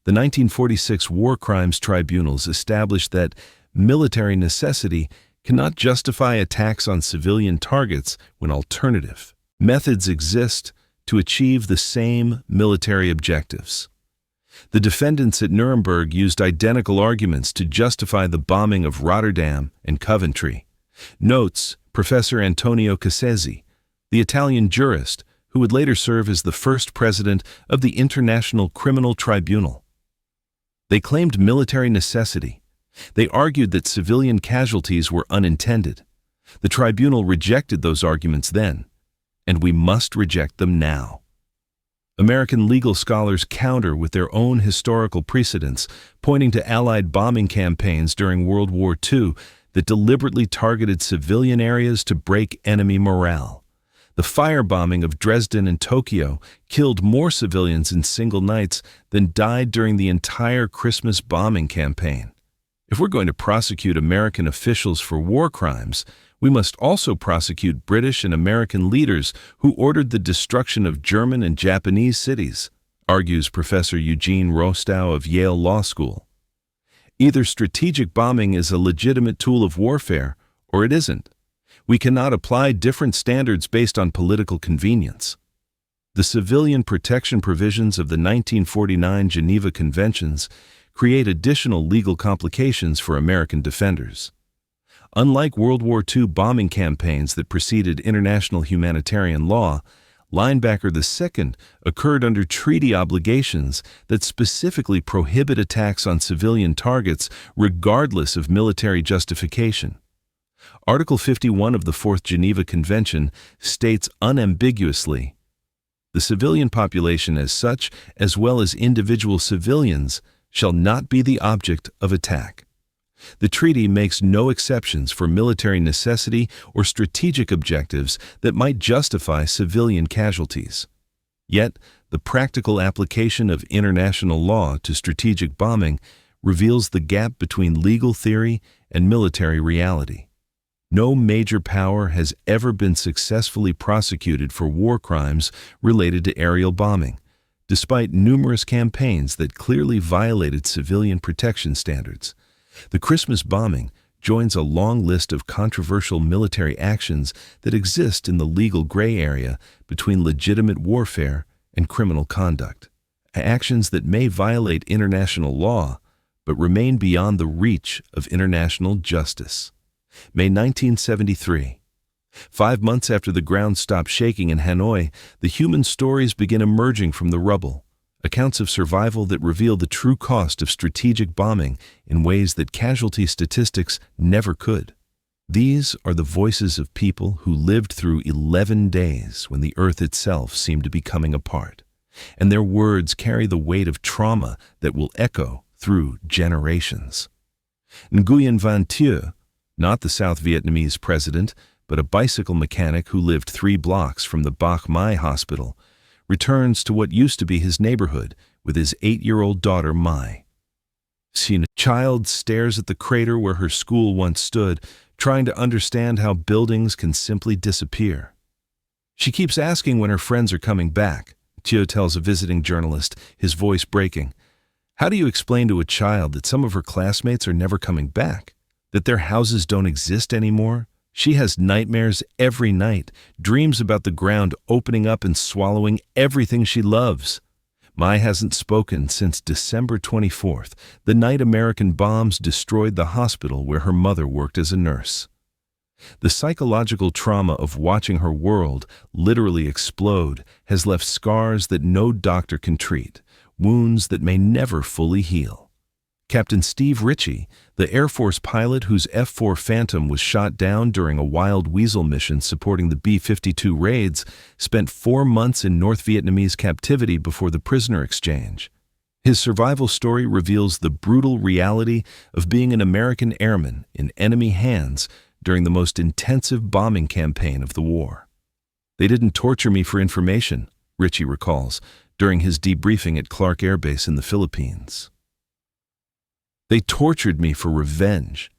The 1946 War Crimes Tribunals established that military necessity cannot justify attacks on civilian targets when alternative methods exist to achieve the same military objectives. The defendants at Nuremberg used identical arguments to justify the bombing of Rotterdam and Coventry. Notes Professor Antonio Cassese, the Italian jurist who would later serve as the first president of the International Criminal Tribunal. They claimed military necessity. They argued that civilian casualties were unintended. The tribunal rejected those arguments then, and we must reject them now. American legal scholars counter with their own historical precedents, pointing to Allied bombing campaigns during World War II that deliberately targeted civilian areas to break enemy morale. The firebombing of Dresden and Tokyo killed more civilians in single nights than died during the entire Christmas bombing campaign. If we're going to prosecute American officials for war crimes, we must also prosecute British and American leaders who ordered the destruction of German and Japanese cities, argues Professor Eugene Rostow of Yale Law School. Either strategic bombing is a legitimate tool of warfare, or it isn't. We cannot apply different standards based on political convenience. The civilian protection provisions of the 1949 Geneva Conventions create additional legal complications for American defenders. Unlike World War II bombing campaigns that preceded international humanitarian law, Linebacker II occurred under treaty obligations that specifically prohibit attacks on civilian targets regardless of military justification. Article 51 of the Fourth Geneva Convention states unambiguously, "The civilian population as such, as well as individual civilians, shall not be the object of attack." The treaty makes no exceptions for military necessity or strategic objectives that might justify civilian casualties. Yet, the practical application of international law to strategic bombing reveals the gap between legal theory and military reality. No major power has ever been successfully prosecuted for war crimes related to aerial bombing, despite numerous campaigns that clearly violated civilian protection standards. The Christmas bombing joins a long list of controversial military actions that exist in the legal gray area between legitimate warfare and criminal conduct. Actions that may violate international law, but remain beyond the reach of international justice. May 1973. 5 months after the ground stopped shaking in Hanoi, the human stories begin emerging from the rubble. Accounts of survival that reveal the true cost of strategic bombing in ways that casualty statistics never could. These are the voices of people who lived through 11 days when the earth itself seemed to be coming apart, and their words carry the weight of trauma that will echo through generations. Nguyen Van Thieu, not the South Vietnamese president, but a bicycle mechanic who lived 3 blocks from the Bach Mai hospital, returns to what used to be his neighborhood with his 8-year-old daughter Mai. A child stares at the crater where her school once stood, trying to understand how buildings can simply disappear. She keeps asking when her friends are coming back, Thieu tells a visiting journalist, his voice breaking. How do you explain to a child that some of her classmates are never coming back? That their houses don't exist anymore? She has nightmares every night, dreams about the ground opening up and swallowing everything she loves. Mai hasn't spoken since December 24th, the night American bombs destroyed the hospital where her mother worked as a nurse. The psychological trauma of watching her world literally explode has left scars that no doctor can treat, wounds that may never fully heal. Captain Steve Ritchie, the Air Force pilot whose F-4 Phantom was shot down during a Wild Weasel mission supporting the B-52 raids, spent 4 months in North Vietnamese captivity before the prisoner exchange. His survival story reveals the brutal reality of being an American airman in enemy hands during the most intensive bombing campaign of the war. They didn't torture me for information, Ritchie recalls, during his debriefing at Clark Air Base in the Philippines. They tortured me for revenge.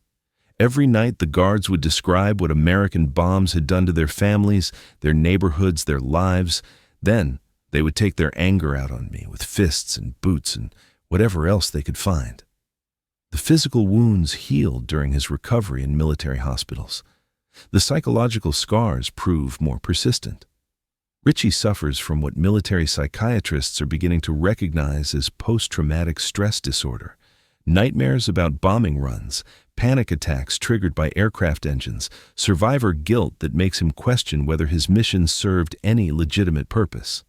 Every night the guards would describe what American bombs had done to their families, their neighborhoods, their lives. Then they would take their anger out on me with fists and boots and whatever else they could find. The physical wounds healed during his recovery in military hospitals. The psychological scars prove more persistent. Ritchie suffers from what military psychiatrists are beginning to recognize as post-traumatic stress disorder. Nightmares about bombing runs, panic attacks triggered by aircraft engines, survivor guilt that makes him question whether his mission served any legitimate purpose.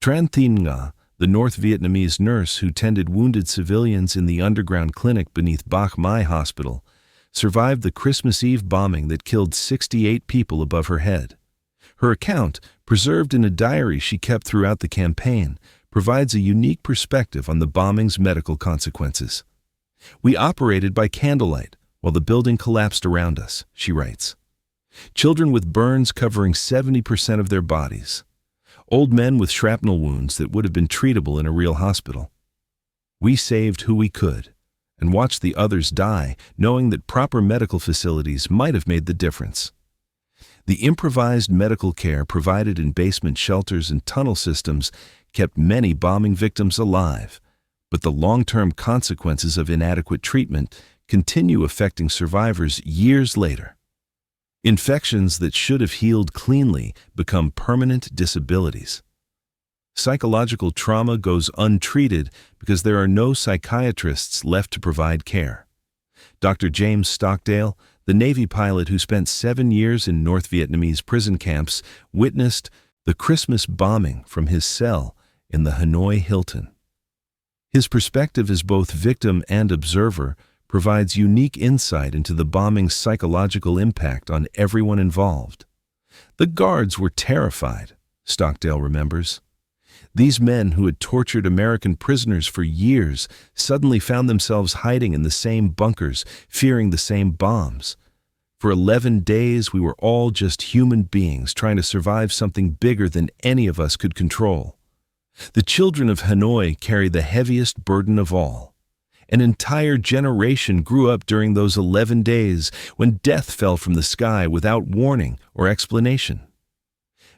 Tran Thien Nga, the North Vietnamese nurse who tended wounded civilians in the underground clinic beneath Bach Mai Hospital, survived the Christmas Eve bombing that killed 68 people above her head. Her account, preserved in a diary she kept throughout the campaign, provides a unique perspective on the bombing's medical consequences. We operated by candlelight while the building collapsed around us, she writes. Children with burns covering 70% of their bodies. Old men with shrapnel wounds that would have been treatable in a real hospital. We saved who we could and watched the others die, knowing that proper medical facilities might have made the difference. The improvised medical care provided in basement shelters and tunnel systems kept many bombing victims alive, but the long-term consequences of inadequate treatment continue affecting survivors years later. Infections that should have healed cleanly become permanent disabilities. Psychological trauma goes untreated because there are no psychiatrists left to provide care. Dr. James Stockdale, the Navy pilot who spent 7 years in North Vietnamese prison camps, witnessed the Christmas bombing from his cell in the Hanoi Hilton. His perspective as both victim and observer provides unique insight into the bombing's psychological impact on everyone involved. The guards were terrified, Stockdale remembers. These men who had tortured American prisoners for years suddenly found themselves hiding in the same bunkers, fearing the same bombs. For 11 days, we were all just human beings trying to survive something bigger than any of us could control. The children of Hanoi carry the heaviest burden of all. An entire generation grew up during those 11 days when death fell from the sky without warning or explanation.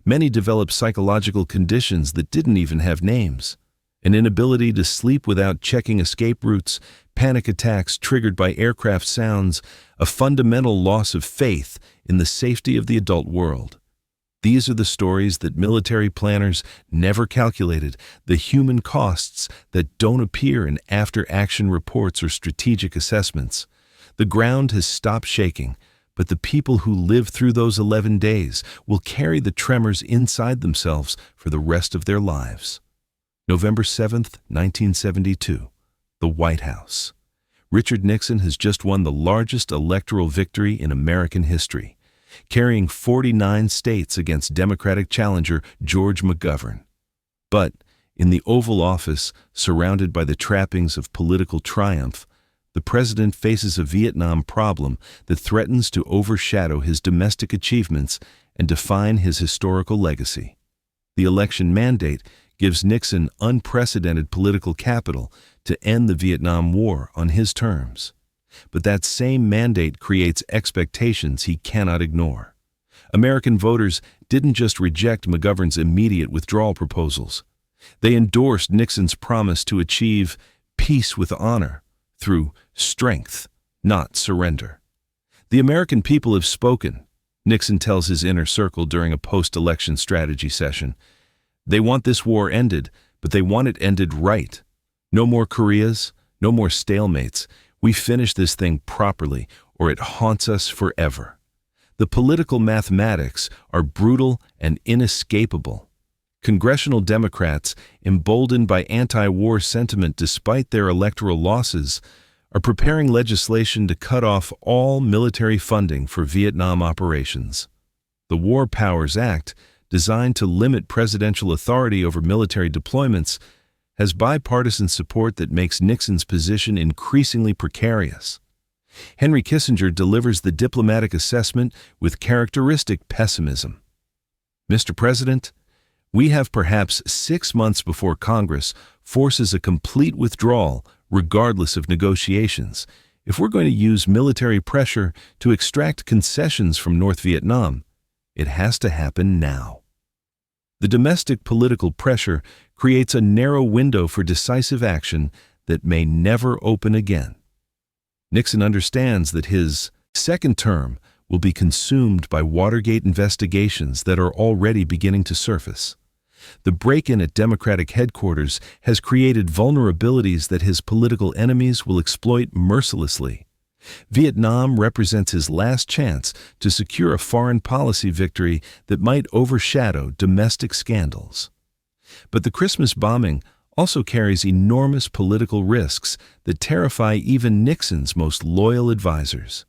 Many developed psychological conditions that didn't even have names. An inability to sleep without checking escape routes, panic attacks triggered by aircraft sounds, a fundamental loss of faith in the safety of the adult world. These are the stories that military planners never calculated, the human costs that don't appear in after-action reports or strategic assessments. The ground has stopped shaking, but the people who lived through those 11 days will carry the tremors inside themselves for the rest of their lives. November 7th, 1972. The White House. Richard Nixon has just won the largest electoral victory in American history, carrying 49 states against Democratic challenger George McGovern. But in the Oval Office, surrounded by the trappings of political triumph, the president faces a Vietnam problem that threatens to overshadow his domestic achievements and define his historical legacy. The election mandate gives Nixon unprecedented political capital to end the Vietnam War on his terms. But that same mandate creates expectations he cannot ignore. American voters didn't just reject McGovern's immediate withdrawal proposals. They endorsed Nixon's promise to achieve peace with honor through strength, not surrender. The American people have spoken, Nixon tells his inner circle during a post-election strategy session. They want this war ended, but they want it ended right. No more Koreas, no more stalemates. We finish this thing properly, or it haunts us forever. The political mathematics are brutal and inescapable. Congressional Democrats, emboldened by anti-war sentiment despite their electoral losses, are preparing legislation to cut off all military funding for Vietnam operations. The War Powers Act, designed to limit presidential authority over military deployments, has bipartisan support that makes Nixon's position increasingly precarious. Henry Kissinger delivers the diplomatic assessment with characteristic pessimism. Mr. President, we have perhaps 6 months before Congress forces a complete withdrawal regardless of negotiations. If we're going to use military pressure to extract concessions from North Vietnam, it has to happen now. The domestic political pressure creates a narrow window for decisive action that may never open again. Nixon understands that his second term will be consumed by Watergate investigations that are already beginning to surface. The break-in at Democratic headquarters has created vulnerabilities that his political enemies will exploit mercilessly. Vietnam represents his last chance to secure a foreign policy victory that might overshadow domestic scandals. But the Christmas bombing also carries enormous political risks that terrify even Nixon's most loyal advisors.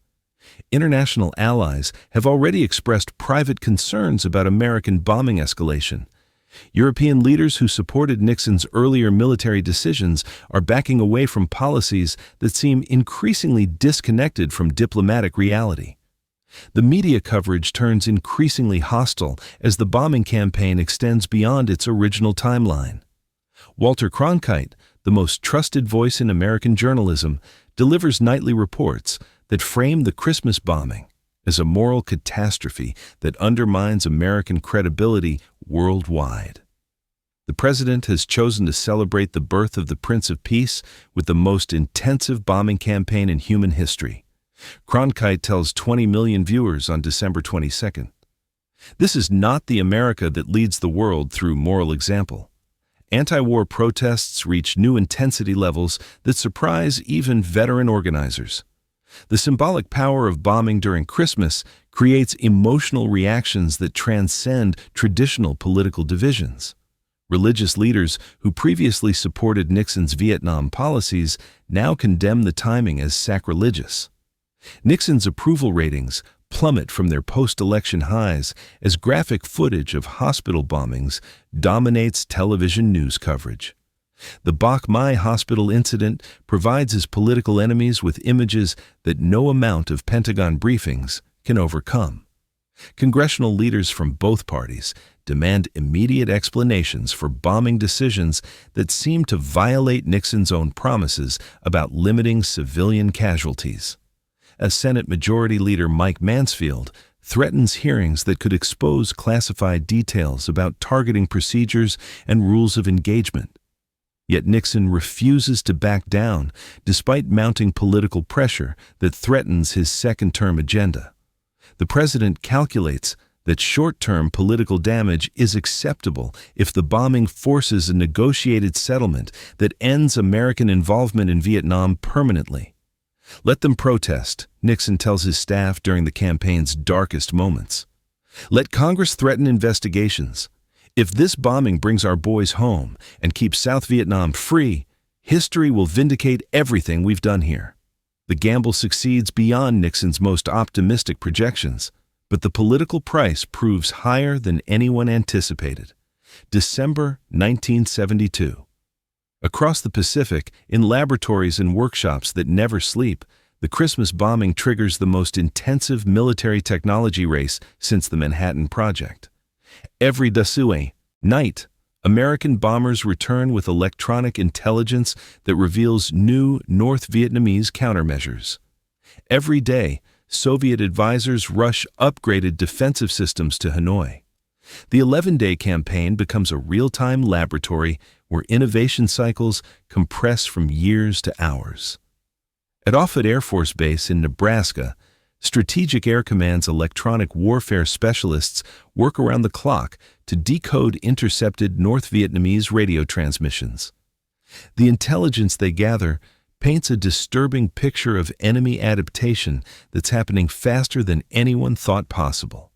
International allies have already expressed private concerns about American bombing escalation. European leaders who supported Nixon's earlier military decisions are backing away from policies that seem increasingly disconnected from diplomatic reality. The media coverage turns increasingly hostile as the bombing campaign extends beyond its original timeline. Walter Cronkite, the most trusted voice in American journalism, delivers nightly reports that frame the Christmas bombing as a moral catastrophe that undermines American credibility worldwide. The president has chosen to celebrate the birth of the Prince of Peace with the most intensive bombing campaign in human history. Cronkite tells 20 million viewers on December 22nd. This is not the America that leads the world through moral example. Anti-war protests reach new intensity levels that surprise even veteran organizers. The symbolic power of bombing during Christmas creates emotional reactions that transcend traditional political divisions. Religious leaders who previously supported Nixon's Vietnam policies now condemn the timing as sacrilegious. Nixon's approval ratings plummet from their post-election highs as graphic footage of hospital bombings dominates television news coverage. The Bach Mai hospital incident provides his political enemies with images that no amount of Pentagon briefings can overcome. Congressional leaders from both parties demand immediate explanations for bombing decisions that seem to violate Nixon's own promises about limiting civilian casualties. As Senate Majority Leader Mike Mansfield threatens hearings that could expose classified details about targeting procedures and rules of engagement. Yet Nixon refuses to back down despite mounting political pressure that threatens his second-term agenda. The president calculates that short-term political damage is acceptable if the bombing forces a negotiated settlement that ends American involvement in Vietnam permanently. Let them protest, Nixon tells his staff during the campaign's darkest moments. Let Congress threaten investigations. If this bombing brings our boys home and keeps South Vietnam free, history will vindicate everything we've done here. The gamble succeeds beyond Nixon's most optimistic projections, but the political price proves higher than anyone anticipated. December 1972. Across the Pacific, in laboratories and workshops that never sleep, the Christmas bombing triggers the most intensive military technology race since the Manhattan Project. Every Dasue night, American bombers return with electronic intelligence that reveals new North Vietnamese countermeasures. Every day, Soviet advisors rush upgraded defensive systems to Hanoi. The 11-day campaign becomes a real-time laboratory where innovation cycles compress from years to hours. At Offutt Air Force Base in Nebraska, Strategic Air Command's electronic warfare specialists work around the clock to decode intercepted North Vietnamese radio transmissions. The intelligence they gather paints a disturbing picture of enemy adaptation that's happening faster than anyone thought possible.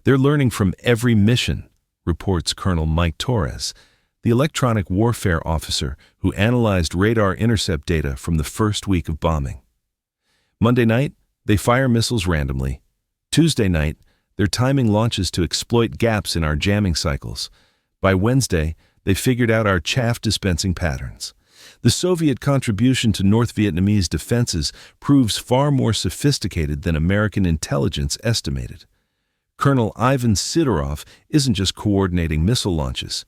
They're learning from every mission, reports Colonel Mike Torres, the electronic warfare officer who analyzed radar intercept data from the first week of bombing. Monday night, they fire missiles randomly. Tuesday night, they're timing launches to exploit gaps in our jamming cycles. By Wednesday, they figured out our chaff dispensing patterns. The Soviet contribution to North Vietnamese defenses proves far more sophisticated than American intelligence estimated. Colonel Ivan Sidorov isn't just coordinating missile launches.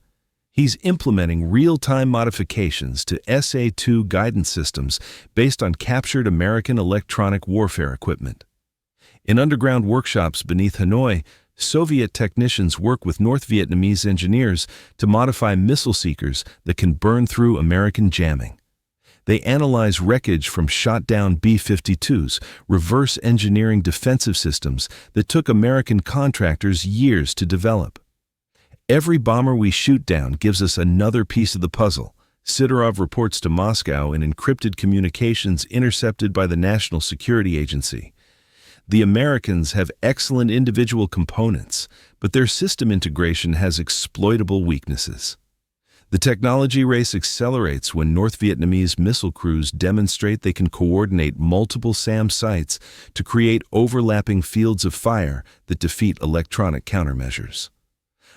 He's implementing real-time modifications to SA-2 guidance systems based on captured American electronic warfare equipment. In underground workshops beneath Hanoi, Soviet technicians work with North Vietnamese engineers to modify missile seekers that can burn through American jamming. They analyze wreckage from shot-down B-52s, reverse engineering defensive systems that took American contractors years to develop. Every bomber we shoot down gives us another piece of the puzzle, Sidorov reports to Moscow in encrypted communications intercepted by the National Security Agency. The Americans have excellent individual components, but their system integration has exploitable weaknesses. The technology race accelerates when North Vietnamese missile crews demonstrate they can coordinate multiple SAM sites to create overlapping fields of fire that defeat electronic countermeasures.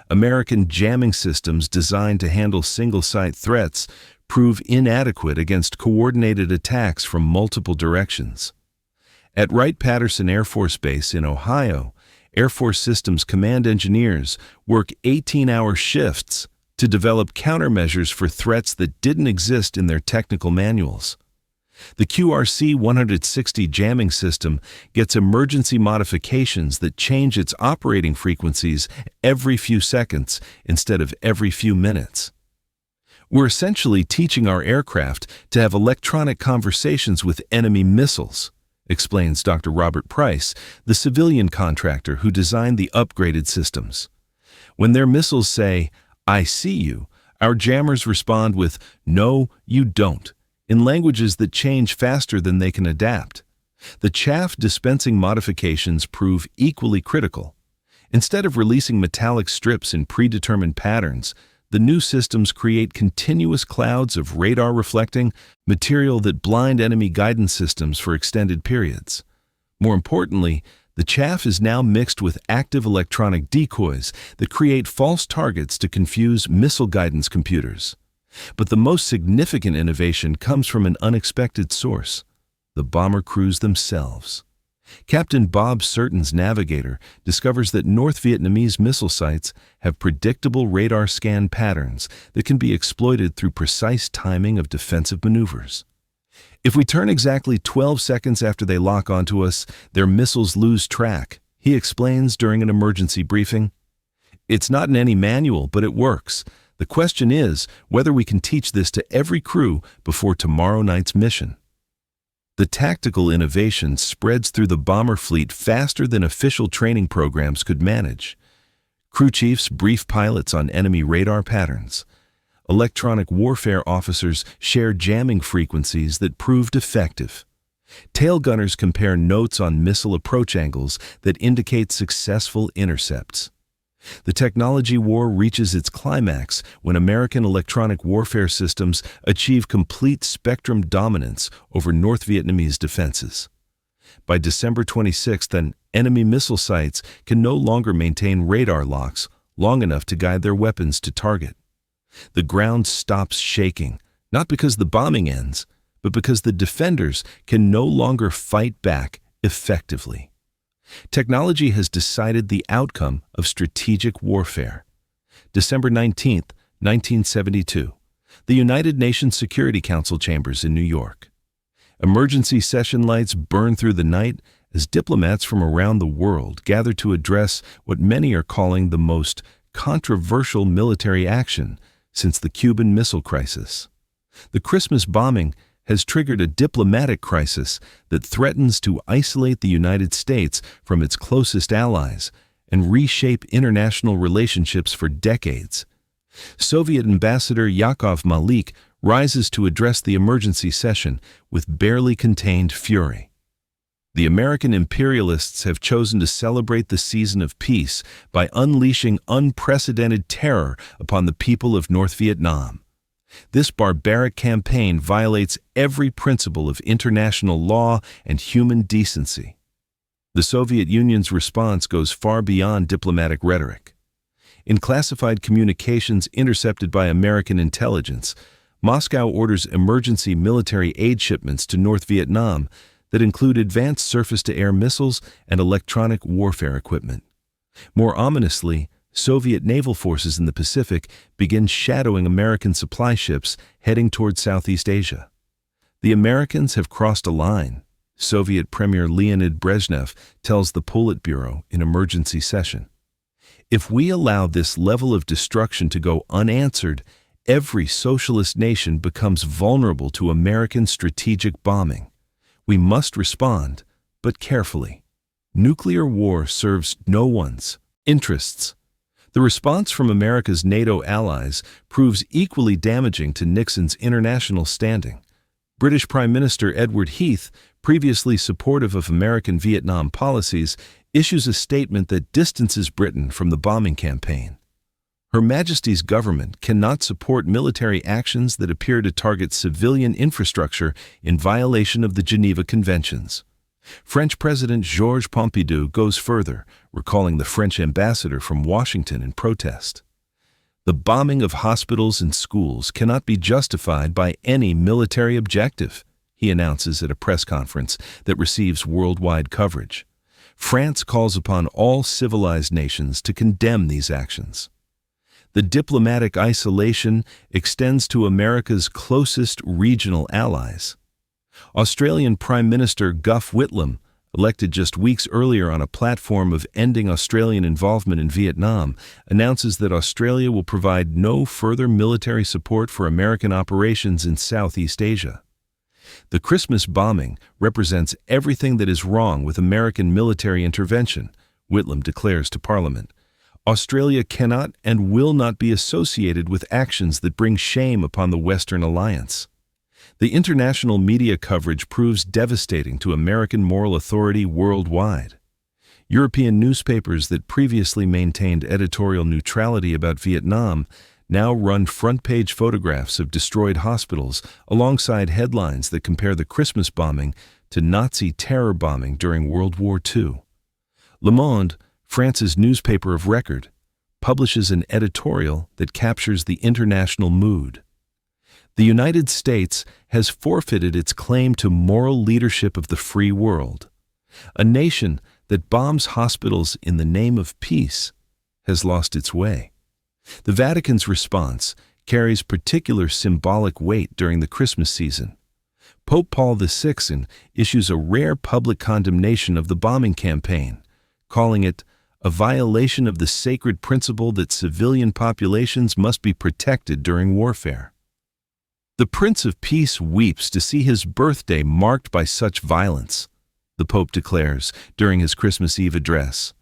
American jamming systems designed to handle single-site threats prove inadequate against coordinated attacks from multiple directions. At Wright-Patterson Air Force Base in Ohio, Air Force Systems Command engineers work 18-hour shifts to develop countermeasures for threats that didn't exist in their technical manuals. The QRC-160 jamming system gets emergency modifications that change its operating frequencies every few seconds instead of every few minutes. We're essentially teaching our aircraft to have electronic conversations with enemy missiles, explains Dr. Robert Price, the civilian contractor who designed the upgraded systems. When their missiles say, "I see you," our jammers respond with, "No, you don't," in languages that change faster than they can adapt. The chaff dispensing modifications prove equally critical. Instead of releasing metallic strips in predetermined patterns, the new systems create continuous clouds of radar-reflecting material that blind enemy guidance systems for extended periods. More importantly, The chaff is now mixed with active electronic decoys that create false targets to confuse missile guidance computers. But the most significant innovation comes from an unexpected source: the bomber crews themselves. Captain Bob Surton's navigator discovers that North Vietnamese missile sites have predictable radar scan patterns that can be exploited through precise timing of defensive maneuvers. If we turn exactly 12 seconds after they lock onto us, their missiles lose track, he explains during an emergency briefing. It's not in any manual, but it works. The question is whether we can teach this to every crew before tomorrow night's mission. The tactical innovation spreads through the bomber fleet faster than official training programs could manage. Crew chiefs brief pilots on enemy radar patterns. Electronic warfare officers share jamming frequencies that proved effective. Tail gunners compare notes on missile approach angles that indicate successful intercepts. The technology war reaches its climax when American electronic warfare systems achieve complete spectrum dominance over North Vietnamese defenses. By December 26th, enemy missile sites can no longer maintain radar locks long enough to guide their weapons to target. The ground stops shaking, not because the bombing ends, but because the defenders can no longer fight back effectively. Technology has decided the outcome of strategic warfare. December 19, 1972, the United Nations Security Council chambers in New York. Emergency session lights burn through the night as diplomats from around the world gather to address what many are calling the most controversial military action since the Cuban Missile Crisis. The Christmas bombing has triggered a diplomatic crisis that threatens to isolate the United States from its closest allies and reshape international relationships for decades. Soviet Ambassador Yakov Malik rises to address the emergency session with barely contained fury. The American imperialists have chosen to celebrate the season of peace by unleashing unprecedented terror upon the people of North Vietnam. This barbaric campaign violates every principle of international law and human decency. The Soviet Union's response goes far beyond diplomatic rhetoric. In classified communications intercepted by American intelligence, Moscow orders emergency military aid shipments to North Vietnam that include advanced surface-to-air missiles and electronic warfare equipment. More ominously, Soviet naval forces in the Pacific begin shadowing American supply ships heading toward Southeast Asia. The Americans have crossed a line, Soviet Premier Leonid Brezhnev tells the Politburo in emergency session. If we allow this level of destruction to go unanswered, every socialist nation becomes vulnerable to American strategic bombing. We must respond, but carefully. Nuclear war serves no one's interests. The response from America's NATO allies proves equally damaging to Nixon's international standing. British Prime Minister Edward Heath, previously supportive of American Vietnam policies, issues a statement that distances Britain from the bombing campaign. Her Majesty's government cannot support military actions that appear to target civilian infrastructure in violation of the Geneva Conventions. French President Georges Pompidou goes further, recalling the French ambassador from Washington in protest. The bombing of hospitals and schools cannot be justified by any military objective, he announces at a press conference that receives worldwide coverage. France calls upon all civilized nations to condemn these actions. The diplomatic isolation extends to America's closest regional allies. Australian Prime Minister Gough Whitlam, elected just weeks earlier on a platform of ending Australian involvement in Vietnam, announces that Australia will provide no further military support for American operations in Southeast Asia. The Christmas bombing represents everything that is wrong with American military intervention, Whitlam declares to Parliament. Australia cannot and will not be associated with actions that bring shame upon the Western alliance. The international media coverage proves devastating to American moral authority worldwide. European newspapers that previously maintained editorial neutrality about Vietnam now run front-page photographs of destroyed hospitals alongside headlines that compare the Christmas bombing to Nazi terror bombing during World War II. Le Monde, France's newspaper of record, publishes an editorial that captures the international mood. The United States has forfeited its claim to moral leadership of the free world. A nation that bombs hospitals in the name of peace has lost its way. The Vatican's response carries particular symbolic weight during the Christmas season. Pope Paul VI issues a rare public condemnation of the bombing campaign, calling it a violation of the sacred principle that civilian populations must be protected during warfare. The Prince of Peace weeps to see his birthday marked by such violence, the Pope declares during his Christmas Eve address.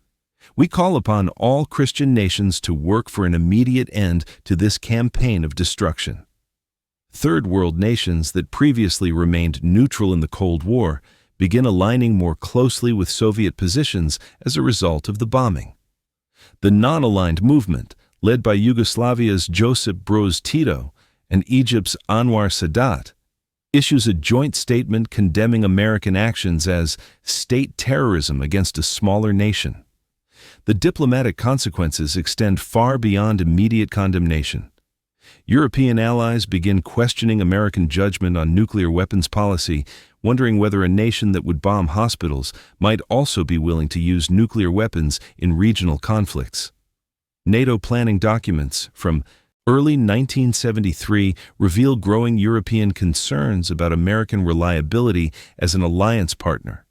We call upon all Christian nations to work for an immediate end to this campaign of destruction. Third world nations that previously remained neutral in the Cold War begin aligning more closely with Soviet positions as a result of the bombing. The non-aligned movement, led by Yugoslavia's Josip Broz Tito and Egypt's Anwar Sadat, issues a joint statement condemning American actions as state terrorism against a smaller nation. The diplomatic consequences extend far beyond immediate condemnation. European allies begin questioning American judgment on nuclear weapons policy, wondering whether a nation that would bomb hospitals might also be willing to use nuclear weapons in regional conflicts. NATO planning documents from early 1973 reveal growing European concerns about American reliability as an alliance partner.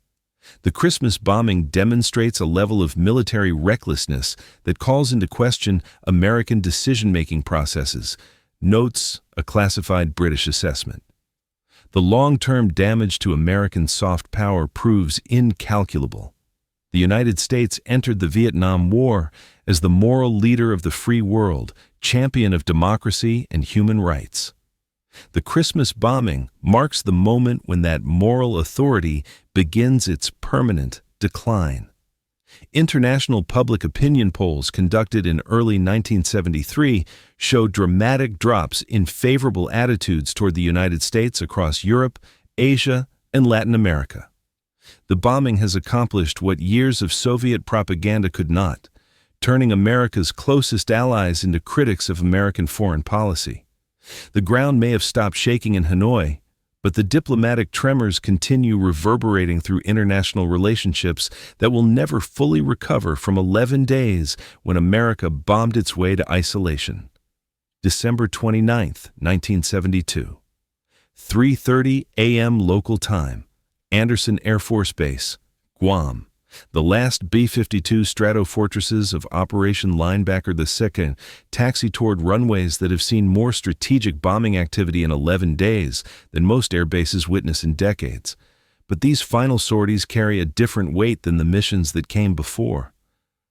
The Christmas bombing demonstrates a level of military recklessness that calls into question American decision-making processes, notes a classified British assessment. The long-term damage to American soft power proves incalculable. The United States entered the Vietnam War as the moral leader of the free world, champion of democracy and human rights. The Christmas bombing marks the moment when that moral authority begins its permanent decline. International public opinion polls conducted in early 1973 showed dramatic drops in favorable attitudes toward the United States across Europe, Asia, and Latin America. The bombing has accomplished what years of Soviet propaganda could not, turning America's closest allies into critics of American foreign policy. The ground may have stopped shaking in Hanoi, but the diplomatic tremors continue reverberating through international relationships that will never fully recover from 11 days when America bombed its way to isolation. December 29, 1972. 3:30 a.m. local time, Andersen Air Force Base, Guam. The last B-52 Stratofortresses of Operation Linebacker II taxi toward runways that have seen more strategic bombing activity in 11 days than most air bases witness in decades. But these final sorties carry a different weight than the missions that came before.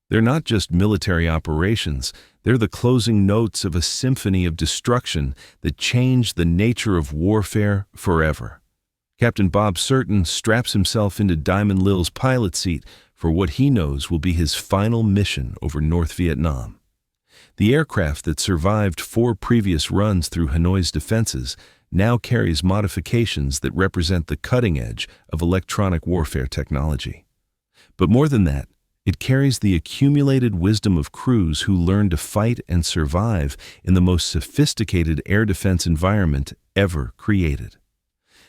They're not just military operations, they're the closing notes of a symphony of destruction that changed the nature of warfare forever. Captain Bob Surton straps himself into Diamond Lil's pilot seat for what he knows will be his final mission over North Vietnam. The aircraft that survived 4 previous runs through Hanoi's defenses now carries modifications that represent the cutting edge of electronic warfare technology. But more than that, it carries the accumulated wisdom of crews who learned to fight and survive in the most sophisticated air defense environment ever created.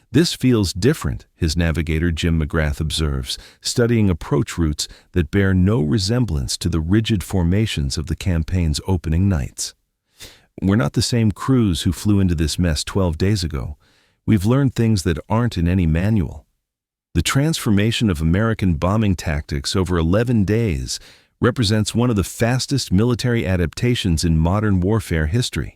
This feels different, his navigator Jim McGrath observes, studying approach routes that bear no resemblance to the rigid formations of the campaign's opening nights. We're not the same crews who flew into this mess 12 days ago. We've learned things that aren't in any manual. The transformation of American bombing tactics over 11 days represents one of the fastest military adaptations in modern warfare history.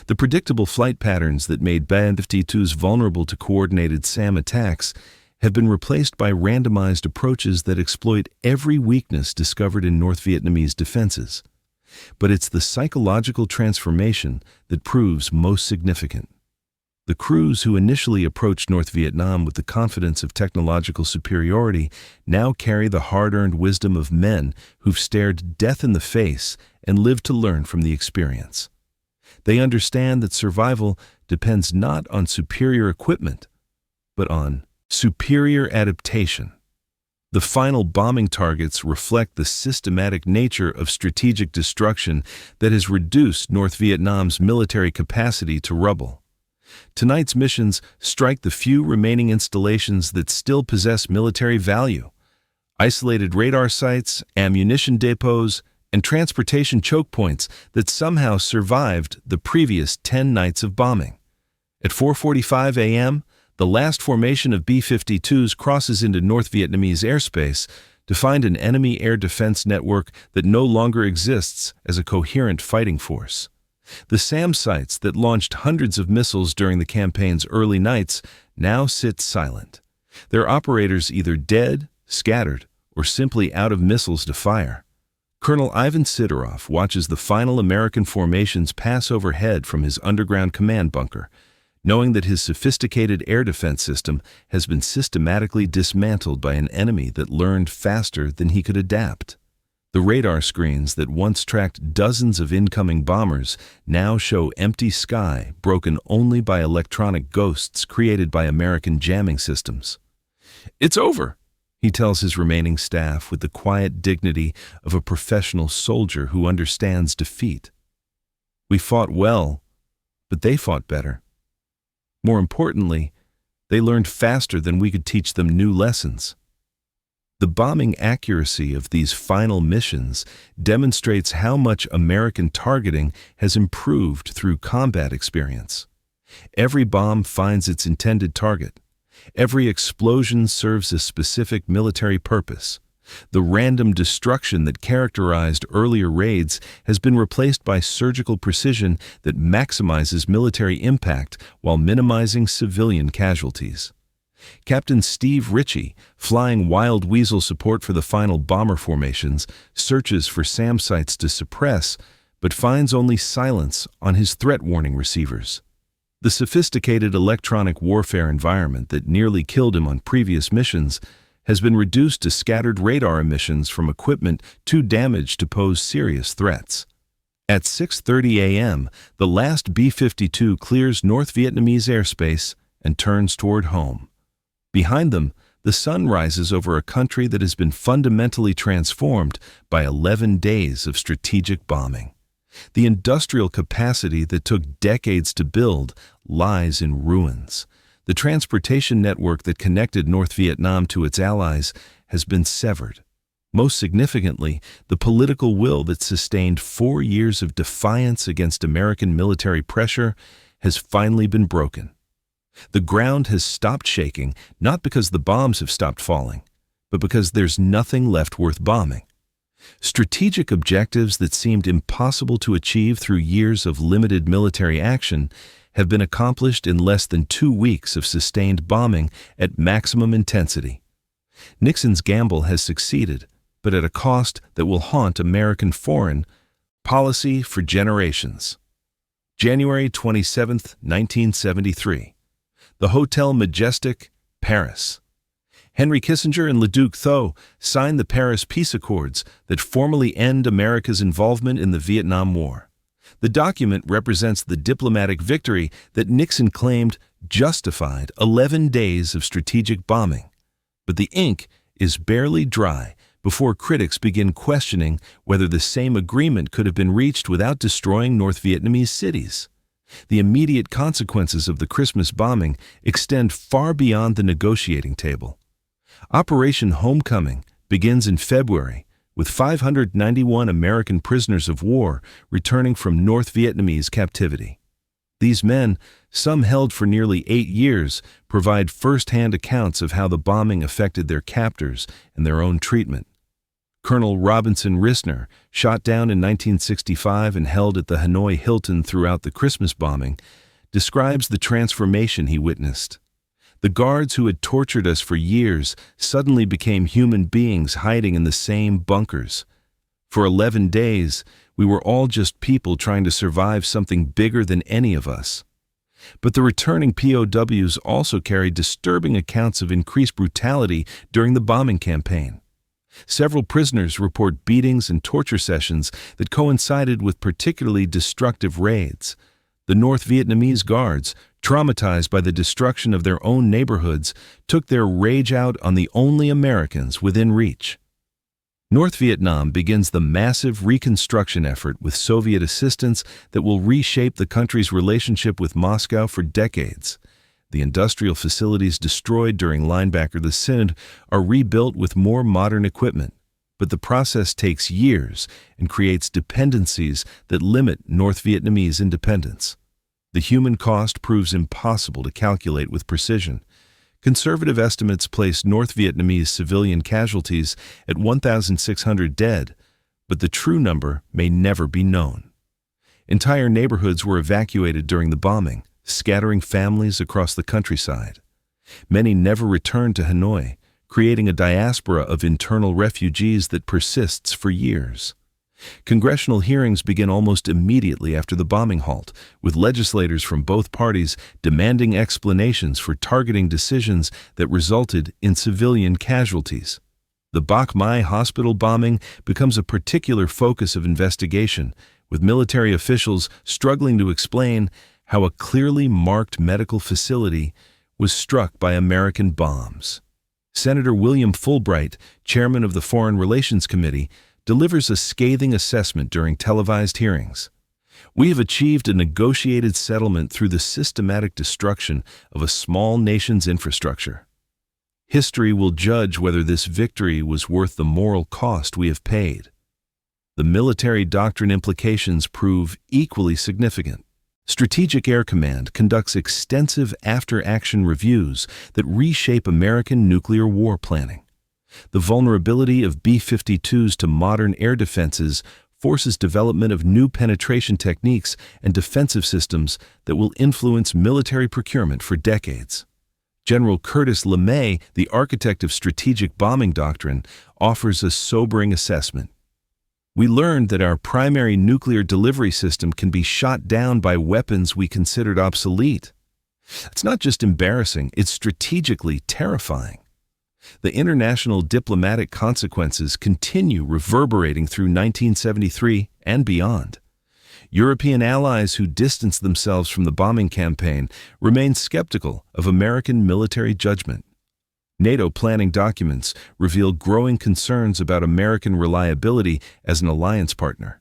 The predictable flight patterns that made B-52s vulnerable to coordinated SAM attacks have been replaced by randomized approaches that exploit every weakness discovered in North Vietnamese defenses. But it's the psychological transformation that proves most significant. The crews who initially approached North Vietnam with the confidence of technological superiority now carry the hard-earned wisdom of men who've stared death in the face and lived to learn from the experience. They understand that survival depends not on superior equipment, but on superior adaptation. The final bombing targets reflect the systematic nature of strategic destruction that has reduced North Vietnam's military capacity to rubble. Tonight's missions strike the few remaining installations that still possess military value: isolated radar sites, ammunition depots, and transportation choke points that somehow survived the previous 10 nights of bombing. At 4:45 a.m., the last formation of B-52s crosses into North Vietnamese airspace to find an enemy air defense network that no longer exists as a coherent fighting force. The SAM sites that launched hundreds of missiles during the campaign's early nights now sit silent, their operators either dead, scattered, or simply out of missiles to fire. Colonel Ivan Sidorov watches the final American formations pass overhead from his underground command bunker, knowing that his sophisticated air defense system has been systematically dismantled by an enemy that learned faster than he could adapt. The radar screens that once tracked dozens of incoming bombers now show empty sky broken only by electronic ghosts created by American jamming systems. "It's over," he tells his remaining staff with the quiet dignity of a professional soldier who understands defeat. "We fought well, but they fought better. More importantly, they learned faster than we could teach them new lessons." The bombing accuracy of these final missions demonstrates how much American targeting has improved through combat experience. Every bomb finds its intended target. Every explosion serves a specific military purpose. The random destruction that characterized earlier raids has been replaced by surgical precision that maximizes military impact while minimizing civilian casualties. Captain Steve Ritchie, flying Wild Weasel support for the final bomber formations, searches for SAM sites to suppress, but finds only silence on his threat warning receivers. The sophisticated electronic warfare environment that nearly killed him on previous missions has been reduced to scattered radar emissions from equipment too damaged to pose serious threats. At 6:30 a.m., the last B-52 clears North Vietnamese airspace and turns toward home. Behind them, the sun rises over a country that has been fundamentally transformed by 11 days of strategic bombing. The industrial capacity that took decades to build lies in ruins. The transportation network that connected North Vietnam to its allies has been severed. Most significantly, the political will that sustained 4 years of defiance against American military pressure has finally been broken. The ground has stopped shaking, not because the bombs have stopped falling, but because there's nothing left worth bombing. Strategic objectives that seemed impossible to achieve through years of limited military action have been accomplished in less than 2 weeks of sustained bombing at maximum intensity. Nixon's gamble has succeeded, but at a cost that will haunt American foreign policy for generations. January 27, 1973. The Hotel Majestic, Paris. Henry Kissinger and LeDuc Tho signed the Paris Peace Accords that formally end America's involvement in the Vietnam War. The document represents the diplomatic victory that Nixon claimed justified 11 days of strategic bombing. But the ink is barely dry before critics begin questioning whether the same agreement could have been reached without destroying North Vietnamese cities. The immediate consequences of the Christmas bombing extend far beyond the negotiating table. Operation Homecoming begins in February, with 591 American prisoners of war returning from North Vietnamese captivity. These men, some held for nearly 8 years, provide first-hand accounts of how the bombing affected their captors and their own treatment. Colonel Robinson Rissner, shot down in 1965 and held at the Hanoi Hilton throughout the Christmas bombing, describes the transformation he witnessed. The guards who had tortured us for years suddenly became human beings hiding in the same bunkers. For 11 days, we were all just people trying to survive something bigger than any of us. But the returning POWs also carried disturbing accounts of increased brutality during the bombing campaign. Several prisoners report beatings and torture sessions that coincided with particularly destructive raids. The North Vietnamese guards, traumatized by the destruction of their own neighborhoods, took their rage out on the only Americans within reach. North Vietnam begins the massive reconstruction effort with Soviet assistance that will reshape the country's relationship with Moscow for decades. The industrial facilities destroyed during Linebacker the Sind are rebuilt with more modern equipment, but the process takes years and creates dependencies that limit North Vietnamese independence. The human cost proves impossible to calculate with precision. Conservative estimates place North Vietnamese civilian casualties at 1,600 dead, but the true number may never be known. Entire neighborhoods were evacuated during the bombing, scattering families across the countryside. Many never returned to Hanoi, creating a diaspora of internal refugees that persists for years. Congressional hearings begin almost immediately after the bombing halt, with legislators from both parties demanding explanations for targeting decisions that resulted in civilian casualties. The Bach Mai hospital bombing becomes a particular focus of investigation, with military officials struggling to explain how a clearly marked medical facility was struck by American bombs. Senator William Fulbright, chairman of the Foreign Relations Committee, delivers a scathing assessment during televised hearings. We have achieved a negotiated settlement through the systematic destruction of a small nation's infrastructure. History will judge whether this victory was worth the moral cost we have paid. The military doctrine implications prove equally significant. Strategic Air Command conducts extensive after-action reviews that reshape American nuclear war planning. The vulnerability of B-52s to modern air defenses forces development of new penetration techniques and defensive systems that will influence military procurement for decades. General Curtis LeMay, the architect of strategic bombing doctrine, offers a sobering assessment. We learned that our primary nuclear delivery system can be shot down by weapons we considered obsolete. It's not just embarrassing, it's strategically terrifying. The international diplomatic consequences continue reverberating through 1973 and beyond. European allies who distanced themselves from the bombing campaign remain skeptical of American military judgment. NATO planning documents reveal growing concerns about American reliability as an alliance partner.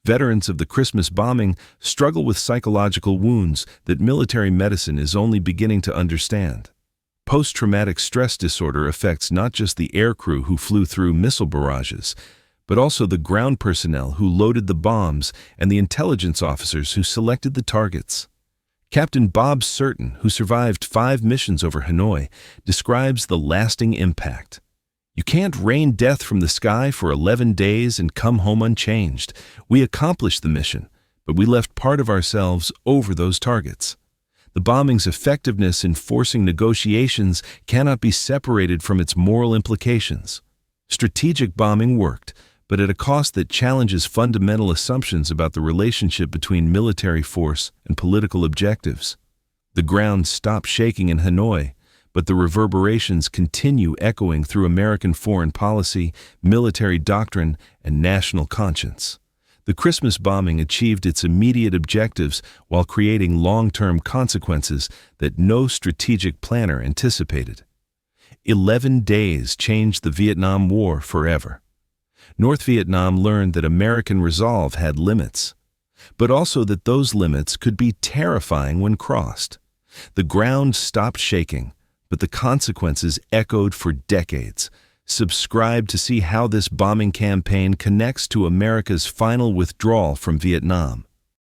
Veterans of the Christmas bombing struggle with psychological wounds that military medicine is only beginning to understand. Post-traumatic stress disorder affects not just the aircrew who flew through missile barrages, but also the ground personnel who loaded the bombs and the intelligence officers who selected the targets. Captain Bob Certain, who survived 5 missions over Hanoi, describes the lasting impact. "You can't rain death from the sky for 11 days and come home unchanged. We accomplished the mission, but we left part of ourselves over those targets." The bombing's effectiveness in forcing negotiations cannot be separated from its moral implications. Strategic bombing worked, but at a cost that challenges fundamental assumptions about the relationship between military force and political objectives. The ground stopped shaking in Hanoi, but the reverberations continue echoing through American foreign policy, military doctrine, and national conscience. The Christmas bombing achieved its immediate objectives while creating long-term consequences that no strategic planner anticipated. 11 days changed the Vietnam War forever. North Vietnam learned that American resolve had limits, but also that those limits could be terrifying when crossed. The ground stopped shaking, but the consequences echoed for decades. Subscribe to see how this bombing campaign connects to America's final withdrawal from Vietnam.